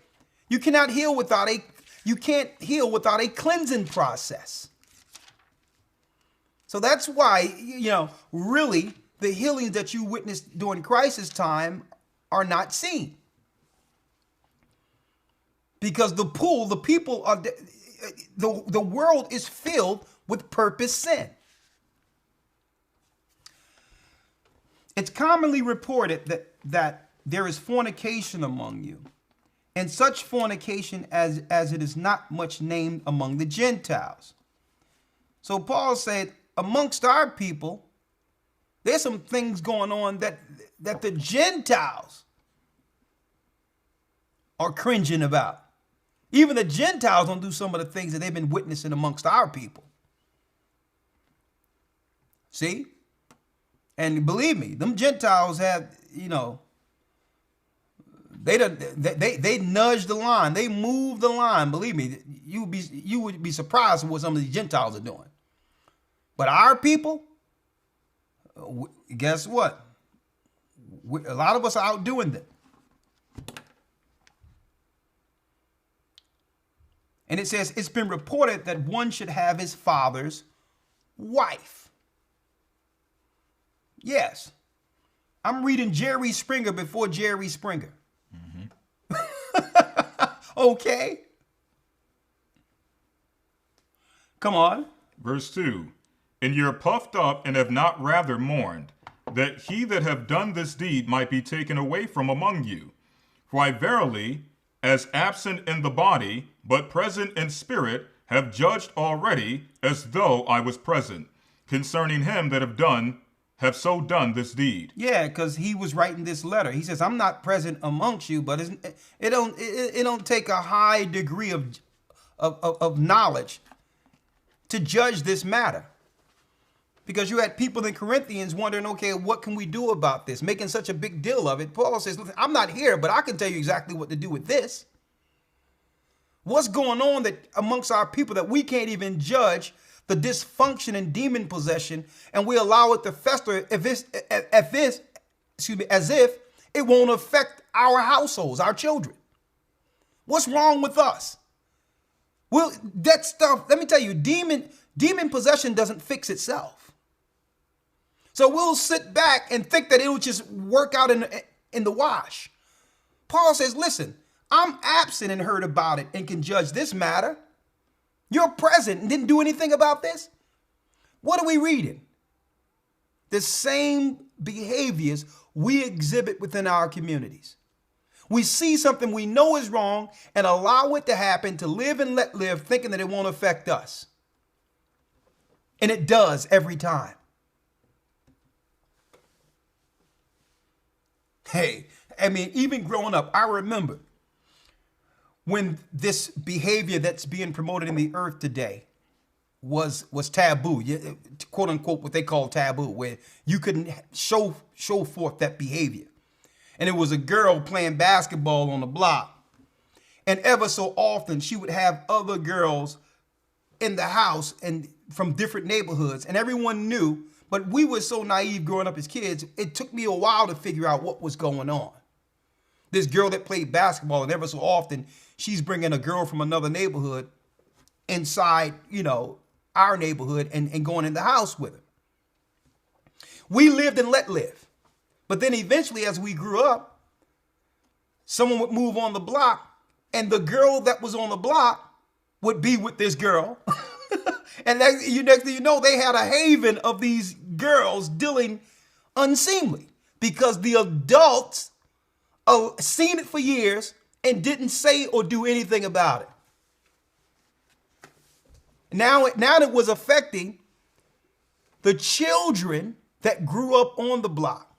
You can't heal without a cleansing process. So that's why, really the healings that you witnessed during crisis time are not seen. Because the world is filled with purpose sin. It's commonly reported that there is fornication among you, and such fornication as it is not much named among the Gentiles. So Paul said, amongst our people, there's some things going on that the Gentiles are cringing about. Even the Gentiles don't do some of the things that they've been witnessing amongst our people. See? And believe me, them Gentiles have, they nudge the line. They move the line. Believe me, you would be surprised at what some of these Gentiles are doing. But our people, guess what? A lot of us are outdoing them. And it says, it's been reported that one should have his father's wife. Yes. I'm reading Jerry Springer before Jerry Springer. Okay. Come on. Verse 2. And ye are puffed up and have not rather mourned, that he that have done this deed might be taken away from among you. For I verily, as absent in the body, but present in spirit, have judged already, as though I was present, concerning him that have so done this deed. Yeah, because he was writing this letter. He says, I'm not present amongst you, but it don't take a high degree of knowledge to judge this matter. Because you had people in Corinthians wondering, okay, what can we do about this? Making such a big deal of it. Paul says, listen, I'm not here, but I can tell you exactly what to do with this. What's going on that amongst our people that we can't even judge the dysfunction and demon possession, and we allow it to fester as if it won't affect our households, our children. What's wrong with us? Well, that stuff, let me tell you, demon possession doesn't fix itself. So we'll sit back and think that it will just work out in the wash. Paul says, listen, I'm absent and heard about it and can judge this matter. You're present and didn't do anything about this. What are we reading? The same behaviors we exhibit within our communities. We see something we know is wrong and allow it to happen, to live and let live, thinking that it won't affect us. And it does every time. Hey, I mean, even growing up, I remember when this behavior that's being promoted in the earth today was taboo, quote unquote, what they call taboo, where you couldn't show forth that behavior. And it was a girl playing basketball on the block. And ever so often she would have other girls in the house and from different neighborhoods, and everyone knew, but we were so naive growing up as kids, it took me a while to figure out what was going on. This girl that played basketball, and ever so often she's bringing a girl from another neighborhood inside, our neighborhood and going in the house with her. We lived and let live. But then eventually, as we grew up, someone would move on the block, and the girl that was on the block would be with this girl. And next thing you know, they had a haven of these girls dealing unseemly because the adults seen it for years and didn't say or do anything about it. Now it was affecting the children that grew up on the block.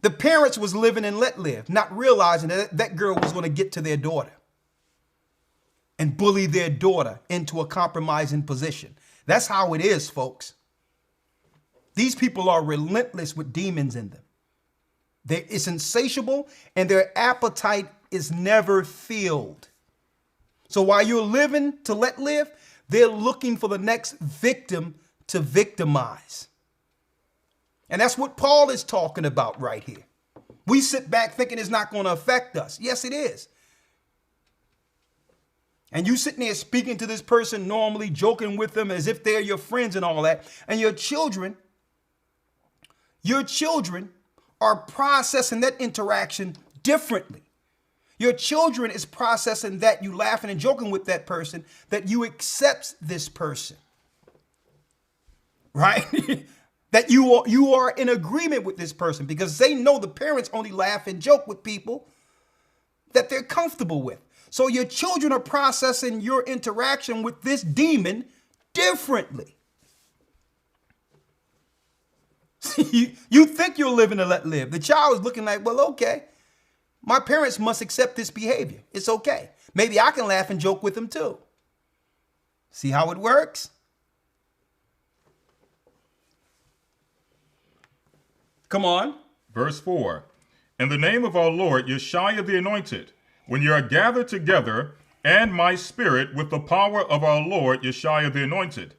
The parents was living and let live, not realizing that that girl was going to get to their daughter and bully their daughter into a compromising position. That's how it is, folks. These people are relentless with demons in them. It's insatiable, and their appetite is never filled. So while you're living to let live, they're looking for the next victim to victimize. And that's what Paul is talking about right here. We sit back thinking it's not going to affect us. Yes, it is. And you sitting there speaking to this person normally, joking with them as if they're your friends and all that. And your children are processing that interaction differently. Your children is processing that you laughing and joking with that person, that you accept this person, right? That you are in agreement with this person because they know the parents only laugh and joke with people that they're comfortable with. So your children are processing your interaction with this demon differently. You think you're living to let live. The child is looking like, well, okay, my parents must accept this behavior. It's okay. Maybe I can laugh and joke with them too. See how it works? Come on. Verse 4. In the name of our Lord, Yeshua the Anointed, when you are gathered together, and my spirit with the power of our Lord, Yeshua the Anointed,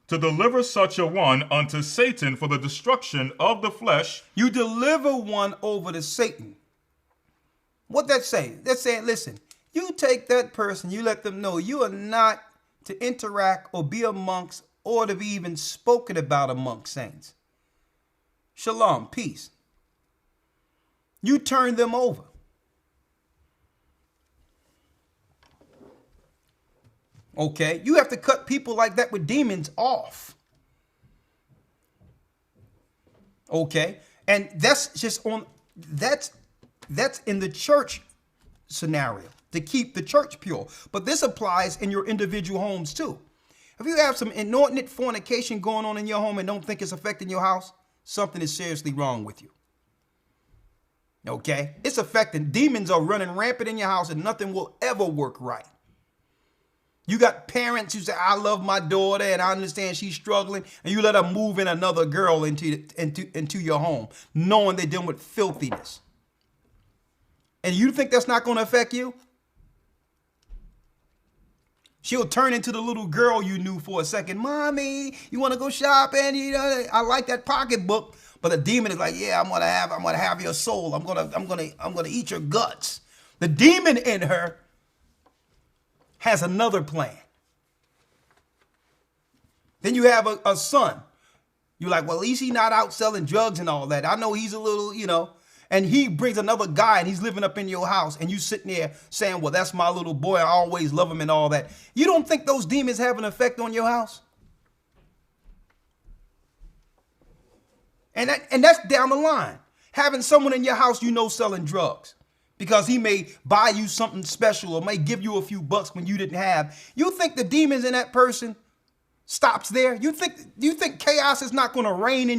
to deliver such a one unto Satan for the destruction of the flesh. You deliver one over to Satan. What that's saying? That's saying, listen, you take that person, you let them know you are not to interact or be amongst or to be even spoken about amongst saints. Shalom, peace. You turn them over. Okay, you have to cut people like that with demons off. Okay, and that's just that's in the church scenario to keep the church pure. But this applies in your individual homes too. If you have some inordinate fornication going on in your home and don't think it's affecting your house, something is seriously wrong with you. Okay, it's affecting. Demons are running rampant in your house and nothing will ever work right. You got parents who say, I love my daughter and I understand she's struggling, and you let her move in another girl into your home, knowing they're dealing with filthiness. And you think that's not going to affect you? She'll turn into the little girl you knew for a second. Mommy, you want to go shopping? You know, I like that pocketbook. But the demon is like, yeah, I'm gonna have your soul. I'm gonna eat your guts. The demon in her has another plan. Then you have a son. You're like, well, at least he's not out selling drugs and all that. I know he's a little, and he brings another guy and he's living up in your house, and you sitting there saying, well, that's my little boy. I always love him and all that. You don't think those demons have an effect on your house? And that's down the line. Having someone in your house selling drugs. because he may buy you something special or may give you a few bucks when you didn't have. You think the demons in that person stops there? You think chaos is not going to reign in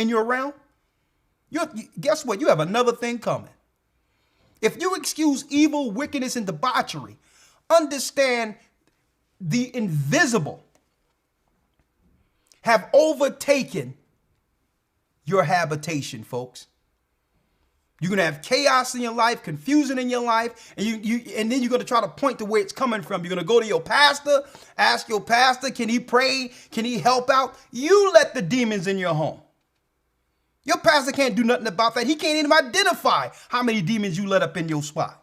your realm? Guess what? You have another thing coming. If you excuse evil, wickedness, and debauchery, understand the invisible have overtaken your habitation, folks. You're going to have chaos in your life, confusion in your life, and and then you're going to try to point to where it's coming from. You're going to go to your pastor, ask your pastor, can he pray? Can he help out? You let the demons in your home. Your pastor can't do nothing about that. He can't even identify how many demons you let up in your spot.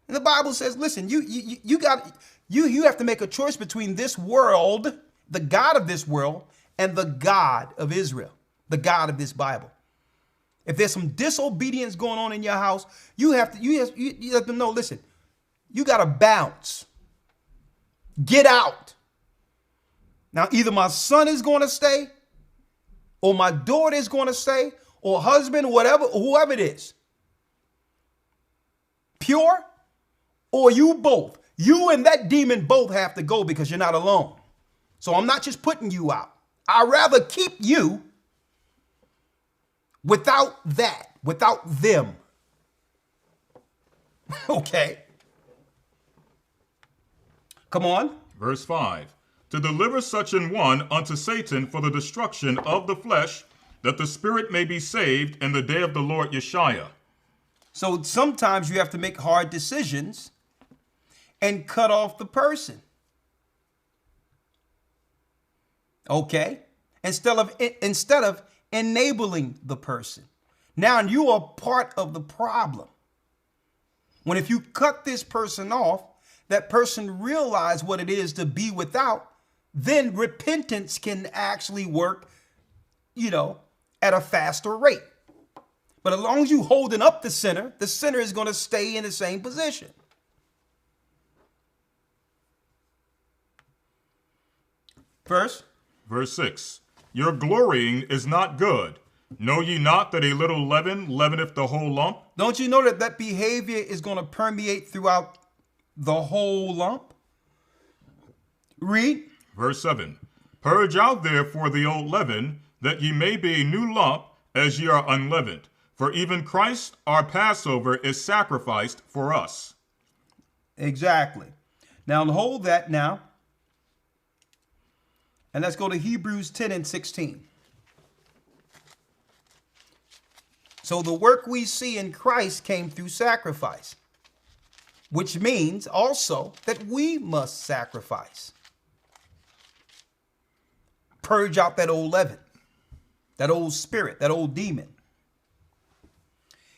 And the Bible says, listen, you have to make a choice between this world, the God of this world, and the God of Israel, the God of this Bible. If there's some disobedience going on in your house, you have to know, listen, you got to bounce. Get out. Now, either my son is going to stay, or my daughter is going to stay, or husband, whoever it is. Pure, or you both. You and that demon both have to go because you're not alone. So I'm not just putting you out. I'd rather keep you without them. Okay. Come on. Verse 5. To deliver such an one unto Satan for the destruction of the flesh, that the spirit may be saved in the day of the Lord Yeshua. So sometimes you have to make hard decisions and cut off the person. Okay? Instead of enabling the person. Now you are part of the problem. When if you cut this person off, that person realize what it is to be without, then repentance can actually work, at a faster rate. But as long as you holding up the sinner is going to stay in the same position. Verse 6. Your glorying is not good. Know ye not that a little leaven leaveneth the whole lump? Don't you know that behavior is going to permeate throughout the whole lump? Read. Verse 7. Purge out therefore the old leaven, that ye may be a new lump, as ye are unleavened. For even Christ our Passover is sacrificed for us. Exactly. Now hold that now. And let's go to Hebrews 10 and 16. So the work we see in Christ came through sacrifice, which means also that we must sacrifice. Purge out that old leaven, that old spirit, that old demon.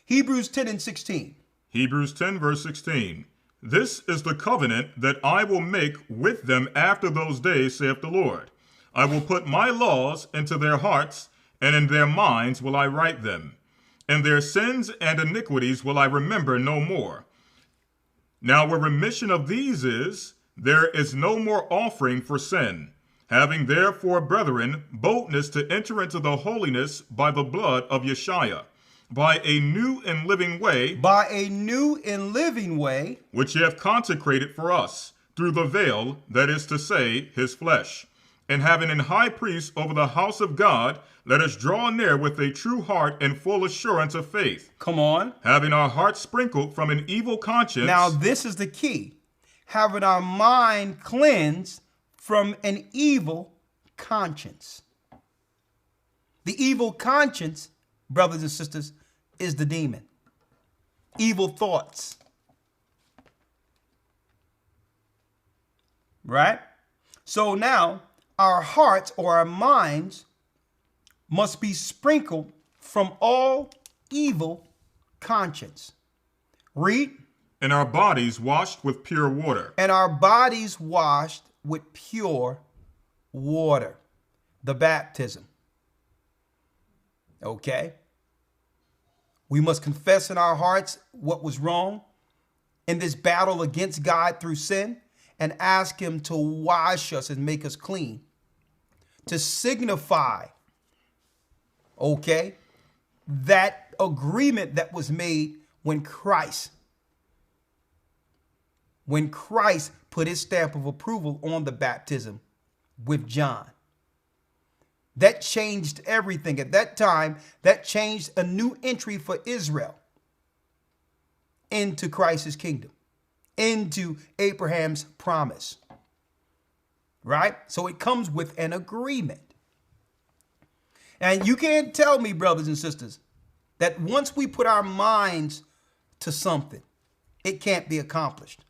Hebrews 10 and 16. Hebrews 10 verse 16. This is the covenant that I will make with them after those days, saith the Lord. I will put my laws into their hearts, and in their minds will I write them. And their sins and iniquities will I remember no more. Now where remission of these is, there is no more offering for sin. Having therefore, brethren, boldness to enter into the holiness by the blood of Yeshua, by a new and living way. By a new and living way. Which he hath consecrated for us, through the veil, that is to say, his flesh. And having an high priest over the house of God, let us draw near with a true heart and full assurance of faith. Come on. Having our hearts sprinkled from an evil conscience. Now this is the key. Having our mind cleansed from an evil conscience. The evil conscience, brothers and sisters, is the demon. Evil thoughts. Right? So now our hearts or our minds must be sprinkled from all evil conscience. Read. And our bodies washed with pure water. And our bodies washed with pure water. The baptism. Okay? We must confess in our hearts what was wrong in this battle against God through sin and ask him to wash us and make us clean. To signify, okay, that agreement that was made when Christ put his stamp of approval on the baptism with John. That changed everything. At that time, that changed a new entry for Israel into Christ's kingdom, into Abraham's promise. Right? So it comes with an agreement. And you can't tell me, brothers and sisters, that once we put our minds to something, it can't be accomplished.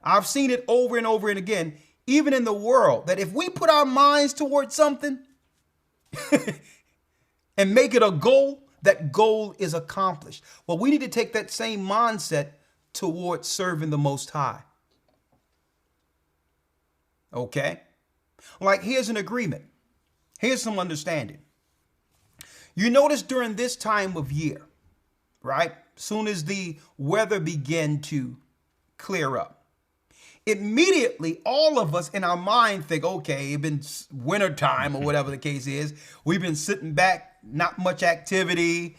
I've seen it over and over and again, even in the world, that if we put our minds towards something and make it a goal, that goal is accomplished. Well, we need to take that same mindset towards serving the Most High. Okay? Like, here's an agreement. Here's some understanding. You notice during this time of year, right? Soon as the weather began to clear up, immediately all of us in our mind think, okay, it's been winter time or whatever the case is. We've been sitting back, not much activity,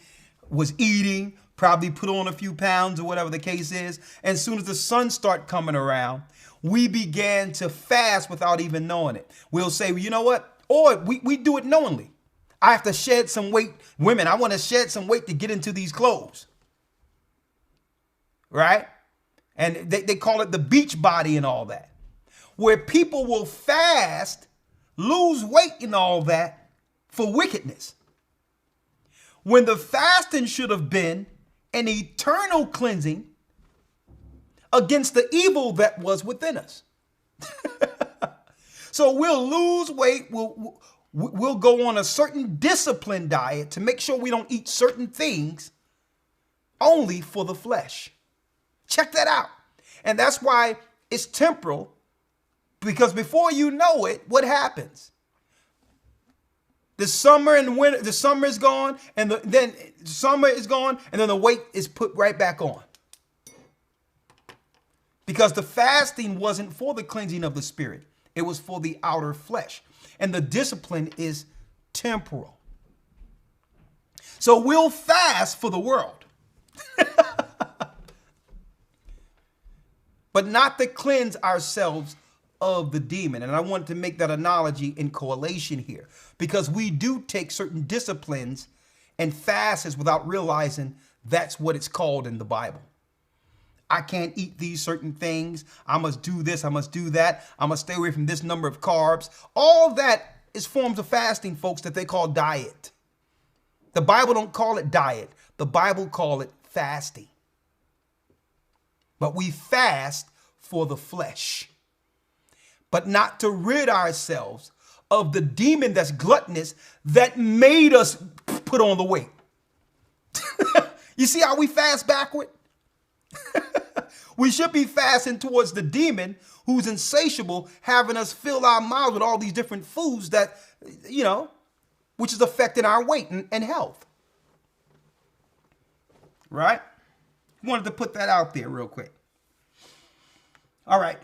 was eating, probably put on a few pounds or whatever the case is. And as soon as the sun started coming around, we began to fast without even knowing it. We'll say, well, you know what? Or we do it knowingly. I have to shed some weight. Women, I want to shed some weight to get into these clothes. Right? And they call it the beach body and all that. Where people will fast, lose weight and all that for wickedness. When the fasting should have been an eternal cleansing against the evil that was within us. So we'll lose weight. We'll go on a certain disciplined diet to make sure we don't eat certain things only for the flesh. Check that out. And that's why it's temporal, because before you know it, what happens? The summer and winter, the summer is gone, and then summer is gone, and then the weight is put right back on. Because the fasting wasn't for the cleansing of the spirit. It was for the outer flesh. And the discipline is temporal. So we'll fast for the world. But not to cleanse ourselves of the demon. And I wanted to make that analogy in correlation here, because we do take certain disciplines and fasts without realizing that's what it's called in the Bible. I can't eat these certain things. I must do this. I must do that. I must stay away from this number of carbs. All that is forms of fasting, folks, that they call diet. The Bible don't call it diet. The Bible call it fasting. But we fast for the flesh, but not to rid ourselves of the demon that's gluttonous that made us put on the weight. You see how we fast backward? We should be fasting towards the demon who's insatiable, having us fill our mouths with all these different foods that, which is affecting our weight and health. Right? Wanted to put that out there real quick. All right.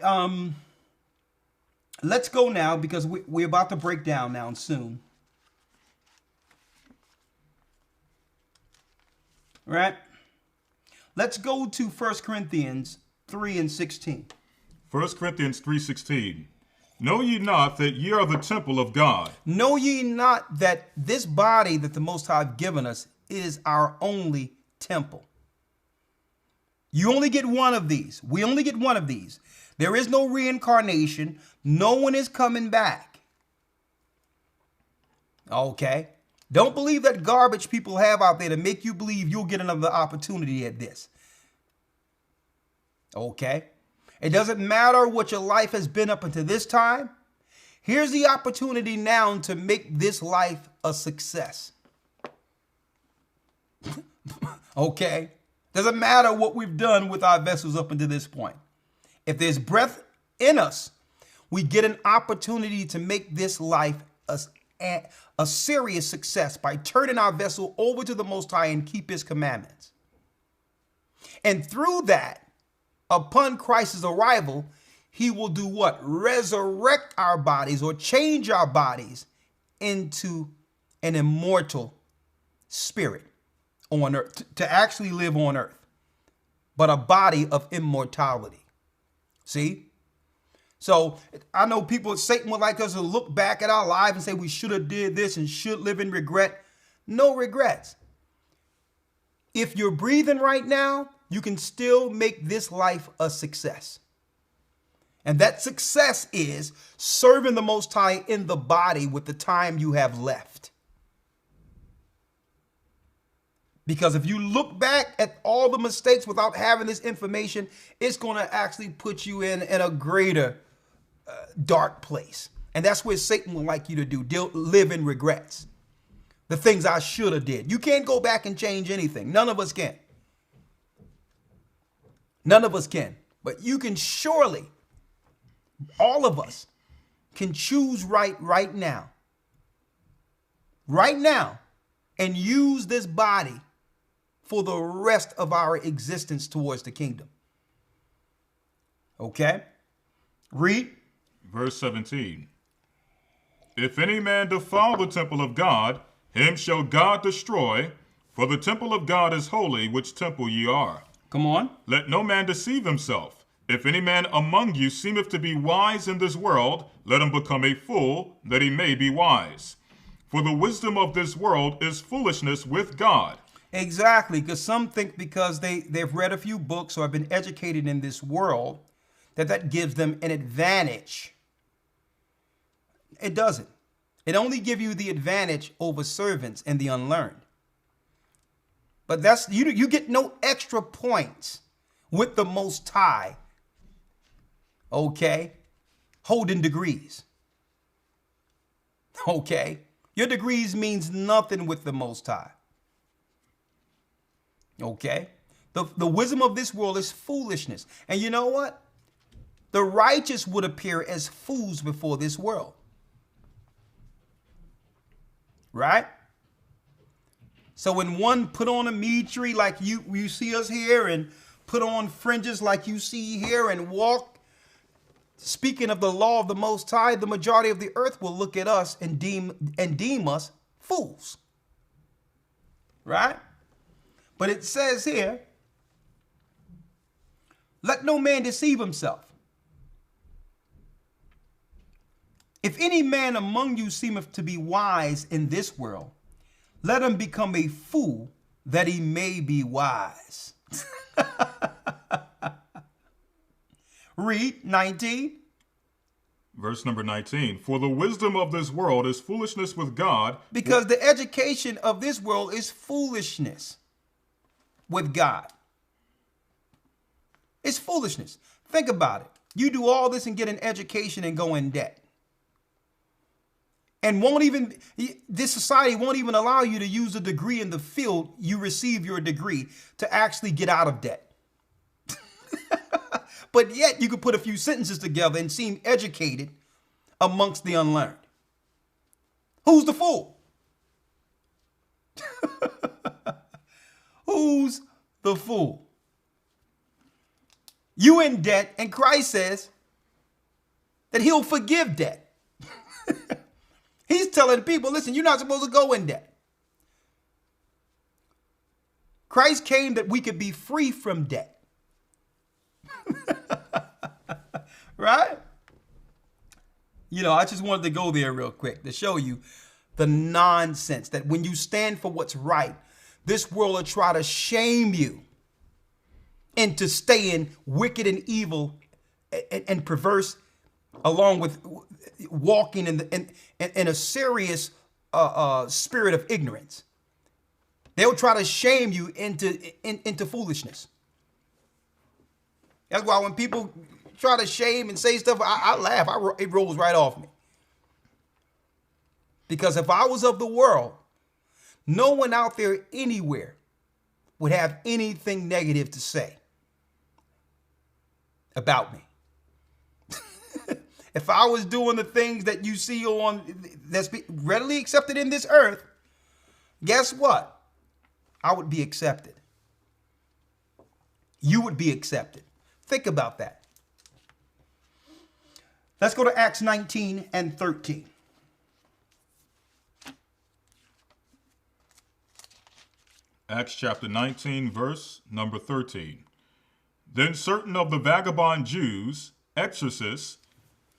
Let's go now, because we're about to break down now soon. All right. Let's go to 1 Corinthians 3:16. 1 Corinthians 3:16. Know ye not that ye are the temple of God? Know ye not that this body that the Most High have given us is our only temple? You only get one of these. We only get one of these. There is no reincarnation. No one is coming back. Okay? Don't believe that garbage people have out there to make you believe you'll get another opportunity at this. Okay? It doesn't matter what your life has been up until this time. Here's the opportunity now to make this life a success. Okay? Doesn't matter what we've done with our vessels up until this point. If there's breath in us, we get an opportunity to make this life a serious success by turning our vessel over to the Most High and keep his commandments. And through that, upon Christ's arrival, he will do what? Resurrect our bodies, or change our bodies into an immortal spirit. on earth, to actually live on earth, but a body of immortality. See? So I know people, Satan would like us to look back at our lives and say we should have did this and should live in regret. No regrets. If you're breathing right now, you can still make this life a success. And that success is serving the Most High in the body with the time you have left. Because if you look back at all the mistakes without having this information, it's going to actually put you in a greater dark place. And that's where Satan would like you to do, live in regrets. The things I should have did. You can't go back and change anything. None of us can. None of us can. But you can surely, all of us can choose right now. Right now. And use this body for the rest of our existence towards the kingdom. Okay? Read. Verse 17. If any man defile the temple of God, him shall God destroy, for the temple of God is holy, which temple ye are. Come on. Let no man deceive himself. If any man among you seemeth to be wise in this world, let him become a fool, that he may be wise. For the wisdom of this world is foolishness with God. Exactly, because some think because they've read a few books or have been educated in this world, that gives them an advantage. It doesn't. It only gives you the advantage over servants and the unlearned. But that's you get no extra points with the Most High. Okay? Holding degrees. Okay? Your degrees means nothing with the Most High. Okay? The wisdom of this world is foolishness. And you know what? The righteous would appear as fools before this world. Right? So when one put on a mead tree like you see us here, and put on fringes like you see here, and walk, speaking of the law of the Most High, the majority of the earth will look at us and deem us fools. Right? But it says here, let no man deceive himself. If any man among you seemeth to be wise in this world, let him become a fool, that he may be wise. Read 19. Verse number 19. For the wisdom of this world is foolishness with God. Because the education of this world is foolishness with God. It's foolishness. Think about it. You do all this and get an education and go in debt. And this society won't even allow you to use a degree in the field you receive your degree to actually get out of debt. But yet you could put a few sentences together and seem educated amongst the unlearned. Who's the fool? Who's the fool? You in debt, and Christ says that he'll forgive debt. He's telling people, listen, you're not supposed to go in debt. Christ came that we could be free from debt. Right? You know, I just wanted to go there real quick to show you the nonsense that when you stand for what's right, this world will try to shame you into staying wicked and evil and perverse, along with walking in a serious spirit of ignorance. They'll try to shame you into foolishness. That's why when people try to shame and say stuff, I laugh. It rolls right off me. Because if I was of the world, no one out there anywhere would have anything negative to say about me. If I was doing the things that you see that's readily accepted in this earth, guess what? I would be accepted. You would be accepted. Think about that. Let's go to Acts 19 and 13. Acts chapter 19, verse number 13. Then certain of the vagabond Jews, exorcists,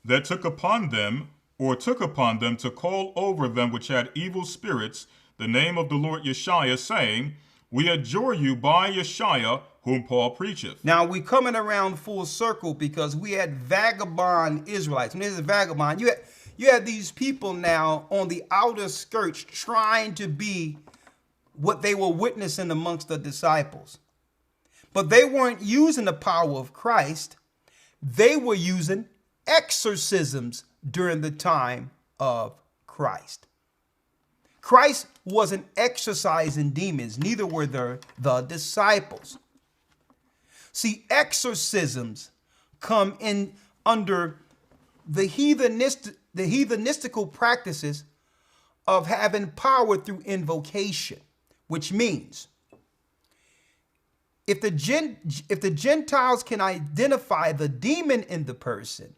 that took upon them to call over them which had evil spirits the name of the Lord Yeshua, saying, We adjure you by Yeshua, whom Paul preacheth. Now we coming around full circle because we had vagabond Israelites. When there's a vagabond, you had these people now on the outer skirts trying to be what they were witnessing amongst the disciples. But they weren't using the power of Christ. They were using exorcisms during the time of Christ. Christ wasn't exorcising demons, neither were the disciples. See, exorcisms come in under the heathenistical practices of having power through invocation, which means if the Gentiles can identify the demon in the person,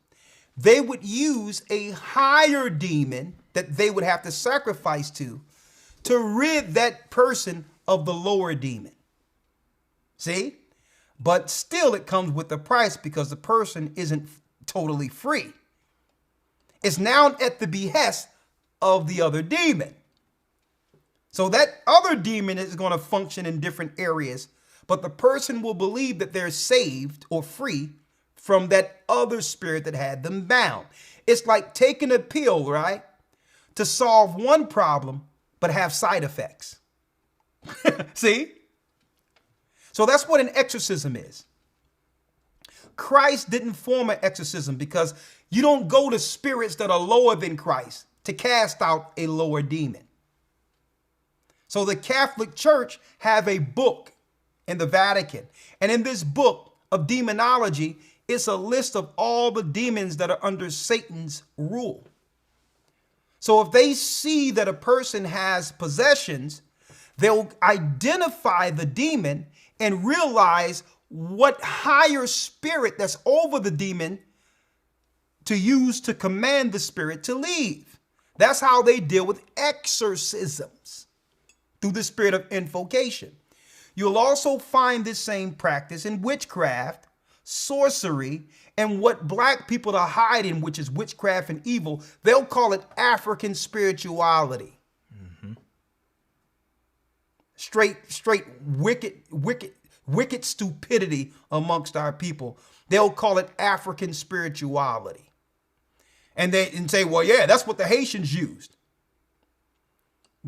they would use a higher demon that they would have to sacrifice to rid that person of the lower demon. See? But still it comes with a price because the person isn't totally free. It's now at the behest of the other demon. So that other demon is going to function in different areas, but the person will believe that they're saved or free from that other spirit that had them bound. It's like taking a pill, right, to solve one problem, but have side effects. See? So that's what an exorcism is. Christ didn't form an exorcism because you don't go to spirits that are lower than Christ to cast out a lower demon. So the Catholic Church have a book in the Vatican. And in this book of demonology, it's a list of all the demons that are under Satan's rule. So if they see that a person has possessions, they'll identify the demon and realize what higher spirit that's over the demon to use to command the spirit to leave. That's how they deal with exorcisms, through the spirit of invocation. You'll also find this same practice in witchcraft, sorcery, and what black people are hiding, which is witchcraft and evil. They'll call it African spirituality. Mm-hmm. Straight wicked stupidity amongst our people. They'll call it African spirituality. And say, well, yeah, that's what the Haitians used.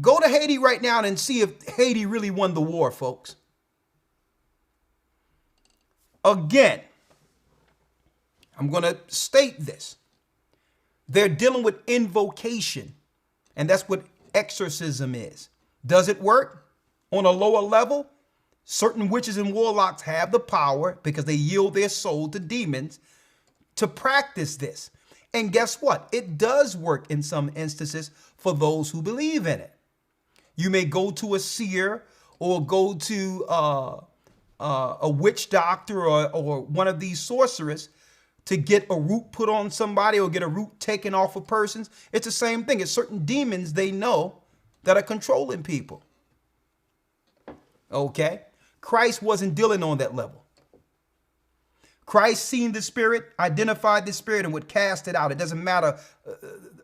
Go to Haiti right now and see if Haiti really won the war, folks. Again, I'm going to state this. They're dealing with invocation, and that's what exorcism is. Does it work on a lower level? Certain witches and warlocks have the power because they yield their soul to demons to practice this. And guess what? It does work in some instances for those who believe in it. You may go to a seer or go to a witch doctor or one of these sorcerers to get a root put on somebody or get a root taken off of persons. It's the same thing. It's certain demons they know that are controlling people. Okay? Christ wasn't dealing on that level. Christ seen the spirit, identified the spirit, and would cast it out. It doesn't matter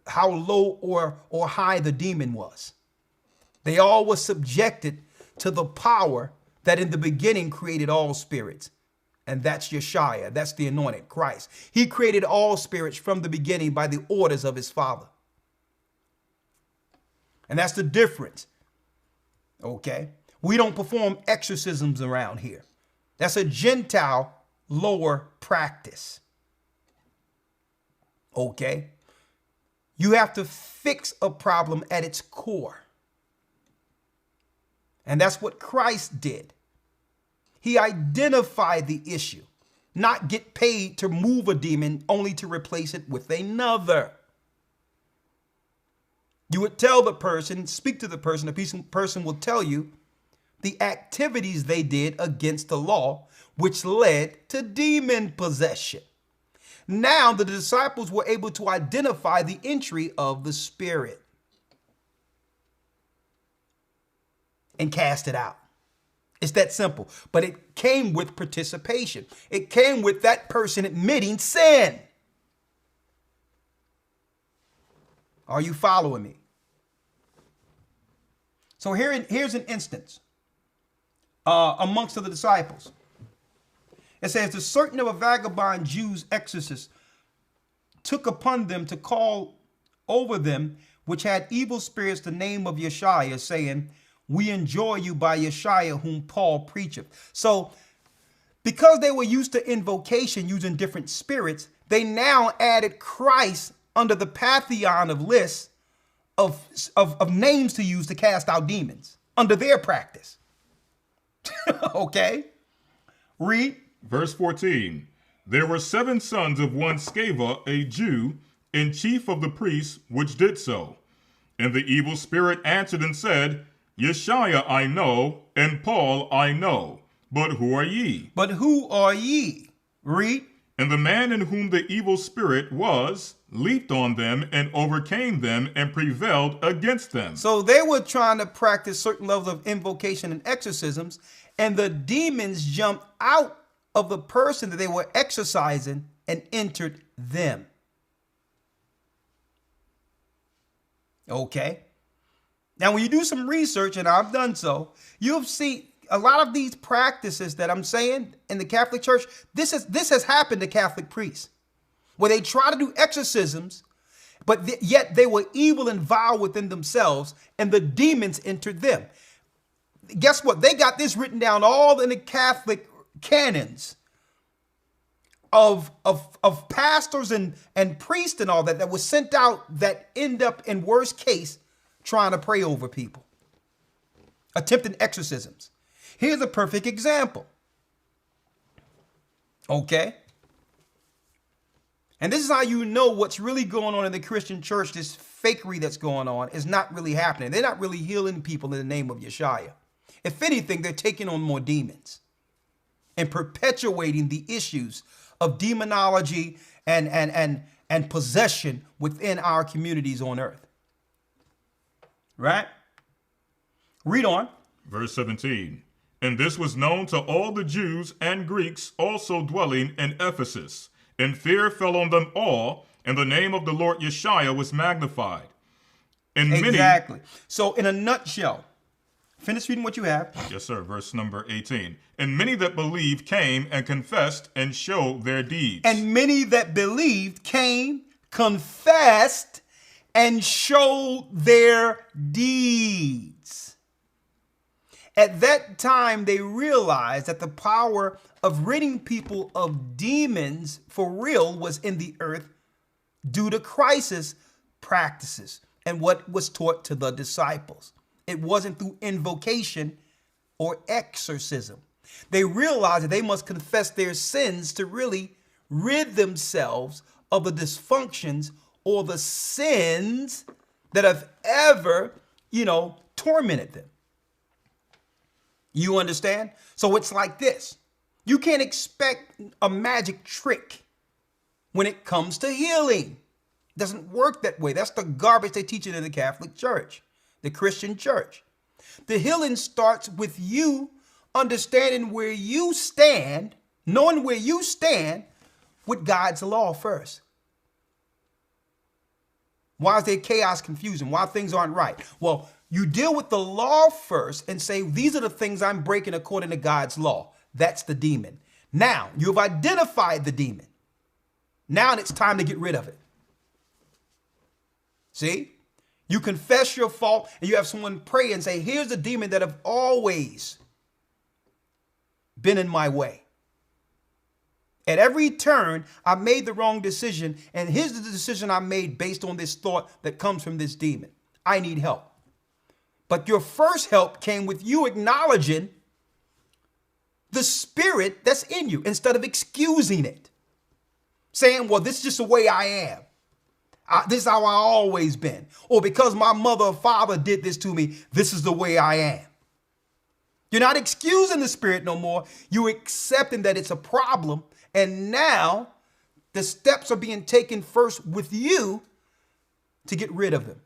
how low or high the demon was. They all were subjected to the power that in the beginning created all spirits. And that's Yeshua. That's the anointed Christ. He created all spirits from the beginning by the orders of his Father. And that's the difference. Okay? We don't perform exorcisms around here. That's a Gentile lower practice. Okay? You have to fix a problem at its core. And that's what Christ did. He identified the issue, not get paid to move a demon only to replace it with another. You would tell the person, speak to the person, the person will tell you the activities they did against the law, which led to demon possession. Now the disciples were able to identify the entry of the spirit and cast it out. It's that simple. But it came with participation. It came with that person admitting sin. Are you following me? So here's an instance amongst the disciples. It says, the certain of a vagabond Jews exorcists took upon them to call over them, which had evil spirits, the name of Yeshua, saying, we enjoy you by Yeshua, whom Paul preacheth. So because they were used to invocation using different spirits, they now added Christ under the pantheon of lists of names to use to cast out demons under their practice. Okay. Read. Verse 14. There were 7 sons of one Sceva, a Jew, and chief of the priests, which did so. And the evil spirit answered and said, Yeshua I know, and Paul I know, but who are ye? But who are ye? Read. And the man in whom the evil spirit was leaped on them and overcame them and prevailed against them. So they were trying to practice certain levels of invocation and exorcisms, and the demons jumped out of the person that they were exorcising and entered them. Okay. Now, when you do some research, and I've done so, you'll see a lot of these practices that I'm saying in the Catholic Church. This has happened to Catholic priests, where they try to do exorcisms, but yet they were evil and vile within themselves, and the demons entered them. Guess what? They got this written down all in the Catholic canons of pastors and priests and all that was sent out that end up in worst case trying to pray over people, attempting exorcisms. Here's a perfect example. Okay. And this is how you know what's really going on in the Christian church. This fakery that's going on is not really happening. They're not really healing people in the name of Yeshua. If anything, they're taking on more demons and perpetuating the issues of demonology and possession within our communities on earth. Right? Read on. Verse 17. And this was known to all the Jews and Greeks also dwelling in Ephesus. And fear fell on them all, and the name of the Lord Yeshua was magnified. And exactly. So in a nutshell, finish reading what you have. Yes, sir. Verse number 18. And many that believed came and confessed and showed their deeds. And many that believed came, confessed, and showed their deeds. At that time, they realized that the power of ridding people of demons for real was in the earth due to crisis practices and what was taught to the disciples. It wasn't through invocation or exorcism. They realized that they must confess their sins to really rid themselves of the dysfunctions or the sins that have ever, tormented them. You understand? So it's like this. You can't expect a magic trick when it comes to healing. It doesn't work that way. That's the garbage they teach it in the Catholic Church, the Christian church. The healing starts with you understanding where you stand, knowing where you stand with God's law first. Why is there chaos, confusion? Why things aren't right? Well, you deal with the law first and say, these are the things I'm breaking according to God's law. That's the demon. Now, you've identified the demon. Now it's time to get rid of it. See? You confess your fault and you have someone pray and say, here's the demon that have always been in my way. At every turn, I made the wrong decision, and here's the decision I made based on this thought that comes from this demon. I need help. But your first help came with you acknowledging the spirit that's in you instead of excusing it. Saying, well, this is just the way I am. This is how I always been. Or because my mother or father did this to me, this is the way I am. You're not excusing the spirit no more. You're accepting that it's a problem. And now the steps are being taken first with you to get rid of them.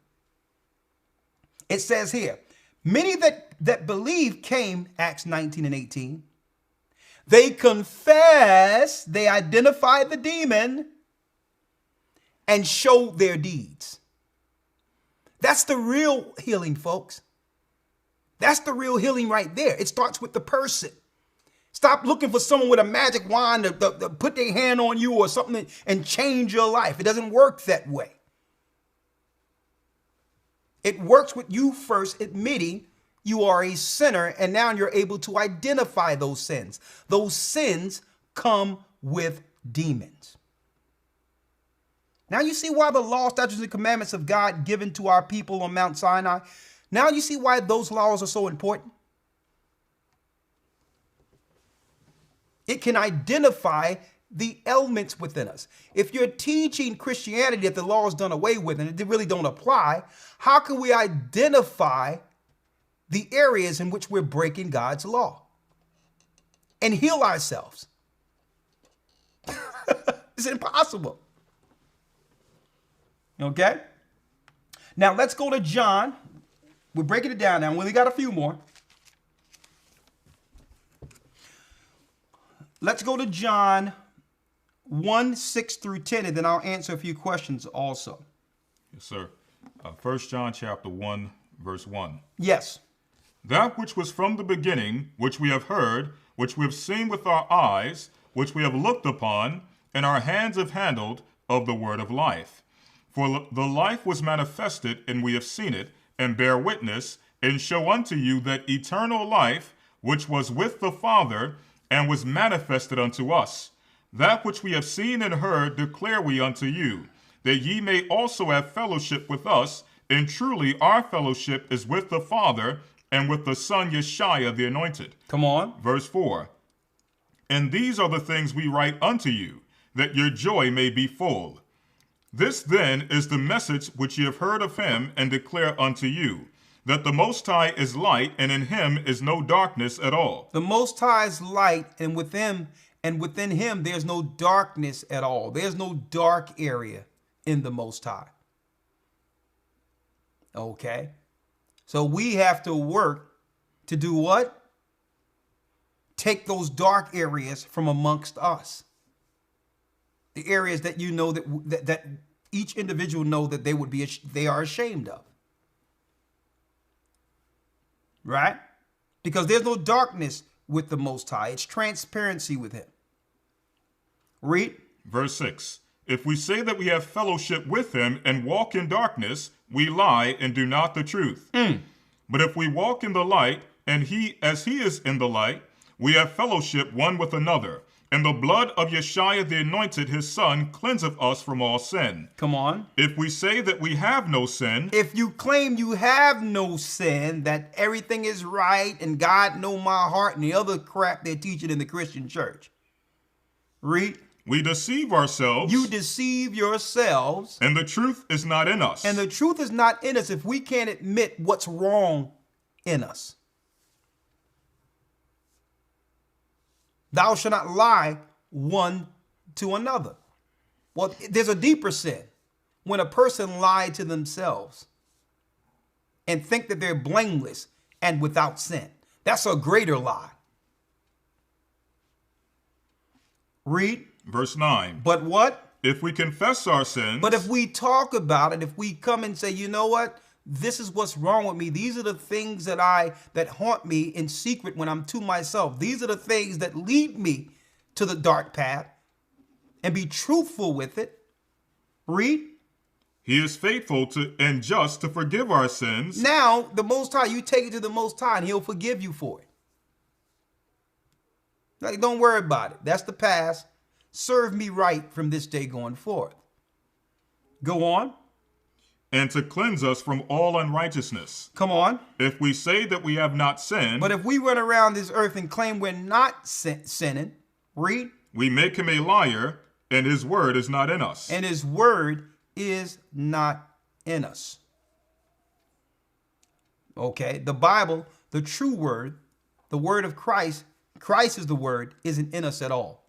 It says here, Many that believe came, Acts 19 and 18. They confess, they identify the demon, and show their deeds. That's the real healing, folks. That's the real healing right there. It starts with the person. Stop looking for someone with a magic wand to put their hand on you or something and change your life. It doesn't work that way. It works with you first admitting you are a sinner, and now you're able to identify those sins. Those sins come with demons. Now you see why the law, statutes, and commandments of God given to our people on Mount Sinai, now you see why those laws are so important. It can identify the elements within us. If you're teaching Christianity that the law is done away with and it really don't apply, how can we identify the areas in which we're breaking God's law and heal ourselves? It's impossible. Okay? Now let's go to John. We're breaking it down now. We only got a few more. Let's go to John 1, 6 through 10, and then I'll answer a few questions also. Yes, sir. 1 John chapter 1, verse 1. Yes. That which was from the beginning, which we have heard, which we have seen with our eyes, which we have looked upon, and our hands have handled of the word of life. For the life was manifested, and we have seen it, and bear witness, and show unto you that eternal life, which was with the Father, and was manifested unto us. That which we have seen and heard declare we unto you, that ye may also have fellowship with us, and truly our fellowship is with the Father, and with the Son Yeshua the Anointed. Come on. Verse 4. And these are the things we write unto you, that your joy may be full. This then is the message which ye have heard of him, and declare unto you, that the Most High is light, and in him is no darkness at all. The Most High is light, and within him there's no darkness at all. There's no dark area in the Most High. Okay? So we have to work to do what? Take those dark areas from amongst us. The areas that you know that each individual know that they are ashamed of. Right? Because there's no darkness with the Most High. It's transparency with him. Read. Verse 6. If we say that we have fellowship with him and walk in darkness, we lie and do not the truth. But if we walk in the light, and he as he is in the light, we have fellowship one with another. And the blood of Yeshua the Anointed, his Son, cleanseth us from all sin. Come on. If we say that we have no sin. If you claim you have no sin, that everything is right, and God know my heart, and the other crap they're teaching in the Christian church. Read. We deceive ourselves. You deceive yourselves. And the truth is not in us. And the truth is not in us if we can't admit what's wrong in us. Thou shalt not lie one to another. Well, there's a deeper sin when a person lied to themselves and think that they're blameless and without sin. That's a greater lie. Read. Verse 9. But what? If we confess our sins. But if we talk about it, if we come and say, you know what? This is what's wrong with me. These are the things that haunt me in secret when I'm to myself. These are the things that lead me to the dark path, and be truthful with it. Read. He is faithful and just to forgive our sins. Now, the Most High, you take it to the Most High, and he'll forgive you for it. Like, don't worry about it. That's the past. Serve me right from this day going forth. Go on. And to cleanse us from all unrighteousness. Come on. If we say that we have not sinned. But if we run around this earth and claim we're not sinning, read. We make him a liar, and his word is not in us. And his word is not in us. Okay, the Bible, the true word, the word of Christ, Christ is the word, isn't in us at all.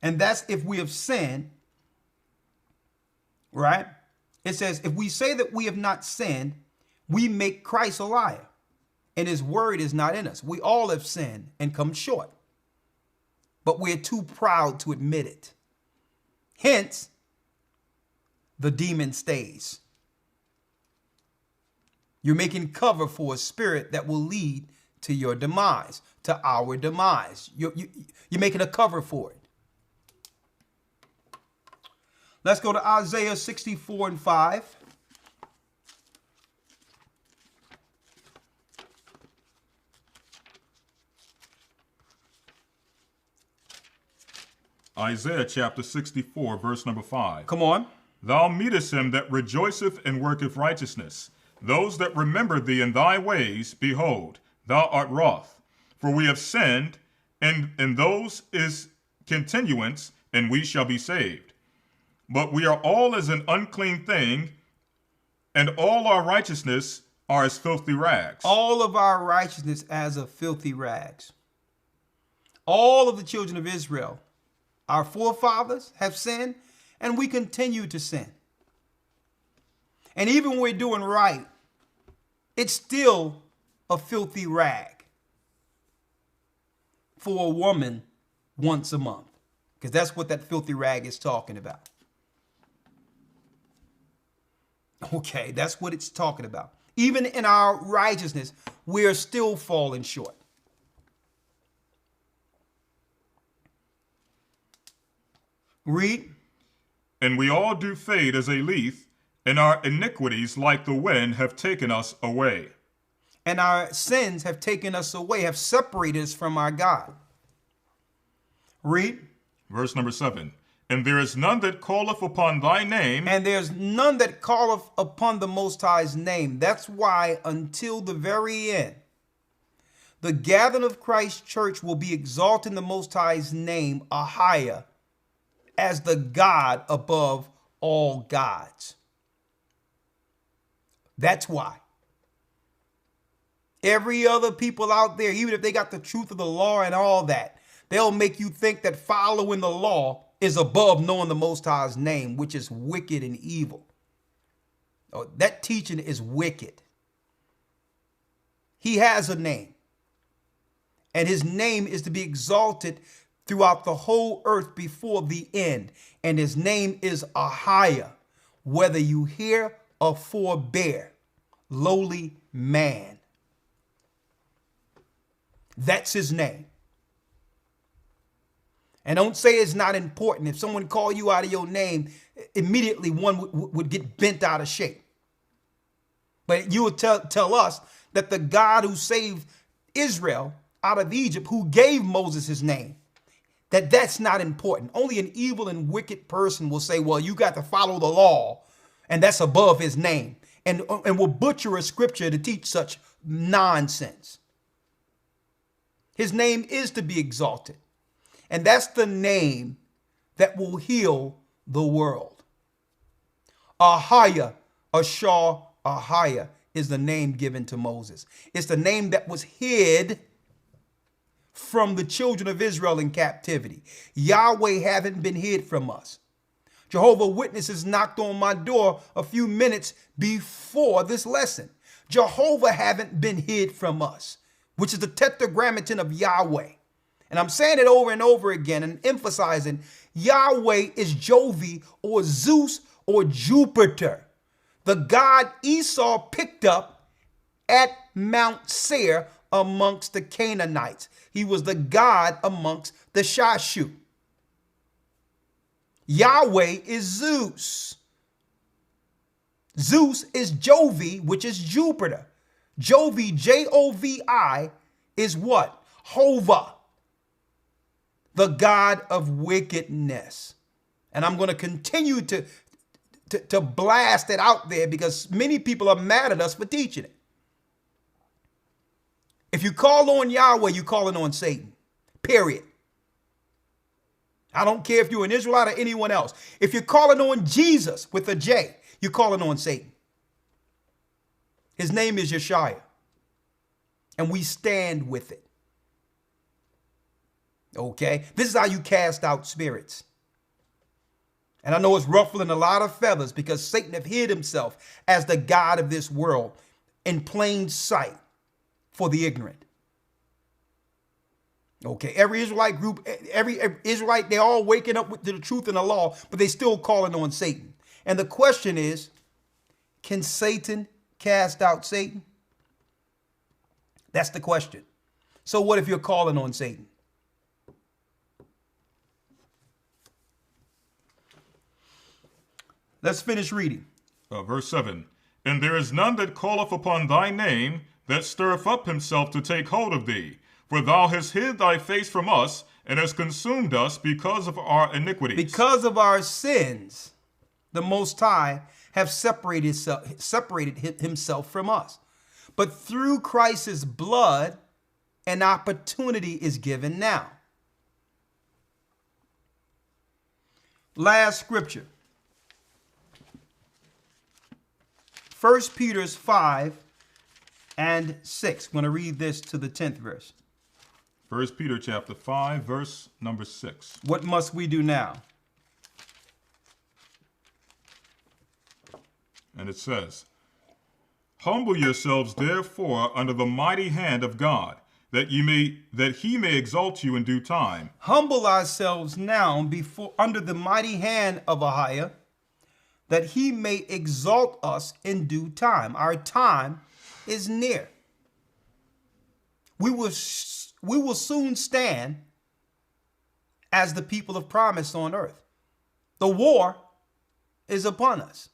And that's if we have sinned, right? It says, if we say that we have not sinned, we make Christ a liar. and his word is not in us. We all have sinned and come short, but we're too proud to admit it. Hence, the demon stays. You're making cover for a spirit that will lead to your demise, to our demise. You're making a cover for it. Let's go to Isaiah 64 and 5. Isaiah chapter 64, verse number 5. Come on. Thou meetest him that rejoiceth and worketh righteousness. Those that remember thee in thy ways, behold, thou art wroth. For we have sinned, and those is continuance, and we shall be saved. But we are all as an unclean thing, and all our righteousness are as filthy rags. All of our righteousness as of filthy rags. All of the children of Israel, our forefathers, have sinned, and we continue to sin. And even when we're doing right, it's still a filthy rag for a woman once a month, because that's what that filthy rag is talking about. Okay, that's what it's talking about. Even in our righteousness, we're still falling short. Read. And we all do fade as a leaf, and our iniquities like the wind have taken us away. And our sins have taken us away, have separated us from our God. Read. Verse number 7. And there is none that calleth upon thy name. And there's none that calleth upon the Most High's name. That's why until the very end, the gathering of Christ's church will be exalting the Most High's name, AHAYAH, as the God above all gods. That's why. Every other people out there, even if they got the truth of the law and all that, they'll make you think that following the law is above knowing the Most High's name, which is wicked and evil. Oh, that teaching is wicked. He has a name, and his name is to be exalted throughout the whole earth before the end. And his name is AHAYAH, whether you hear or forbear, lowly man. That's his name. And don't say it's not important. If someone call you out of your name, immediately one would get bent out of shape. But you would tell us that the God who saved Israel out of Egypt, who gave Moses his name, that's not important. Only an evil and wicked person will say, well, you got to follow the law, and that's above his name. And will butcher a scripture to teach such nonsense. His name is to be exalted. And that's the name that will heal the world. AHAYAH, AHAYAH is the name given to Moses. It's the name that was hid from the children of Israel in captivity. Yahweh haven't been hid from us. Jehovah Witnesses knocked on my door a few minutes before this lesson. Jehovah haven't been hid from us, which is the tetragrammaton of Yahweh. And I'm saying it over and over again and emphasizing Yahweh is Jovi or Zeus or Jupiter, the god Esau picked up at Mount Seir amongst the Canaanites. He was the god amongst the Shashu. Yahweh is Zeus. Zeus is Jovi, which is Jupiter. Jovi, Jovi, is what? Hova, the god of wickedness. And I'm going to continue to blast it out there because many people are mad at us for teaching it. If you call on Yahweh, you're calling on Satan, period. I don't care if you're an Israelite or anyone else. If you're calling on Jesus with a J, you're calling on Satan. His name is Yeshua, and we stand with it. Okay, this is how you cast out spirits. And I know it's ruffling a lot of feathers because Satan have hid himself as the god of this world in plain sight, for the ignorant. Okay, every Israelite group, every Israelite, they're all waking up to the truth and the law, but they still calling on Satan. And the question is, can Satan cast out Satan? That's the question. So what if you're calling on Satan? Let's finish reading. Verse 7. And there is none that calleth upon thy name that stirreth up himself to take hold of thee. For thou hast hid thy face from us, and hast consumed us because of our iniquities. Because of our sins, the Most High have separated himself from us. But through Christ's blood, an opportunity is given now. Last scripture. 1 Peter 5 and 6. I'm going to read this to the 10th verse. 1 Peter chapter 5, verse number 6. What must we do now? And it says, Humble yourselves therefore under the mighty hand of God, that he may exalt you in due time. Humble ourselves now under the mighty hand of AHAYAH, that he may exalt us in due time. Our time is near. We will soon stand as the people of promise on earth. The war is upon us.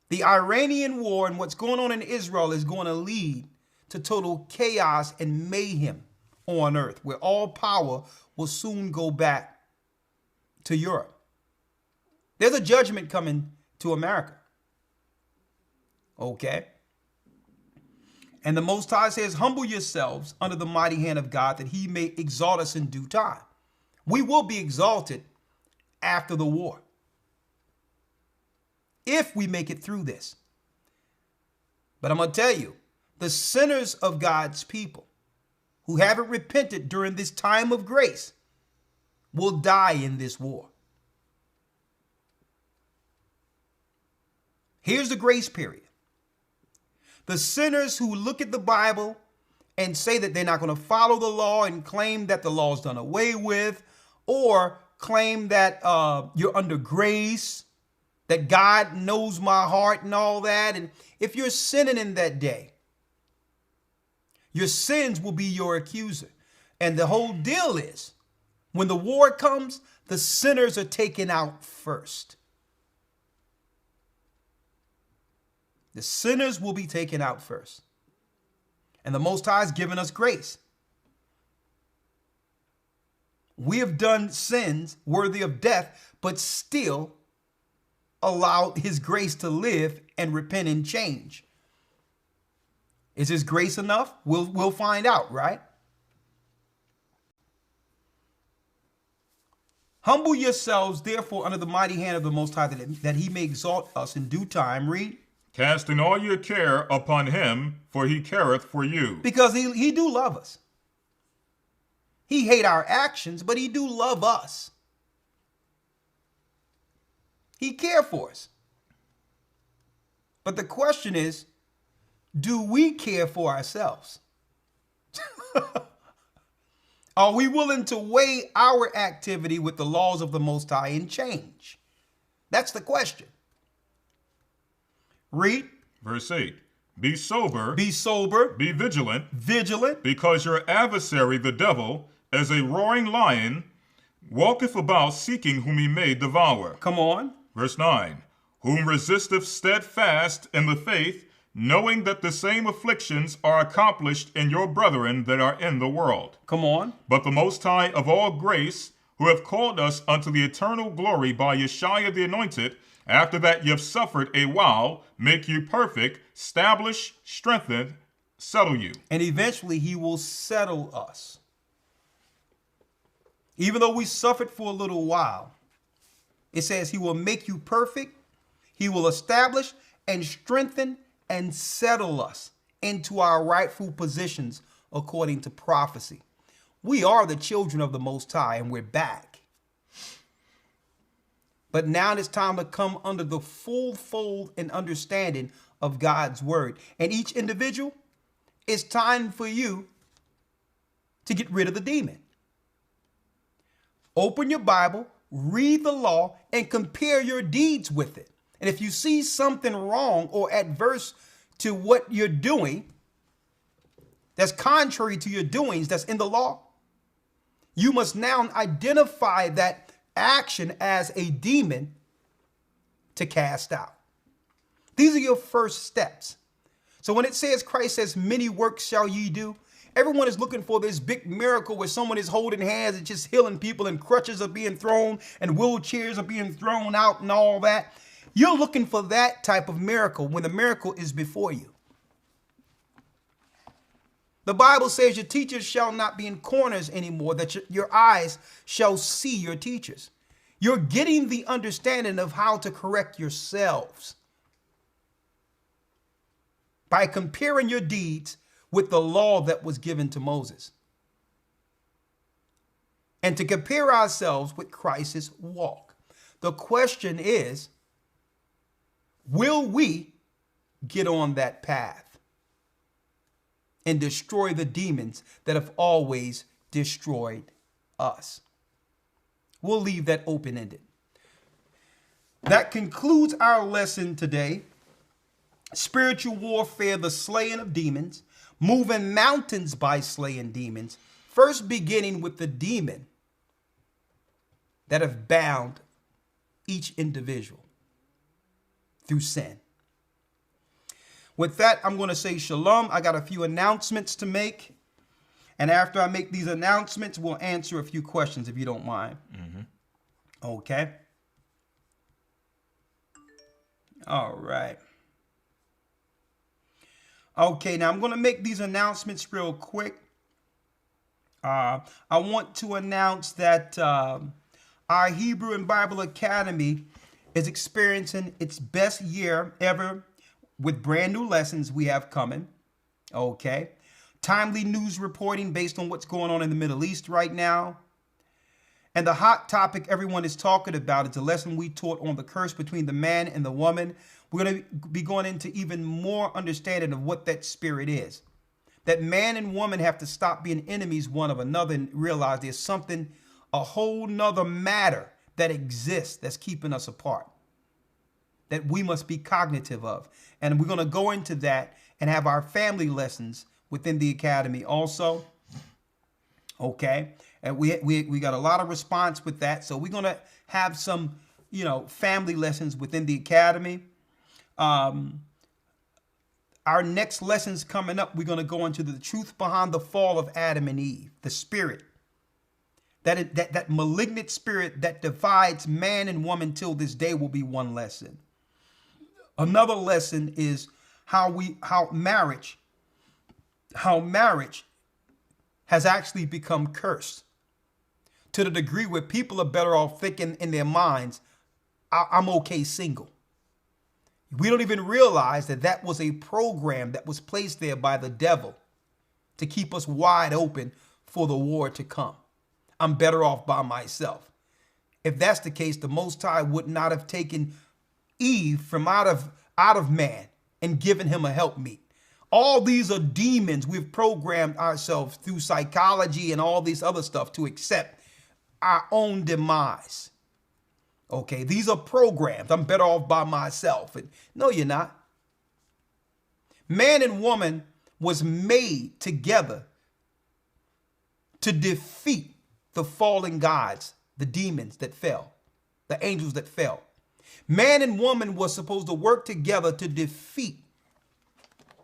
The Iranian war and what's going on in Israel is going to lead to total chaos and mayhem on earth, where all power will soon go back to Europe. There's a judgment coming to America. Okay? And the Most High says, humble yourselves under the mighty hand of God, that he may exalt us in due time. We will be exalted after the war, if we make it through this. But I'm going to tell you, the sinners of God's people who haven't repented during this time of grace will die in this war. Here's the grace period. The sinners who look at the Bible and say that they're not going to follow the law and claim that the law is done away with, or claim that you're under grace, that God knows my heart and all that. And if you're sinning in that day, your sins will be your accuser. And the whole deal is, when the war comes, the sinners are taken out first. The sinners will be taken out first. And the Most High has given us grace. We have done sins worthy of death, but still allowed his grace to live and repent and change. Is his grace enough? We'll find out, right? Humble yourselves, therefore, under the mighty hand of the Most High, that he may exalt us in due time. Read. Casting all your care upon him, for he careth for you. Because he do love us. He hate our actions, but he do love us. He care for us. But the question is, do we care for ourselves? Are we willing to weigh our activity with the laws of the Most High and change? That's the question. Read. Verse 8. Be sober. Be sober. Be vigilant. Vigilant. Because your adversary, the devil, as a roaring lion, walketh about seeking whom he may devour. Come on. Verse 9. Whom resisteth steadfast in the faith, knowing that the same afflictions are accomplished in your brethren that are in the world. Come on. But the Most High of all grace, who hath called us unto the eternal glory by Yeshua the Anointed, after that ye have suffered a while, make you perfect, establish, strengthen, settle you. And eventually he will settle us. Even though we suffered for a little while, it says he will make you perfect, he will establish and strengthen and settle us into our rightful positions according to prophecy. We are the children of the Most High, and we're back. But now it's time to come under the full fold and understanding of God's word. And each individual, it's time for you to get rid of the demon. Open your Bible, read the law, and compare your deeds with it. And if you see something wrong or adverse to what you're doing, that's contrary to your doings, that's in the law, you must now identify that action as a demon to cast out. These are your first steps. So when it says, Christ says, many works shall ye do, everyone is looking for this big miracle where someone is holding hands and just healing people and crutches are being thrown and wheelchairs are being thrown out and all that. You're looking for that type of miracle when the miracle is before you. The Bible says your teachers shall not be in corners anymore, that your eyes shall see your teachers. You're getting the understanding of how to correct yourselves by comparing your deeds with the law that was given to Moses, and to compare ourselves with Christ's walk. The question is, will we get on that path and destroy the demons that have always destroyed us? We'll leave that open-ended. That concludes our lesson today. Spiritual warfare, the slaying of demons, moving mountains by slaying demons, first beginning with the demon that have bound each individual through sin. With that, I'm going to say shalom. I got a few announcements to make. And after I make these announcements, we'll answer a few questions, if you don't mind. Okay. All right. Okay, now I'm going to make these announcements real quick. I want to announce that our Hebrew and Bible Academy is experiencing its best year ever with brand new lessons we have coming. Okay. Timely news reporting based on what's going on in the Middle East right now. And the hot topic everyone is talking about is the lesson we taught on the curse between the man and the woman. We're going to be going into even more understanding of what that spirit is. That man and woman have to stop being enemies one of another and realize there's something, a whole nother matter that exists that's keeping us apart, that we must be cognitive of. And we're going to go into that and have our family lessons within the academy also. Okay. And we got a lot of response with that. So we're going to have some, family lessons within the academy. Our next lessons coming up, we're going to go into the truth behind the fall of Adam and Eve, the spirit, that malignant spirit that divides man and woman till this day will be one lesson. Another lesson is how marriage has actually become cursed to the degree where people are better off thinking in their minds, I'm okay single. We don't even realize that was a program that was placed there by the devil to keep us wide open for the war to come. I'm better off by myself. If that's the case, the Most High would not have taken Eve from out of man and given him a helpmeet. All these are demons we've programmed ourselves through psychology and all this other stuff to accept our own demise. Okay, these are programs. I'm better off by myself. And no, you're not. Man and woman was made together to defeat the fallen gods, the demons that fell, the angels that fell. Man and woman was supposed to work together to defeat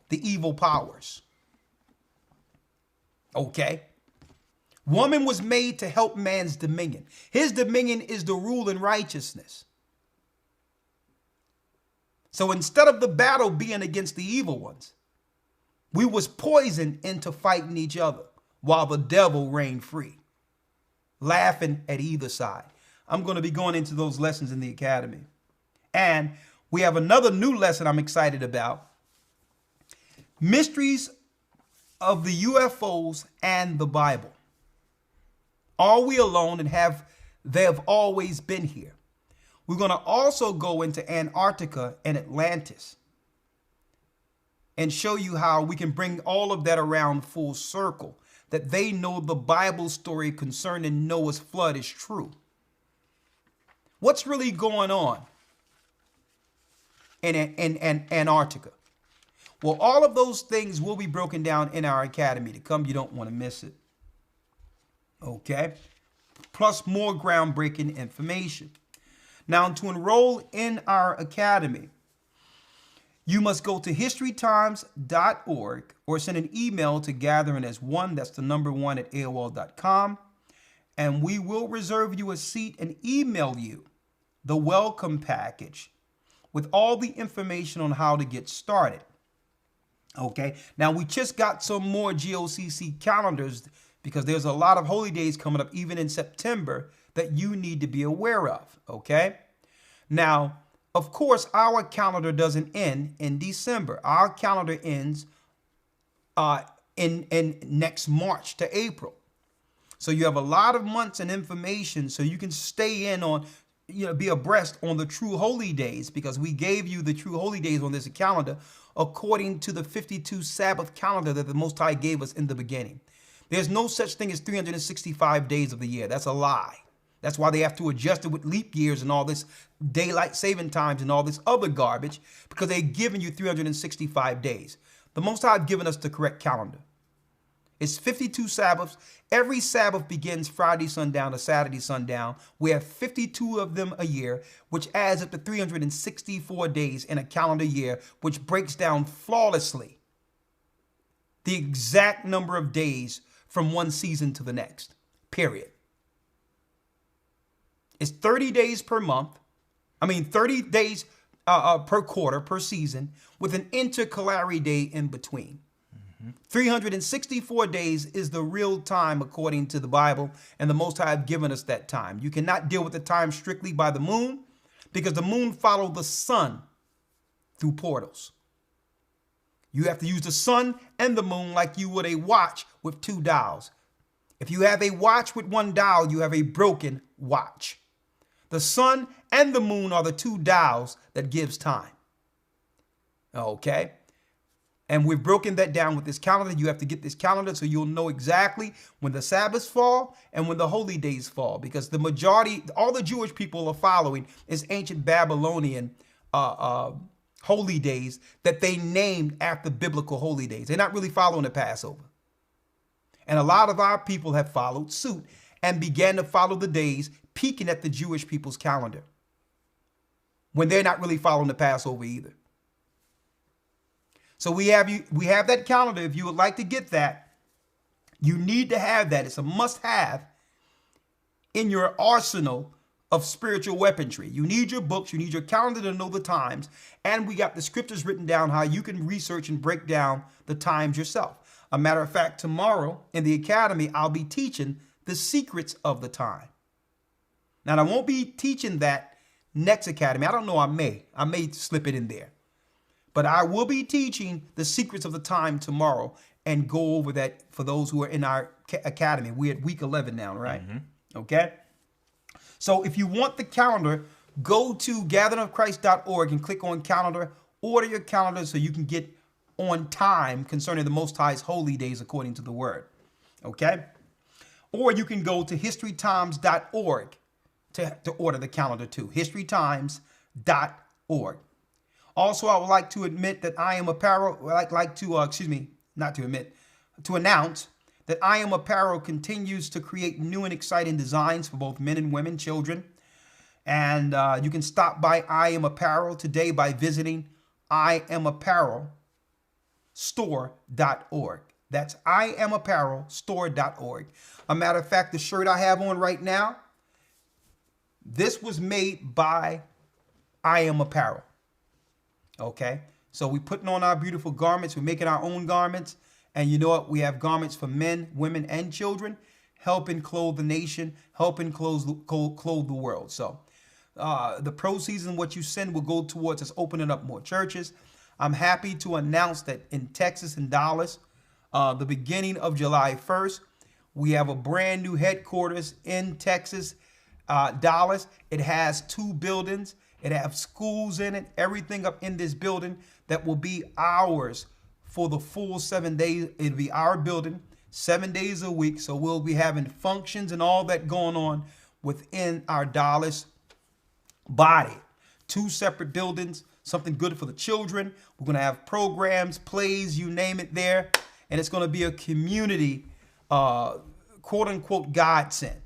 the evil powers. Okay. Woman was made to help man's dominion. His dominion is to rule in righteousness. So instead of the battle being against the evil ones, we was poisoned into fighting each other while the devil reigned free, laughing at either side. I'm going to be going into those lessons in the academy. And we have another new lesson I'm excited about. Mysteries of the UFOs and the Bible. Are we alone, and they have always been here? We're going to also go into Antarctica and Atlantis. and show you how we can bring all of that around full circle, that they know the Bible story concerning Noah's flood is true. What's really going on in Antarctica? Well, all of those things will be broken down in our academy to come. You don't want to miss it. Okay? Plus more groundbreaking information. Now, to enroll in our academy, you must go to historytimes.org or send an email to gatheringas1, that's the number 1 at AOL.com, and we will reserve you a seat and email you the welcome package with all the information on how to get started. Okay, now we just got some more GOCC calendars because there's a lot of holy days coming up even in September that you need to be aware of. Okay, now, of course, our calendar doesn't end in December. Our calendar ends in next March to April. So you have a lot of months and information so you can stay in on, be abreast on the true holy days, because we gave you the true holy days on this calendar according to the 52 Sabbath calendar that the Most High gave us in the beginning. There's no such thing as 365 days of the year. That's a lie. That's why they have to adjust it with leap years and all this daylight saving times and all this other garbage, because they're giving you 365 days. The Most High have given us the correct calendar. It's 52 Sabbaths. Every Sabbath begins Friday sundown to Saturday sundown. We have 52 of them a year, which adds up to 364 days in a calendar year, which breaks down flawlessly the exact number of days from one season to the next, period. It's 30 days per month. 30 days per quarter, per season, with an intercalary day in between. 364 days is the real time according to the Bible, and the Most High have given us that time. You cannot deal with the time strictly by the moon, because the moon follows the sun through portals. You have to use the sun and the moon like you would a watch with 2 dials. If you have a watch with 1 dial, you have a broken watch. The sun and the moon are the 2 dials that gives time. Okay? And we've broken that down with this calendar. You have to get this calendar so you'll know exactly when the Sabbaths fall and when the holy days fall, because the majority, all the Jewish people are following is ancient Babylonian holy days that they named after biblical holy days. They're not really following the Passover. And a lot of our people have followed suit and began to follow the days peeking at the Jewish people's calendar when they're not really following the Passover either. So we have that calendar. If you would like to get that, you need to have that. It's a must-have in your arsenal of spiritual weaponry. You need your books, you need your calendar to know the times, and we got the scriptures written down how you can research and break down the times yourself. A matter of fact, tomorrow in the academy, I'll be teaching the secrets of the time. Now, I won't be teaching that next academy. I don't know, I may slip it in there. But I will be teaching the secrets of the time tomorrow and go over that for those who are in our academy. We're at week 11 now, right? Mm-hmm. Okay? So if you want the calendar, go to gatheringofchrist.org and click on calendar. Order your calendar so you can get on time concerning the Most High's holy days according to the word. Okay? Or you can go to historytimes.org to order the calendar too. historytimes.org. Also, I would like to admit that I Am Apparel, to announce that I Am Apparel continues to create new and exciting designs for both men and women, children. And you can stop by I Am Apparel today by visiting IamApparelStore.org. That's IamApparelStore.org. A matter of fact, the shirt I have on right now, this was made by I Am Apparel. Okay, so we're putting on our beautiful garments. We're making our own garments. And you know what? We have garments for men, women, and children, helping clothe the nation, helping clothe the world. So the proceeds and what you send will go towards us opening up more churches. I'm happy to announce that in Texas and Dallas, the beginning of July 1st, we have a brand new headquarters in Texas, Dallas. It has 2 buildings. It has schools in it, everything up in this building that will be ours for the full 7 days. It'll be our building, 7 days a week. So we'll be having functions and all that going on within our Dallas body. 2 separate buildings, something good for the children. We're going to have programs, plays, you name it there. And it's going to be a community, quote unquote, godsend.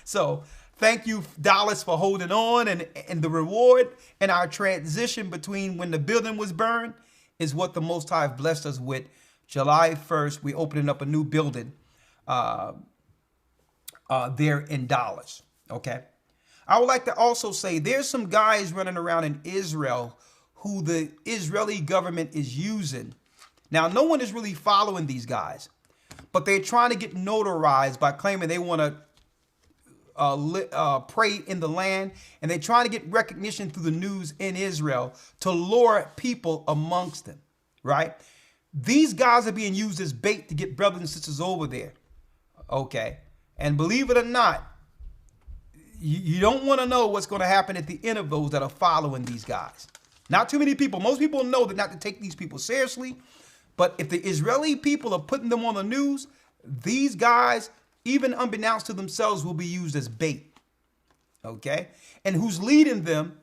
So thank you, Dallas, for holding on. And the reward and our transition between when the building was burned is what the Most High blessed us with. July 1st, we're opening up a new building there in Dallas. Okay. I would like to also say there's some guys running around in Israel who the Israeli government is using. Now, no one is really following these guys, but they're trying to get notarized by claiming they want to pray in the land, and they're trying to get recognition through the news in Israel to lure people amongst them, right? These guys are being used as bait to get brothers and sisters over there, okay? And believe it or not, you don't want to know what's going to happen at the end of those that are following these guys. Not too many people. Most people know that not to take these people seriously. But if the Israeli people are putting them on the news, these guys, even unbeknownst to themselves, will be used as bait. Okay? And who's leading them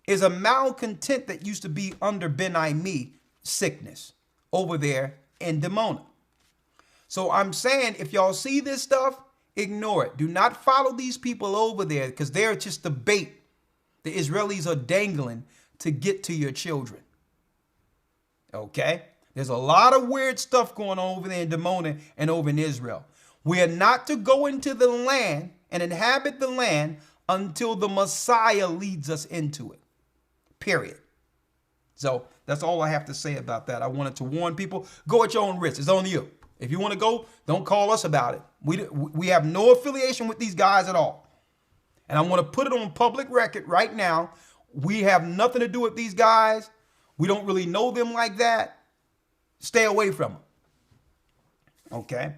is a malcontent that used to be under Ben-Ami sickness over there in Dimona. So I'm saying, if y'all see this stuff, ignore it. Do not follow these people over there because they're just the bait the Israelis are dangling to get to your children. Okay? There's a lot of weird stuff going on over there in Dimona and over in Israel. We are not to go into the land and inhabit the land until the Messiah leads us into it. Period. So that's all I have to say about that. I wanted to warn people, go at your own risk. It's on you. If you want to go, don't call us about it. We have no affiliation with these guys at all. And I want to put it on public record right now. We have nothing to do with these guys. We don't really know them like that. Stay away from them. Okay?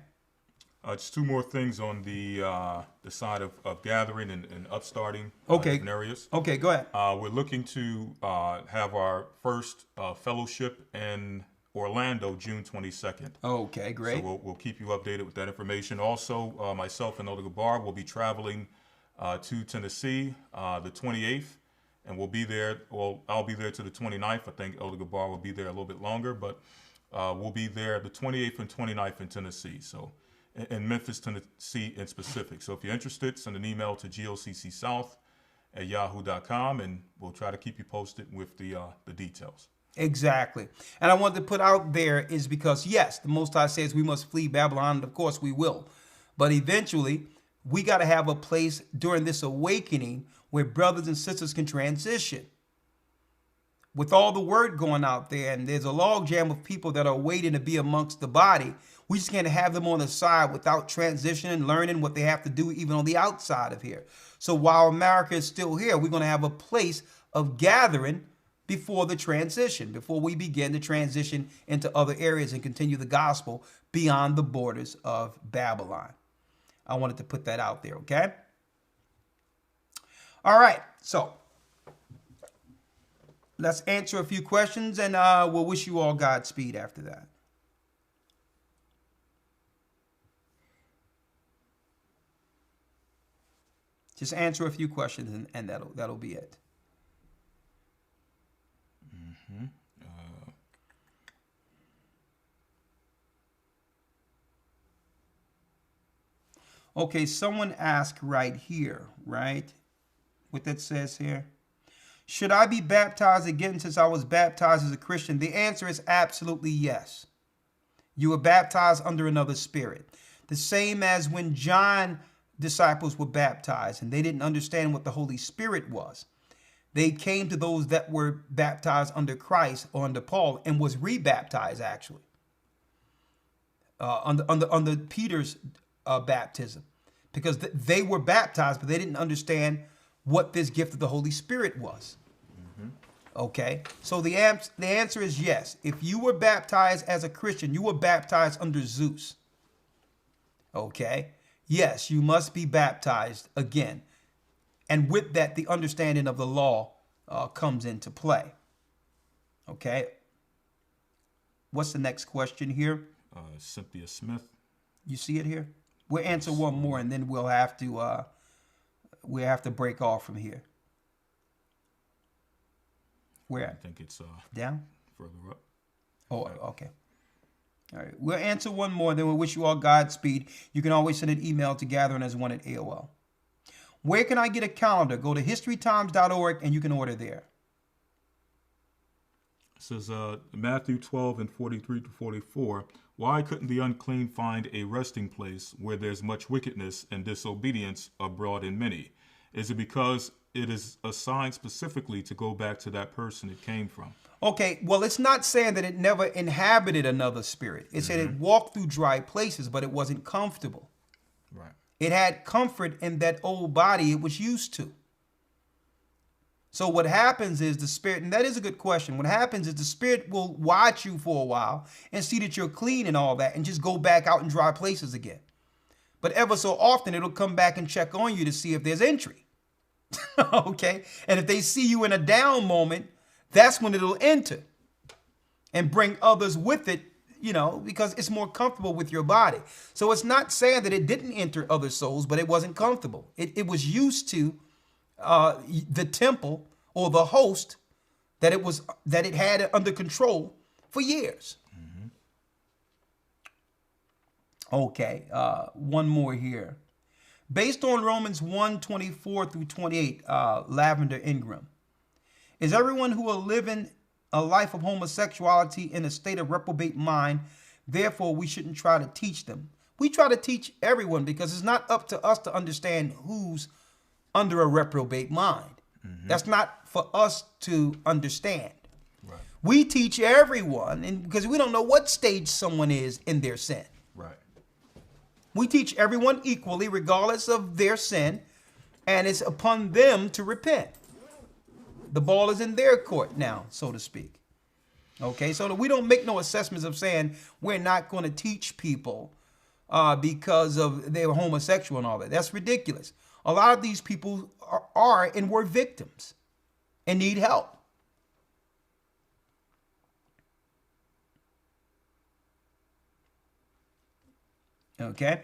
Just 2 more things on the side of gathering and upstarting different areas. Okay, go ahead. We're looking to have our first fellowship in Orlando, June 22nd. Okay, great. So we'll keep you updated with that information. Also, myself and Elder Gabar will be traveling to Tennessee the 28th, and we'll be there. Well, I'll be there to the 29th. I think Elder Gabar will be there a little bit longer, but we'll be there the 28th and 29th in Tennessee. So in Memphis, Tennessee in specific. So if you're interested, send an email to goccSouth@yahoo.com, and we'll try to keep you posted with the details. Exactly. And I wanted to put out there is because, yes, the Most High says we must flee Babylon, and of course we will. But eventually, we got to have a place during this awakening where brothers and sisters can transition. With all the word going out there, and there's a logjam of people that are waiting to be amongst the body, we just can't have them on the side without transitioning, learning what they have to do even on the outside of here. So while America is still here, we're going to have a place of gathering before the transition, before we begin to transition into other areas and continue the gospel beyond the borders of Babylon. I wanted to put that out there, okay? All right, so let's answer a few questions, and we'll wish you all Godspeed after that. Just answer a few questions, and that'll be it. Okay, someone asked right here, right? What that says here. Should I be baptized again since I was baptized as a Christian? The answer is absolutely yes. You were baptized under another spirit. The same as when John's disciples were baptized and they didn't understand what the Holy Spirit was. They came to those that were baptized under Christ or under Paul and was rebaptized actually. Under Peter's baptism, because they were baptized, but they didn't understand what this gift of the Holy Spirit was. Okay, so the answer is yes. If you were baptized as a Christian, you were baptized under Zeus. Okay, yes, you must be baptized again. And with that, the understanding of the law comes into play. Okay, What's the next question here? Cynthia Smith. You see it here? We'll answer one more, and then we'll have to break off from here. Where? I think it's down? Further up. Oh, okay. All right. We'll answer one more, then we'll wish you all Godspeed. You can always send an email to gatheringas1 at AOL. Where can I get a calendar? Go to historytimes.org and you can order there. It says Matthew 12 and 43 to 44. Why couldn't the unclean find a resting place where there's much wickedness and disobedience abroad in many? Is it because it is assigned specifically to go back to that person it came from? Okay, well, it's not saying that it never inhabited another spirit. It said it walked through dry places, but it wasn't comfortable. Right. It had comfort in that old body it was used to. So what happens is the spirit, and that is a good question. What happens is the spirit will watch you for a while and see that you're clean and all that and just go back out in dry places again. But ever so often, it'll come back and check on you to see if there's entry. Okay? And if they see you in a down moment, that's when it'll enter and bring others with it, you know, because it's more comfortable with your body. So it's not saying that it didn't enter other souls, but it wasn't comfortable. It was used to the temple or the host that it had under control for years. Okay, one more here. Based on Romans 1:24 through 28, Lavender Ingram. Is everyone who are living a life of homosexuality in a state of reprobate mind, therefore we shouldn't try to teach them? We try to teach everyone because it's not up to us to understand who's under a reprobate mind. That's not for us to understand. Right. We teach everyone, and because we don't know what stage someone is in their sin. Right. We teach everyone equally, regardless of their sin, and it's upon them to repent. The ball is in their court now, so to speak. Okay, so we don't make no assessments of saying we're not going to teach people because of they were homosexual and all that. That's ridiculous. A lot of these people are and were victims and need help. Okay.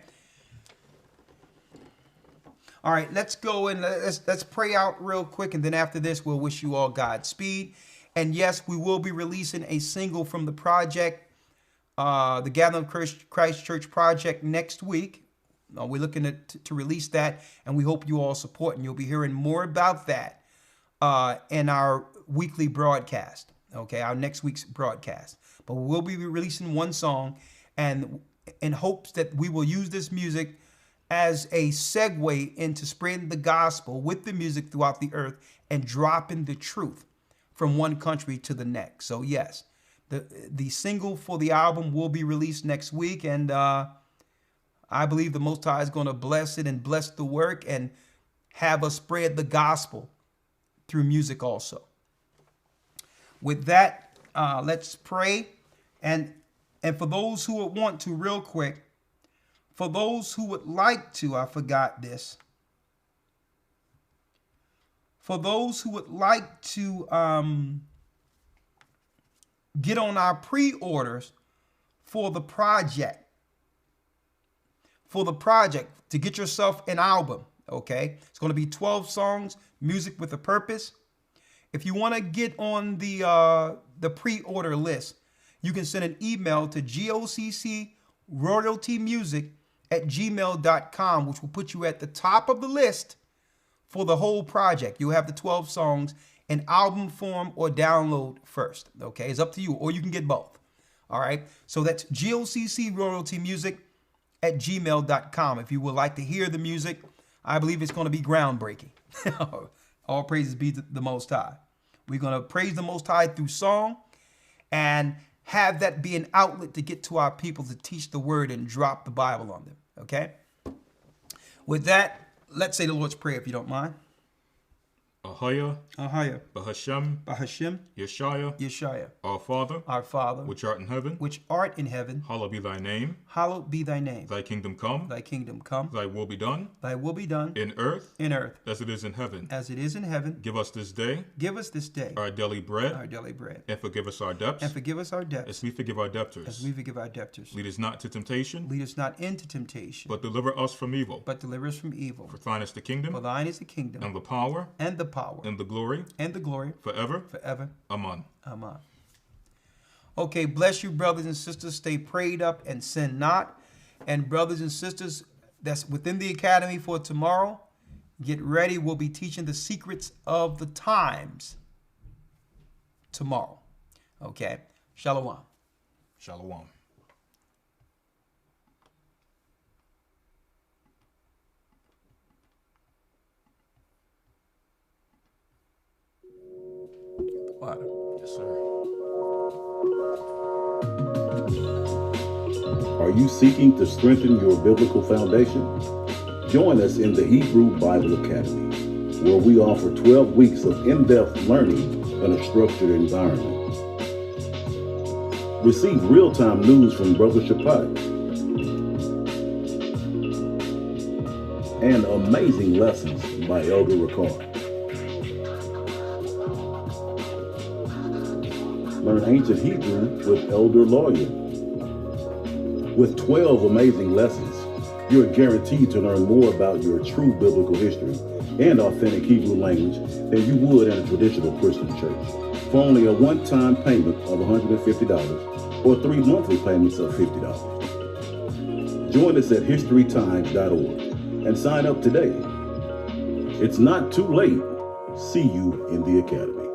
All right, let's go and let's pray out real quick, and then after this, we'll wish you all Godspeed. And yes, we will be releasing a single from the project, the Gathering of Christ Church project, next week. We're looking to release that, and we hope you all support, and you'll be hearing more about that in our weekly broadcast, okay, our next week's broadcast. But we will be releasing one song, and in hopes that we will use this music as a segue into spreading the gospel with the music throughout the earth and dropping the truth from one country to the next. So yes, the single for the album will be released next week, and I believe the Most High is going to bless it and bless the work and have us spread the gospel through music also. With that, let's pray. And for those who would want to, real quick, for those who would like to, I forgot this. For those who would like to get on our pre-orders for the project, to get yourself an album, okay? It's going to be 12 songs, music with a purpose. If you want to get on the pre-order list, you can send an email to GOCCroyaltymusic@gmail.com, which will put you at the top of the list for the whole project. You'll have the 12 songs in album form or download first, okay? It's up to you, or you can get both, all right? So that's GOCCroyaltymusic@gmail.com. If you would like to hear the music, I believe it's going to be groundbreaking. All praises be to the Most High. We're going to praise the Most High through song and have that be an outlet to get to our people to teach the word and drop the Bible on them, okay? With that, let's say the Lord's Prayer if you don't mind. AHAYAH, AHAYAH, Bahashem, Bahashem, Yeshaya, Yeshaya. our Father, Our Father, which art in heaven, which art in heaven, hallowed be thy name. hallowed be thy name. Thy kingdom come, Thy kingdom come, thy will be done, thy will be done in earth in earth as it is in heaven. as it is in heaven. Give us this day Give us this day our daily bread, our daily bread, and forgive us our debts, and forgive us our as debts we forgive our as debtors. we forgive our debtors. Lead us not to temptation, Lead us not into temptation, but deliver us from evil. but deliver us from evil. For thine is the For kingdom, thine is the kingdom, and the power, and the power, and the glory, and the glory, forever. forever. Amen. Amen. Okay, bless you, brothers and sisters. Stay prayed up and sin not. And brothers and sisters, that's within the academy for tomorrow. Get ready. We'll be teaching the secrets of the times tomorrow. Okay. Shalom. Shalom. Water. Yes, sir. Are you seeking to strengthen your biblical foundation? Join us in the Hebrew Bible Academy, where we offer 12 weeks of in-depth learning in a structured environment. Receive real-time news from Brother Shapat and amazing lessons by Elder Ricard. Learn ancient Hebrew with Elder Lawyer. With 12 amazing lessons, you're guaranteed to learn more about your true biblical history and authentic Hebrew language than you would in a traditional Christian church for only a one-time payment of $150 or 3 monthly payments of $50. Join us at historytimes.org and sign up today. It's not too late. See you in the academy.